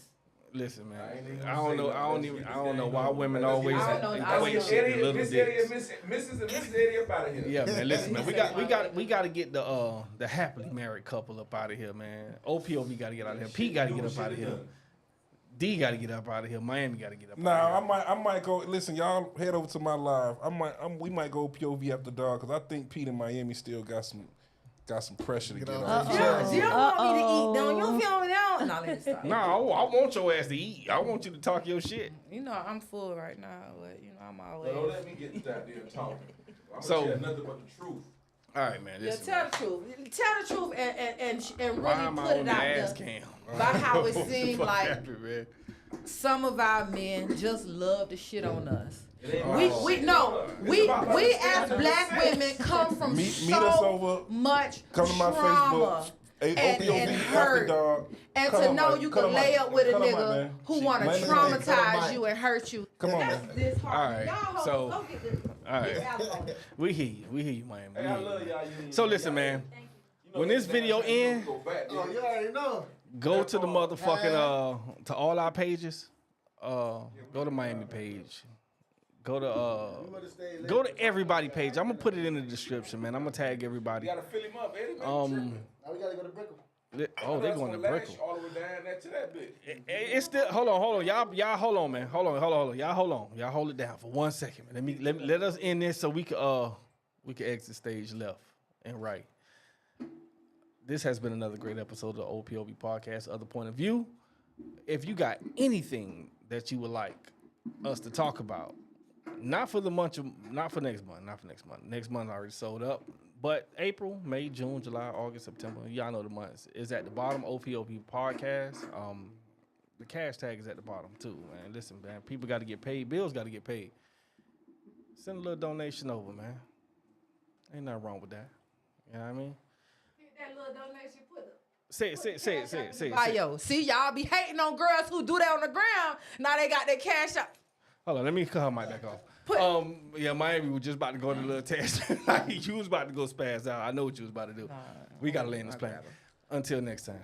Listen, man. I ain't even I gonna don't say know. nothing. I don't Let's even. get I this don't know game why going. women Let's always get- I don't know. equate Let's shit get to Eddie, little Miss dicks. Eddie and Mrs. Eddie up out of here. Yeah, man. Listen, man. We got to get the happily married couple up out of here, man. OPOV got to get out of here. P got to get up out of here. D got to get up out of here. Miami got to get up. Nah, out of here. I might go. Listen, y'all head over to my live. We might go POV after dark because I think Pete in Miami still got some pressure to get off on. his Yeah, you don't want me to eat, don't you? Feel me down? No, let me stop. No, I want your ass to eat. I want you to talk your shit. You know I'm full right now, but you know I'm Don't always. let me get out there talking. I'm So- gonna tell nothing but the truth. All right, man. Yeah, Listen, tell the truth. Tell the truth and why really am I put on it the out ass there. cam? About how it What the seemed fuck like happened, man? some of our men just love to shit on us. It ain't We as black women come from Meet so us over. much Come to my trauma. Facebook. Hey, and OPOV after hurt. dark. And Come to on, know man. you Cut can him lay out. up with a Cut him out, nigga man. who want to Man, cut him out. traumatize you and hurt you. Come on, That's man. disheartening. All right, Y'all hoes, so- go get this. All right. Get out. We hear you, Miami. We Hey, I hear love you. y'all. So listen, man. You know When this that video damn thing end, go back, Oh, you already know. go to the motherfucking to all our pages. Go to Miami page. Go to everybody page. I'm gonna put it in the description, man. I'm gonna tag everybody. You gotta fill him up, Eddie. Now we gotta go to Brickell. They going to Brickell. All the way down there to that bitch. It's still hold on, y'all hold on, man. Hold on, y'all hold it down for 1 second, man. Let us end this so we can exit stage left and right. This has been another great episode of the OPOV podcast, Other Point of View. If you got anything that you would like us to talk about, not for next month. Next month already sold up. But April, May, June, July, August, September, y'all know the months is at the bottom. OPOV podcast. The cash tag is at the bottom too, man. Listen, man, people got to get paid. Bills got to get paid. Send a little donation over, man. Ain't nothing wrong with that. You know what I mean? Get that little donation, put it. Say it. Bio. See, y'all be hating on girls who do that on the ground. Now they got their cash out. Hold on, let me cut her mic back off. Yeah, Miami was just about to go to a little test. Like, you was about to go spaz out. I know what you was about to do. We got to land this plane. Until next time.